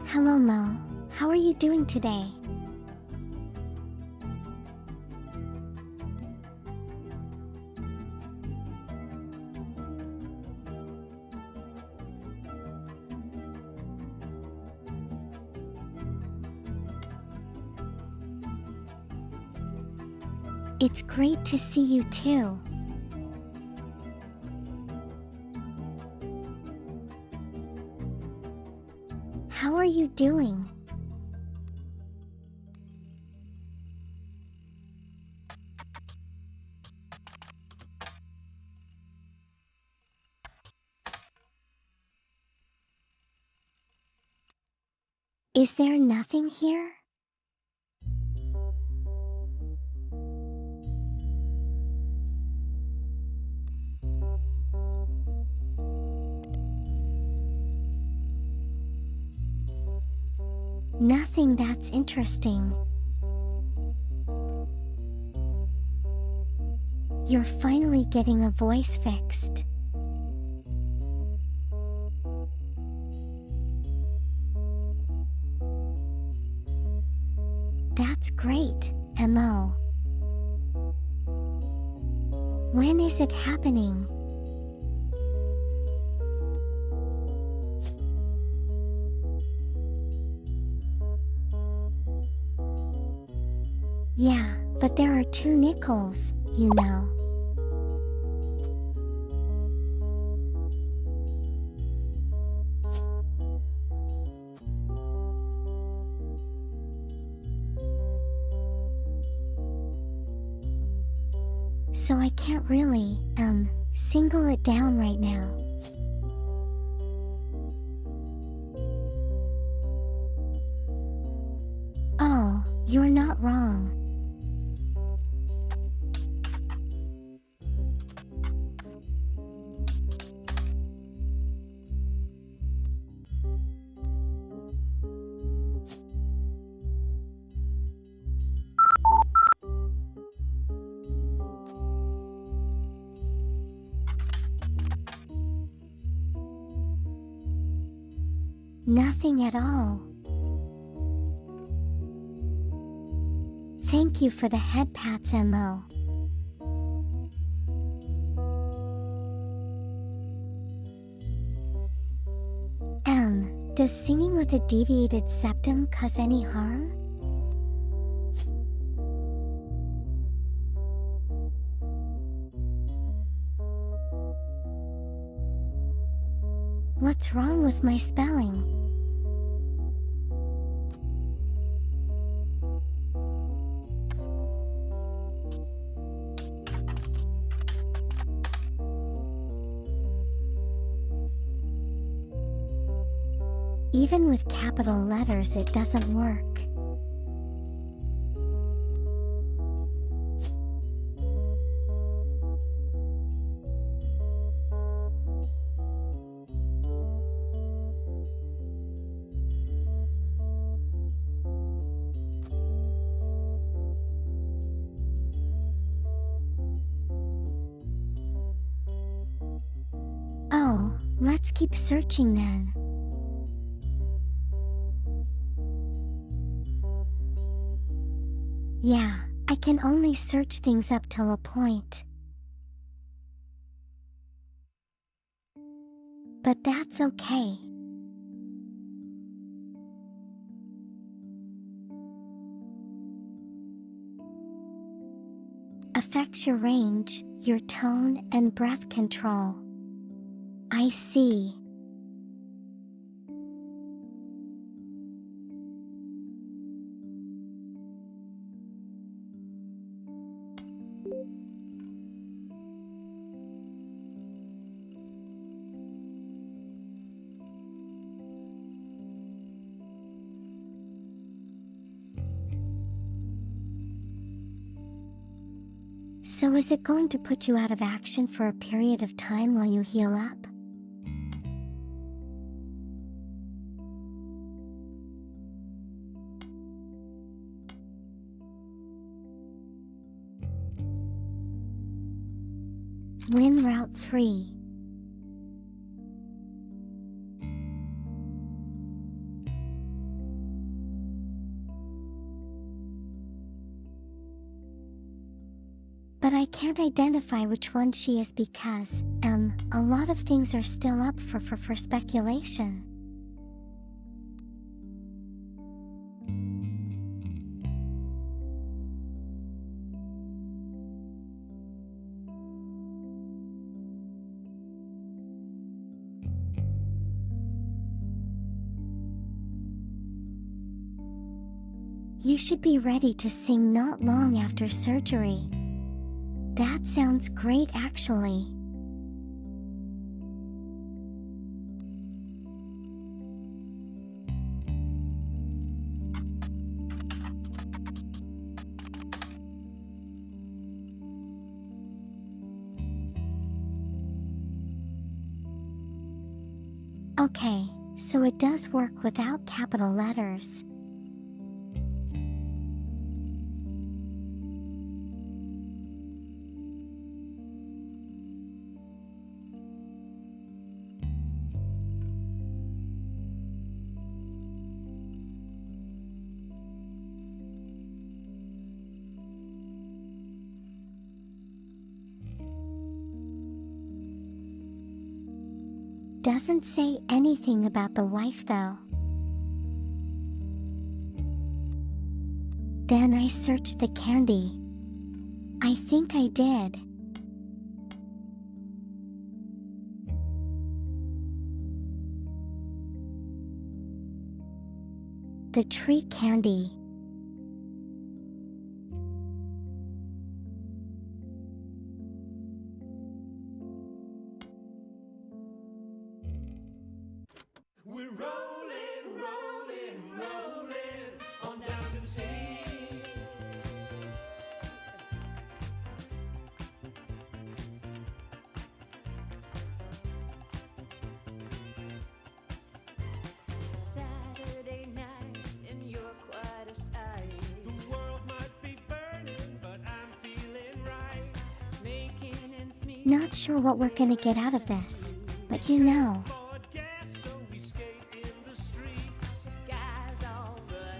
Hello, Mo. How are you doing today? It's great to see you too. How are you doing? Is there nothing here? Nothing that's interesting. You're finally getting a voice fixed. That's great, Mo. When is it happening? Yeah, but there are 2 nickels, you know. So I can't really, single it down right now. Oh, you're not wrong. Nothing at all. Thank you for the head pats, Mo. Does singing with a deviated septum cause any harm? What's wrong with my spelling? Even with capital letters, it doesn't work. Oh, let's keep searching then. Yeah, I can only search things up till a point. But that's okay. Affects your range, your tone, and breath control. I see. So is it going to put you out of action for a period of time while you heal up? Win Route 3. But I can't identify which one she is because, a lot of things are still up for speculation. You should be ready to sing not long after surgery. That sounds great, actually. Okay, so it does work without capital letters. Doesn't say anything about the wife though. Then I searched the candy. I think I did. The tree candy. We're rolling, rolling, rolling on down to the city. Saturday night and you're quite a sight. The world might be burning, but I'm feeling right. Making ends meet. Not sure what we're gonna get out of this, but you know.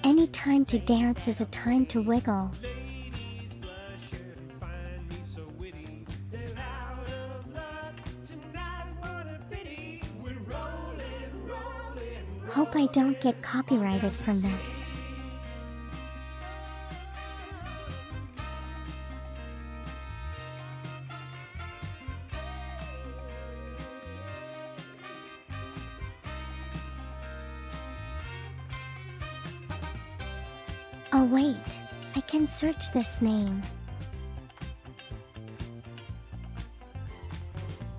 Any time to dance is a time to wiggle. Ladies blush and find me so witty. They're out of luck tonight, what a pity. We're rolling, rolling, Hope I don't get copyrighted from this. Oh wait, I can search this name.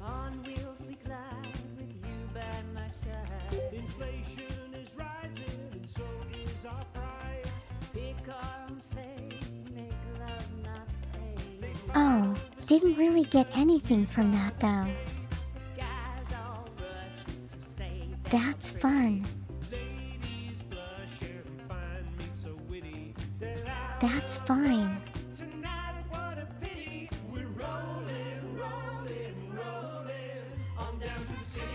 On wheels we glide with you by my side. inflation is rising, and so is our pride. Pick our own fate, make love not hate. Oh, didn't really get anything from that though. Guys all rush to say That's fun. Ladies blush and find me so witty. They're out That's fine. tonight, what a pity. We're rolling, rolling, rolling on down to the city.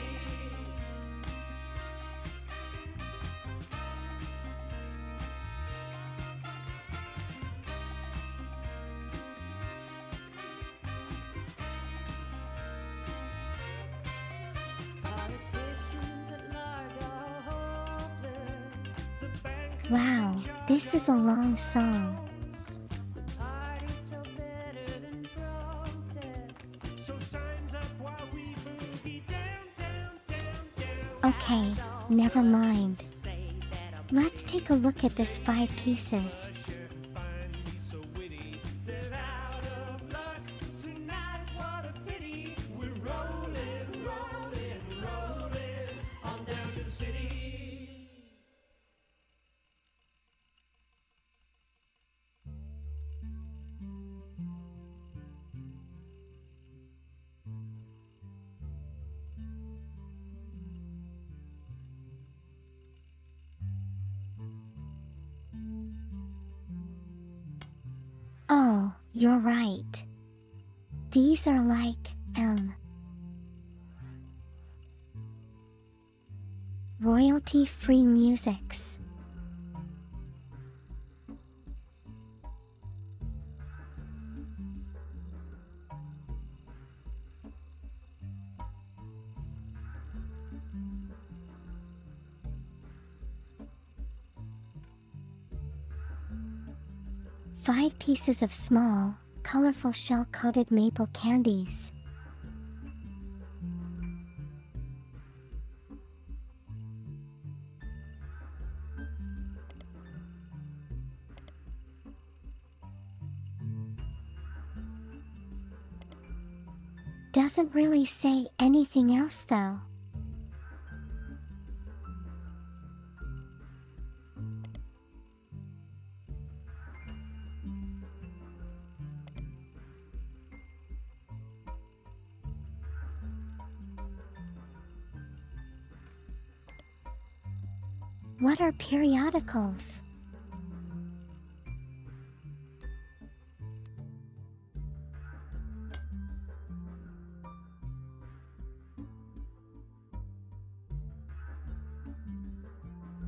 politicians at large are hopeless. The bank Wow, this is a long song. Party so better than protest. so signs up while we boogie down, down, down, down. Okay, never mind. Say that I'm Let's take a look at this 5 pieces. Find me so witty. They're out of luck tonight, what a pity. We're rolling, rolling, rolling on down to the city. Oh, you're right. These are like, Royalty-free musics. Five pieces of small, colorful shell-coated maple candies. Doesn't really say anything else though. What are periodicals?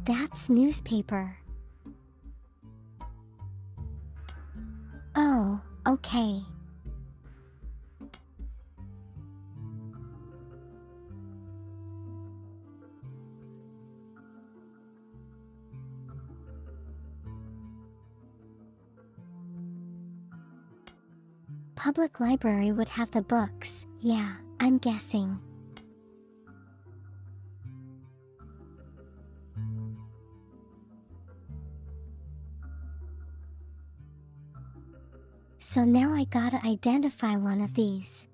That's newspaper. Oh, okay. Public library would have the books, yeah, I'm guessing. So now I gotta identify one of these.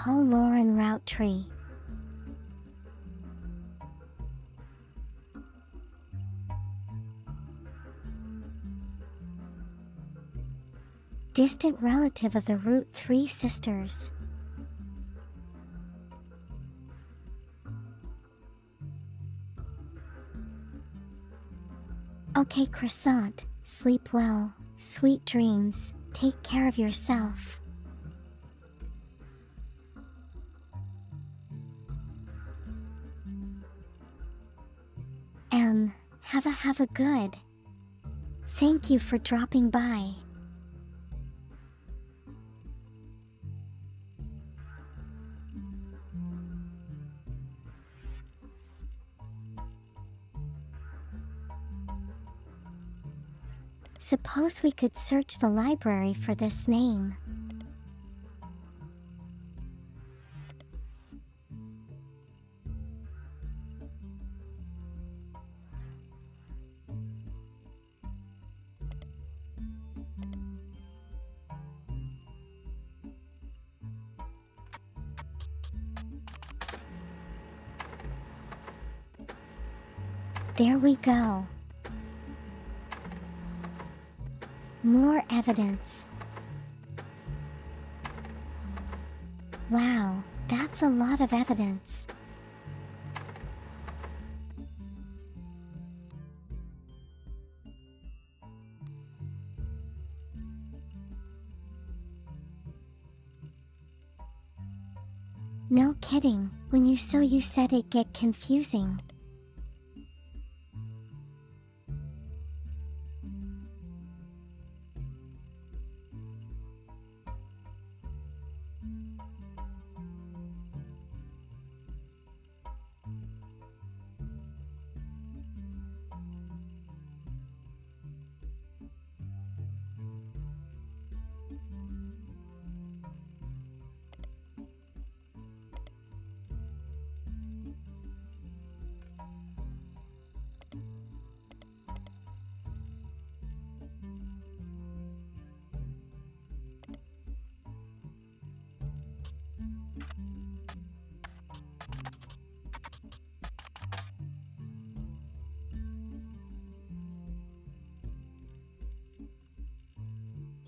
Call Lauren Routtree. Distant relative of the Root 3 sisters. Okay, croissant, sleep well, sweet dreams, take care of yourself. Have a good. Thank you for dropping by. Suppose we could search the library for this name. There we go. More evidence. Wow, that's a lot of evidence. No kidding, when you said it get confusing.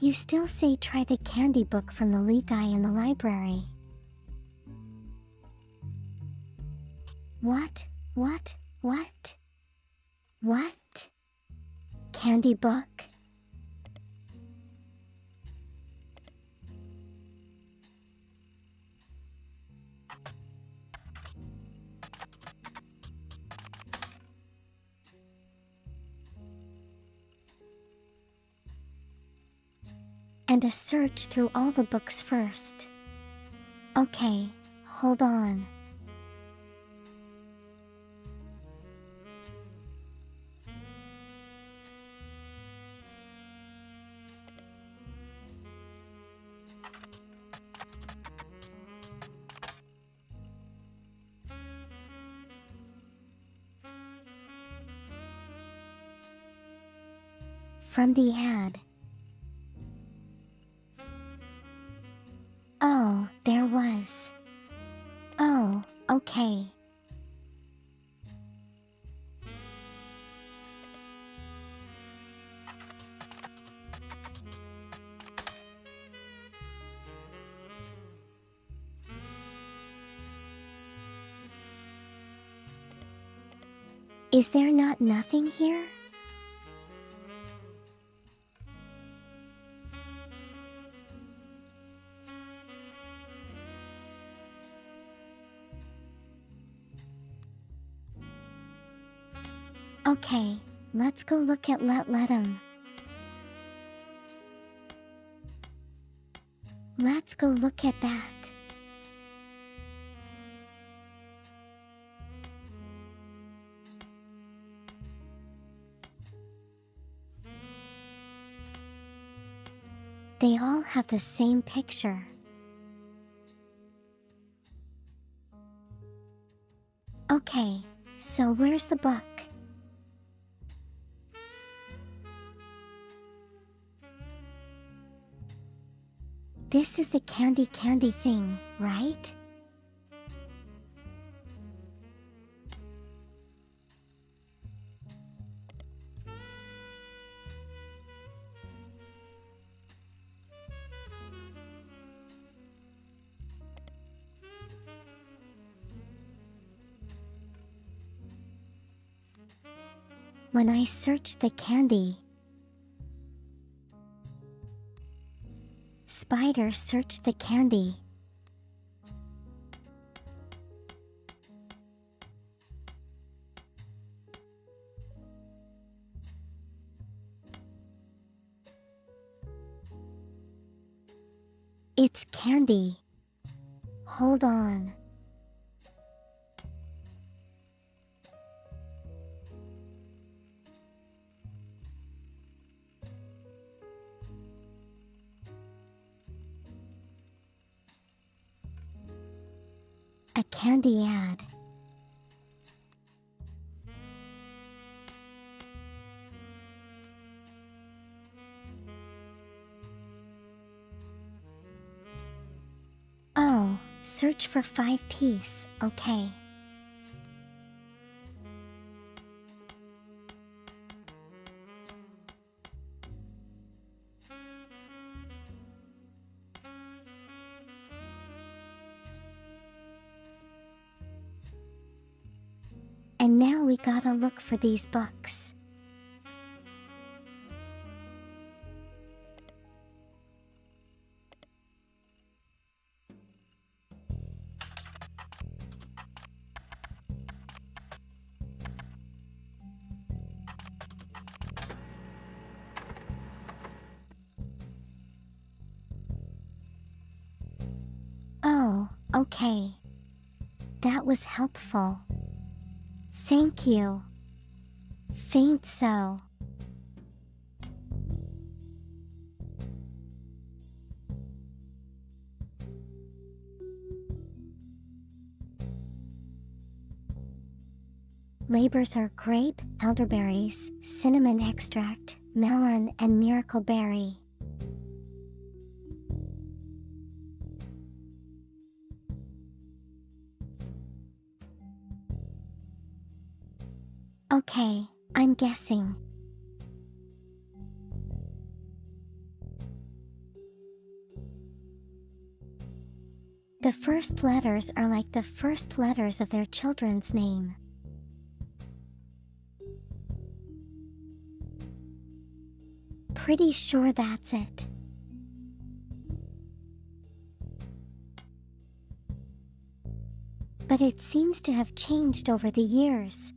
You still say try the candy book from the Lee guy in the library. What? What? Candy book? And a search through all the books first. Okay, hold on. From the ad. Oh, there was. Oh, okay. Is there not nothing here? Okay, let's go look at Let 'em. Let's go look at that. They all have the same picture. Okay, so where's the book? This is the candy thing, right? When I searched the candy, Spider searched the candy. It's candy. Hold on. A candy ad. Oh, search for 5-piece, okay. And now we gotta look for these books. Oh, okay. That was helpful. Thank you. Faint so. Labors are grape, elderberries, cinnamon extract, melon, and miracle berry. Okay, I'm guessing. The first letters are like the first letters of their children's name. Pretty sure that's it. But it seems to have changed over the years.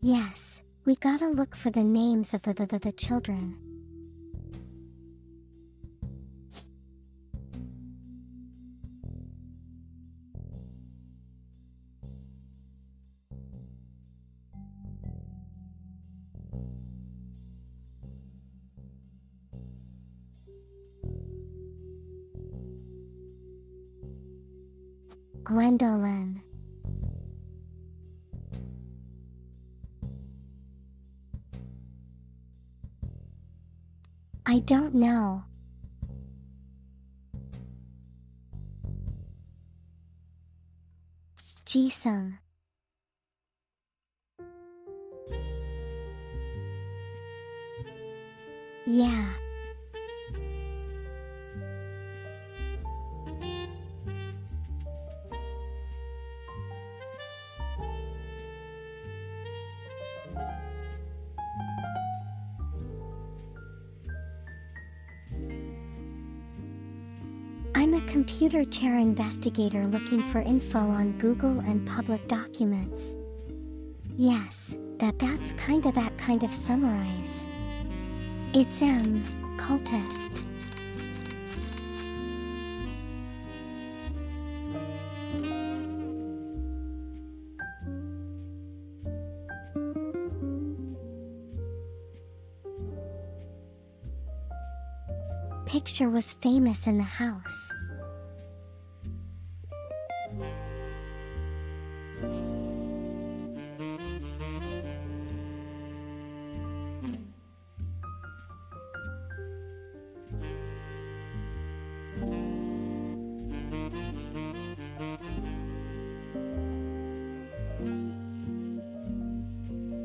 Yes, we gotta look for the names of the children. Gwendolyn. I don't know. Jisung. Yeah. I'm a computer chair investigator looking for info on Google and public documents. Yes, that's that kind of summarize. It's cultist. Picture was famous in the house.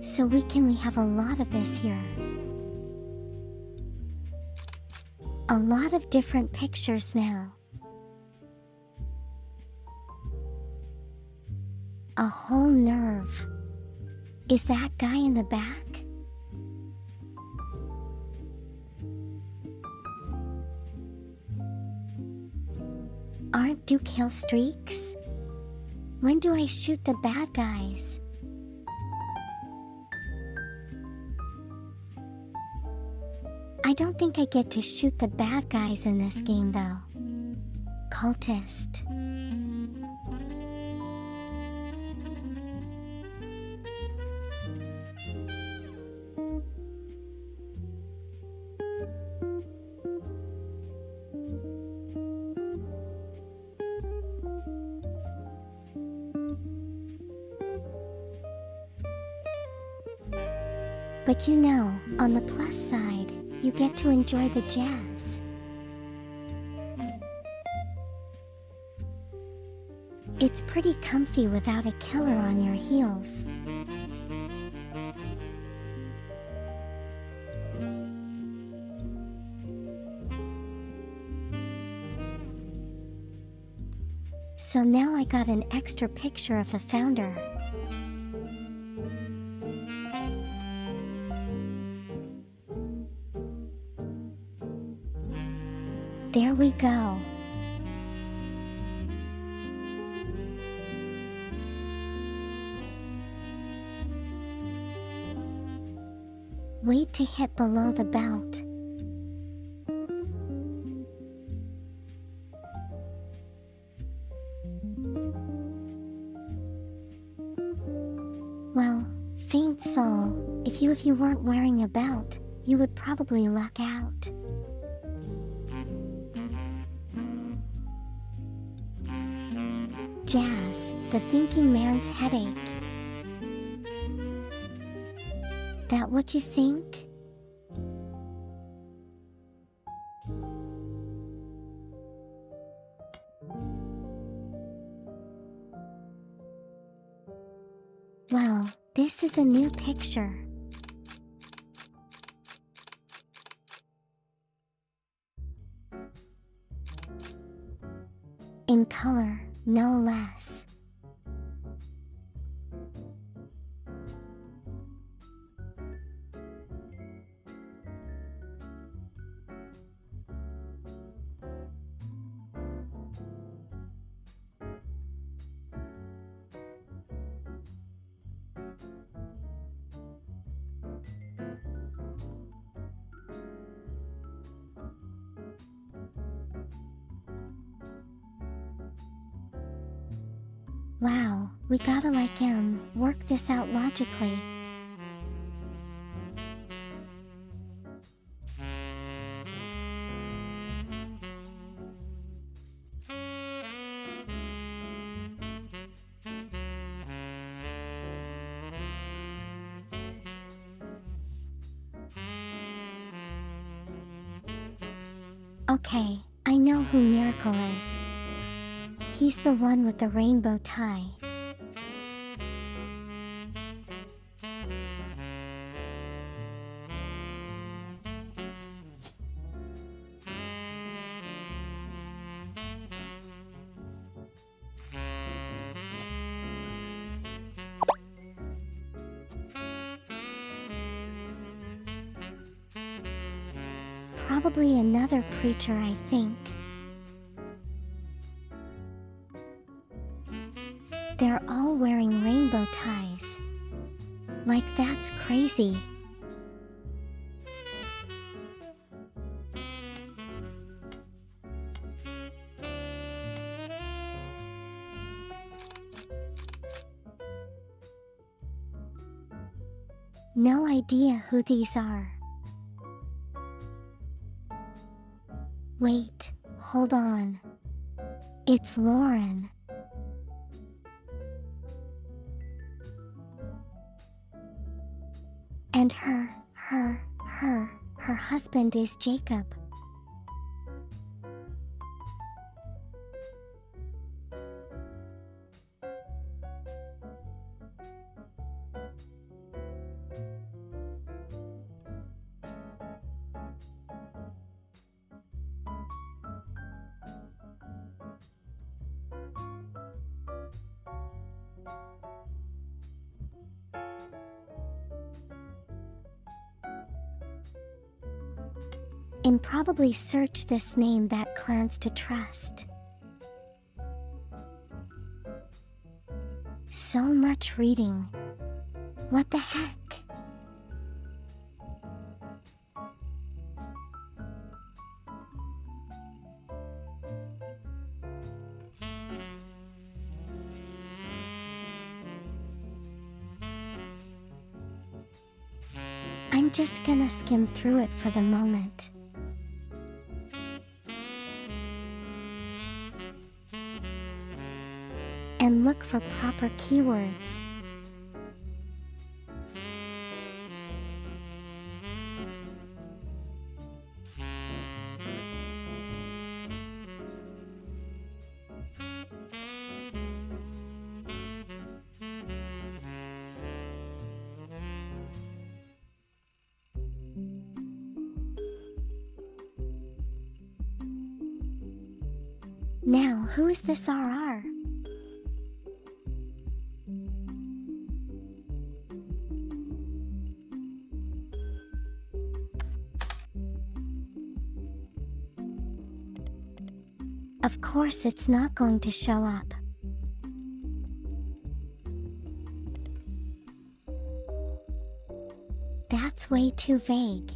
So we have a lot of this here. A lot of different pictures now. A whole nerve. Is that guy in the back? Aren't do kill streaks? When do I shoot the bad guys? I don't think I get to shoot the bad guys in this game though. Cultist. But you know, on the plus side, you get to enjoy the jazz. It's pretty comfy without a killer on your heels. So now I got an extra picture of the founder. There we go. Wait to hit below the belt. Well, faint soul, if you weren't wearing a belt, you would probably luck out. Jazz, the thinking man's headache. That what you think? Well, this is a new picture. In color, no less. Wow, we gotta work this out logically. Okay, I know who Miracle is. He's the one with the rainbow tie. Probably another preacher, I think. They're all wearing rainbow ties. Like, that's crazy. No idea who these are. Wait, hold on. It's Lauren. And her husband is Jacob. And probably search this name that clans to trust. So much reading. What the heck? I'm just gonna skim through it for the moment. And look for proper keywords. Now, who is this RR? Of course, it's not going to show up. That's way too vague.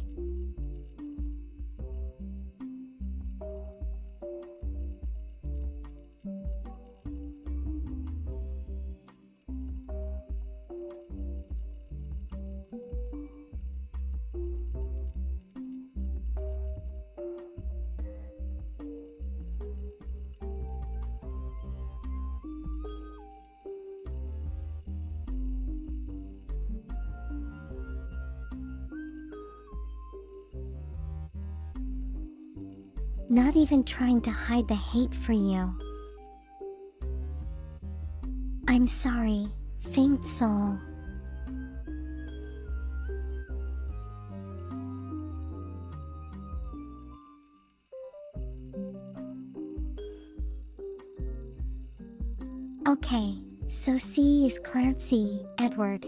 Not even trying to hide the hate for you. I'm sorry, faint soul. Okay, so C is Clancy, Edward.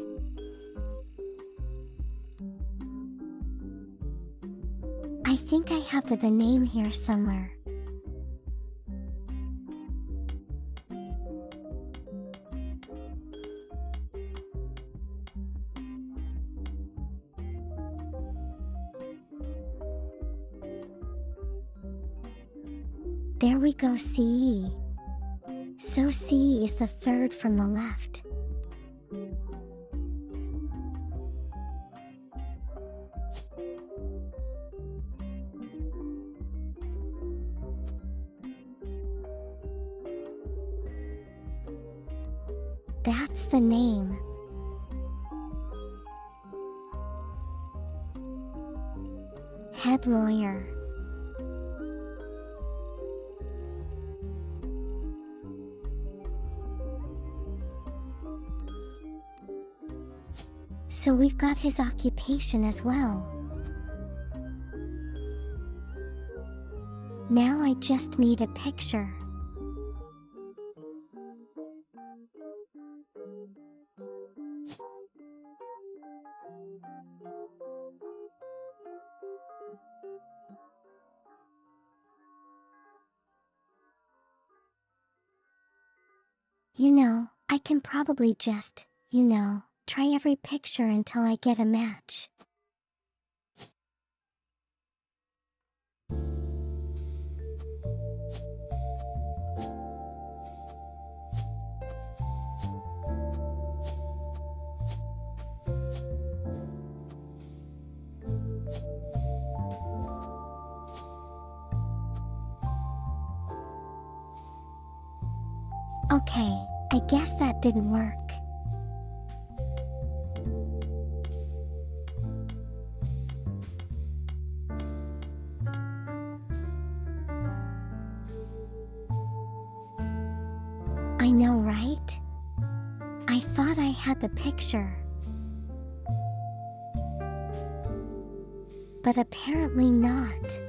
I think I have the name here somewhere. There we go, CE. So C is the third from the left. That's the name. Head lawyer. So we've got his occupation as well. Now I just need a picture. You know, I can probably just, try every picture until I get a match. Okay, I guess that didn't work. I know, right? I thought I had the picture. But apparently not.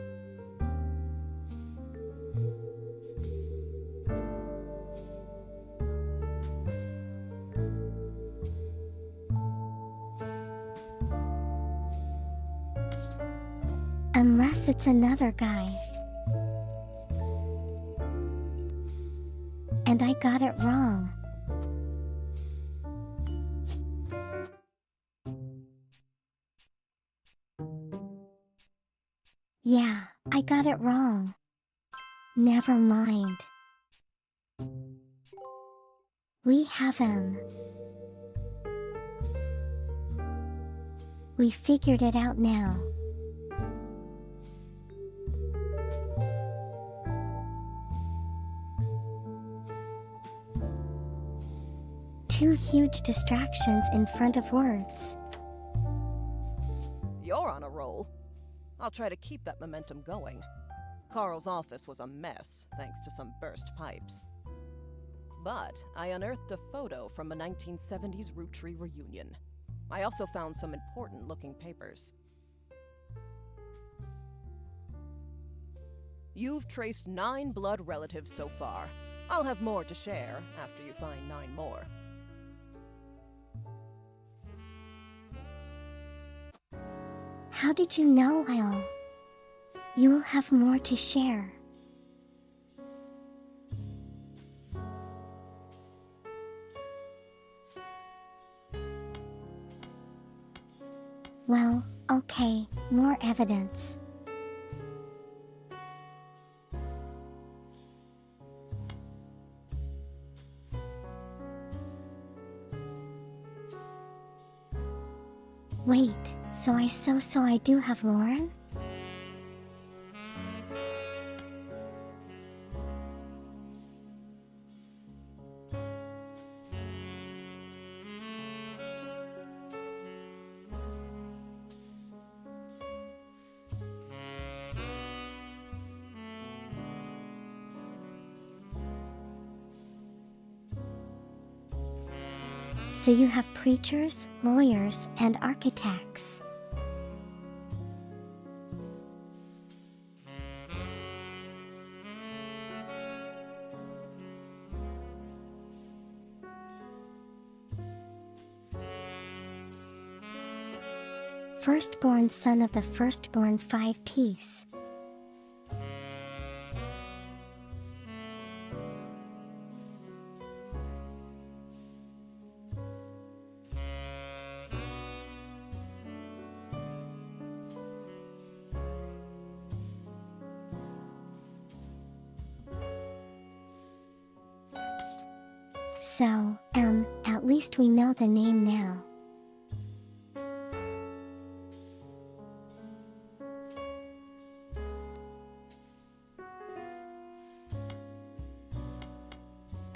Unless it's another guy. And I got it wrong. Yeah, I got it wrong. Never mind. We have him. We figured it out now. Two huge distractions in front of words. You're on a roll. I'll try to keep that momentum going. Carl's office was a mess, thanks to some burst pipes. But I unearthed a photo from a 1970s Root Tree reunion. I also found some important-looking papers. You've traced 9 blood relatives so far. I'll have more to share after you find 9 more. How did you know, You'll have more to share. Well, okay, more evidence. Wait, so I do have Lauren? So you have preachers, lawyers, and architects. firstborn son of the firstborn five-piece. So, at least we know the name now.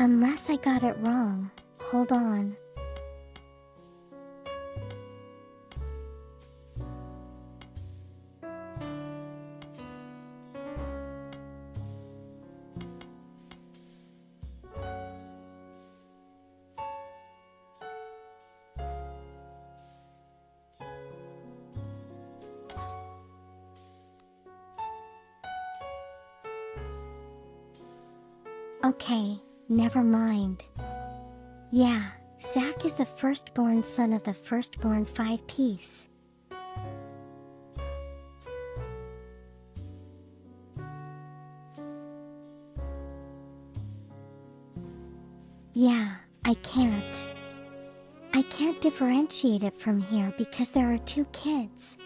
Unless I got it wrong, hold on. Okay, never mind. Yeah, Zach is the firstborn son of the firstborn five-piece. Yeah, I can't. I can't differentiate it from here because there are two kids.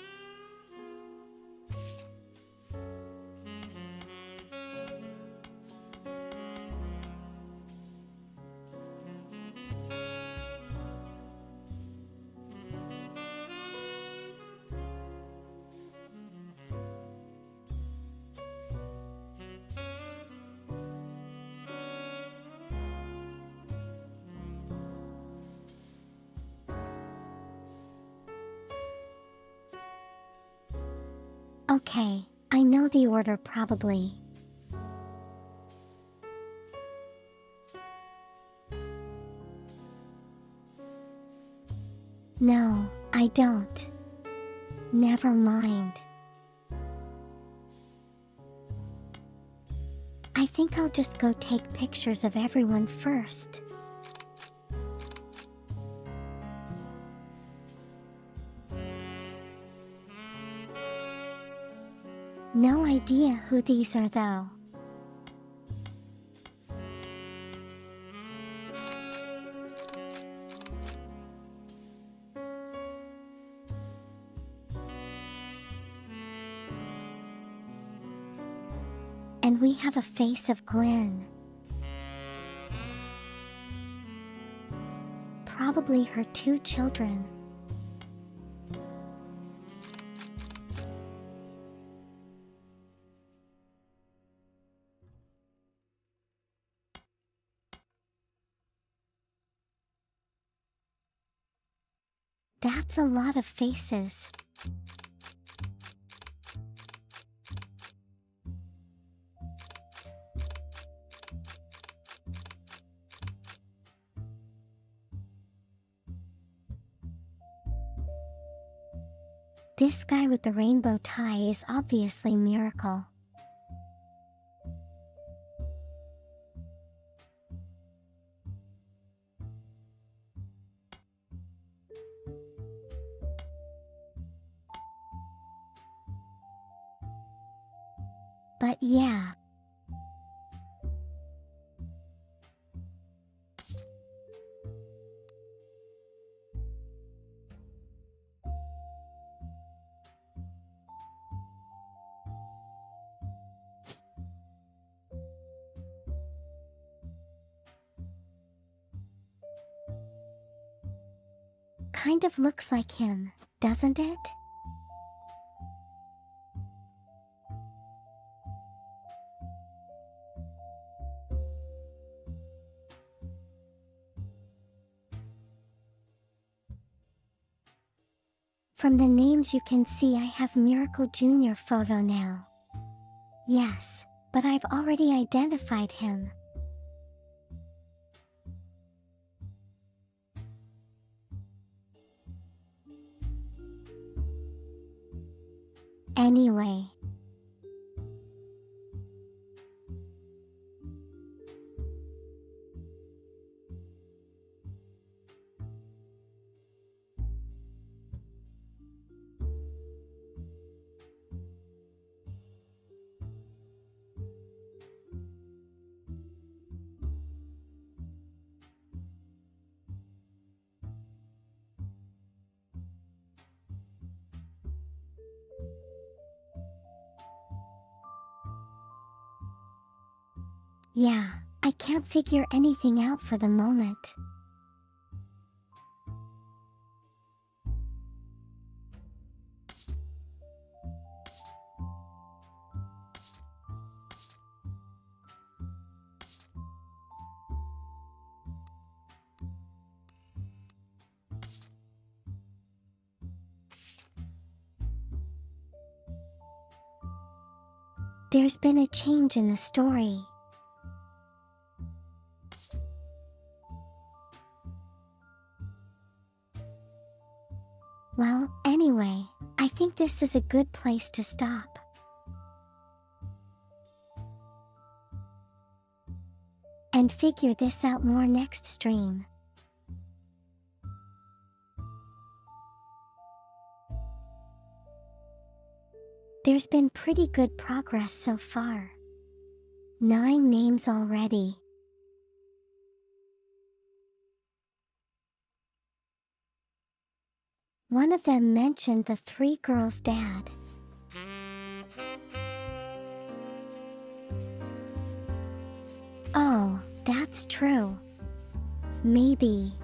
Okay, I know the order probably. No, I don't. Never mind. I think I'll just go take pictures of everyone first. No idea who these are though. And we have a face of Gwen. Probably her two children. That's a lot of faces. This guy with the rainbow tie is obviously Miracle. But yeah. Kind of looks like him, doesn't it? From the names you can see I have Miracle Jr. photo now. Yes, but I've already identified him. Anyway. Yeah, I can't figure anything out for the moment. There's been a change in the story. Well, anyway, I think this is a good place to stop. And figure this out more next stream. There's been pretty good progress so far. 9 names already. One of them mentioned the 3 girls' dad. Oh, that's true. Maybe.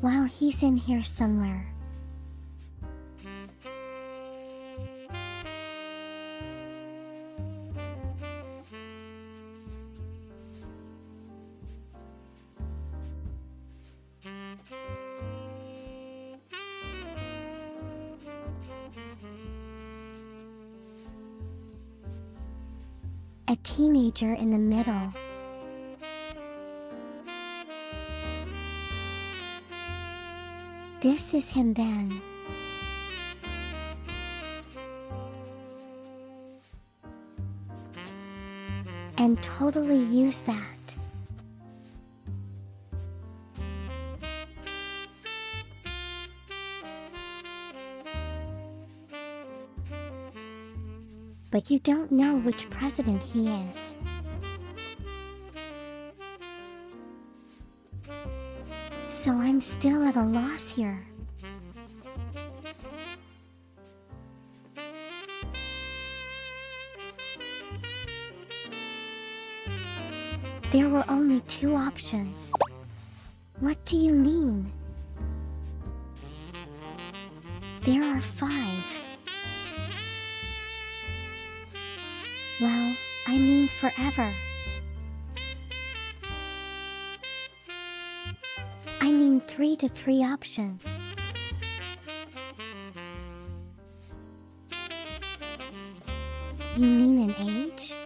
Wow, he's in here somewhere. A teenager in the middle. This is him then. And totally use that. But you don't know which president he is. So I'm still at a loss here. There were only 2 options. What do you mean? There are 5. Well, I mean forever. I mean 3 to 3 options. You mean an age?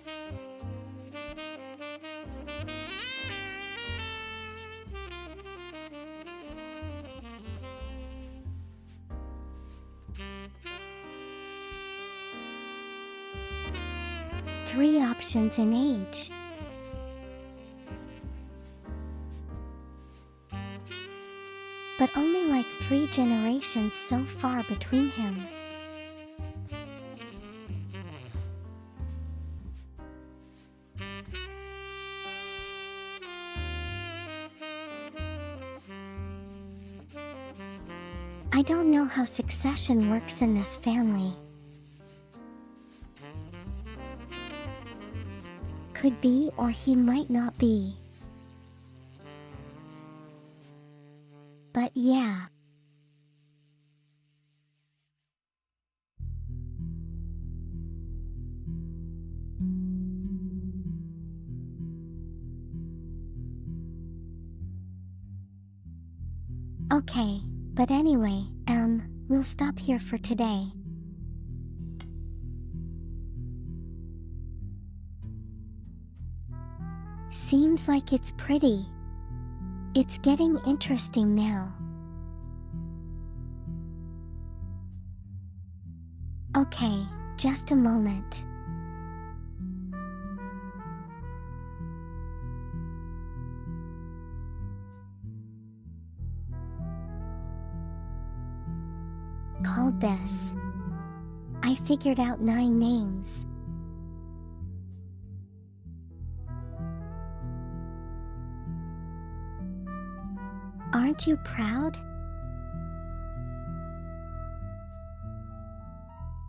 Three options in age. But only like 3 generations so far between him. I don't know how succession works in this family. Could be, or he might not be. But yeah. Okay, but anyway, we'll stop here for today. Seems like it's pretty. It's getting interesting now. Okay, just a moment. Called this. I figured out 9 names. Aren't you proud?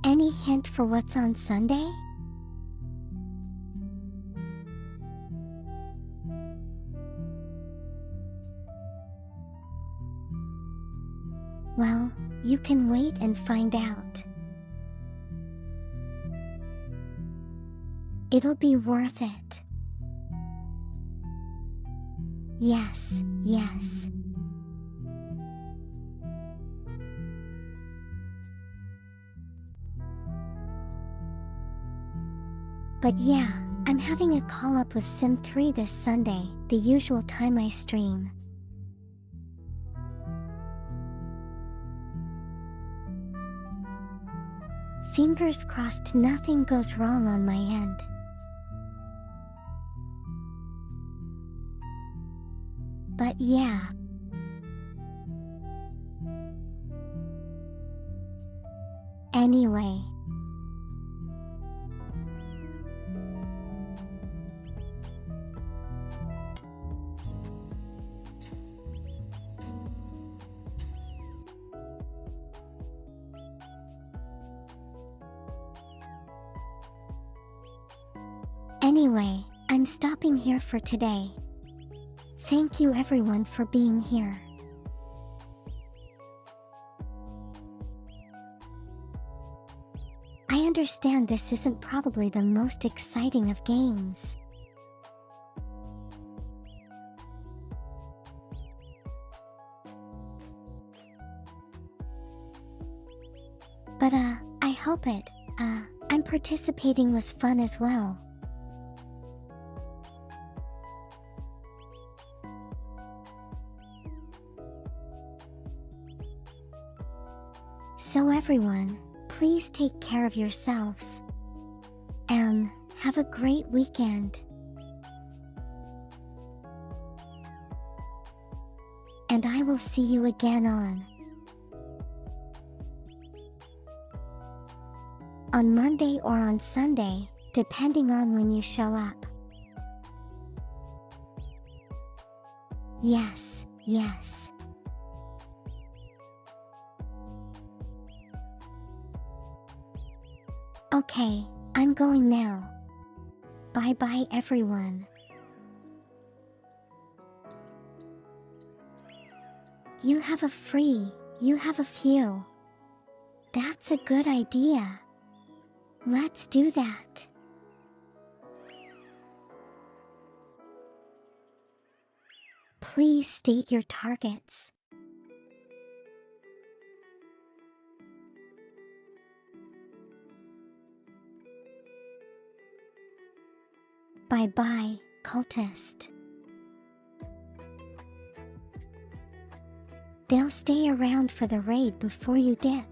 Any hint for what's on Sunday? Well, you can wait and find out. It'll be worth it. Yes, yes. But yeah, I'm having a call up with Sim 3 this Sunday, the usual time I stream. Fingers crossed nothing goes wrong on my end. But yeah. Anyway. Anyway, I'm stopping here for today. Thank you everyone for being here. I understand this isn't probably the most exciting of games. But I hope I'm participating was fun as well. So everyone, please take care of yourselves. Have a great weekend. And I will see you again on Monday or on Sunday, depending on when you show up. Yes, yes. Okay, I'm going now. Bye-bye everyone. You have a few. That's a good idea. Let's do that. Please state your targets. Bye-bye, cultist. They'll stay around for the raid before you dip.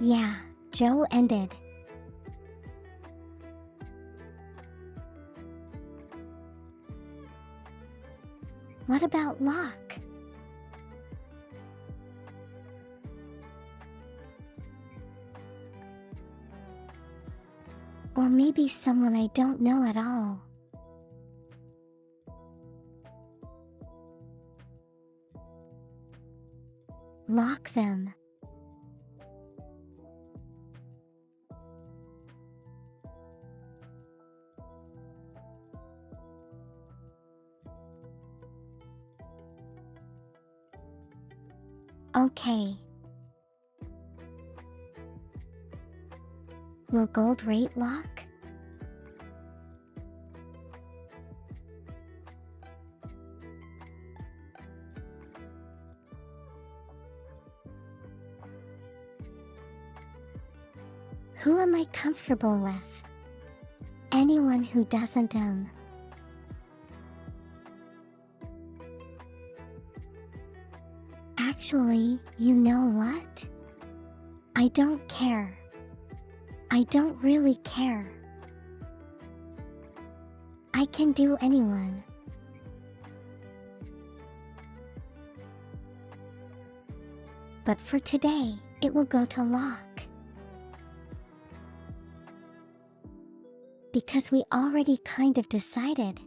Yeah, Joe ended. What about Locke? Or maybe someone I don't know at all. Lock them. Okay. Will gold rate Locke? Who am I comfortable with? Anyone who doesn't Actually, you know what? I don't care. I don't really care. I can do anyone. But for today, it will go to lock. Because we already kind of decided.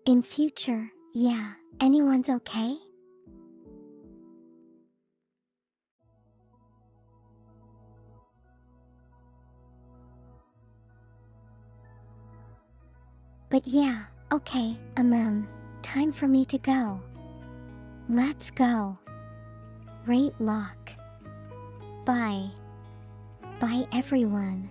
In future, yeah, anyone's okay? But yeah, okay, time for me to go. Let's go. Rate lock. Bye. Bye everyone.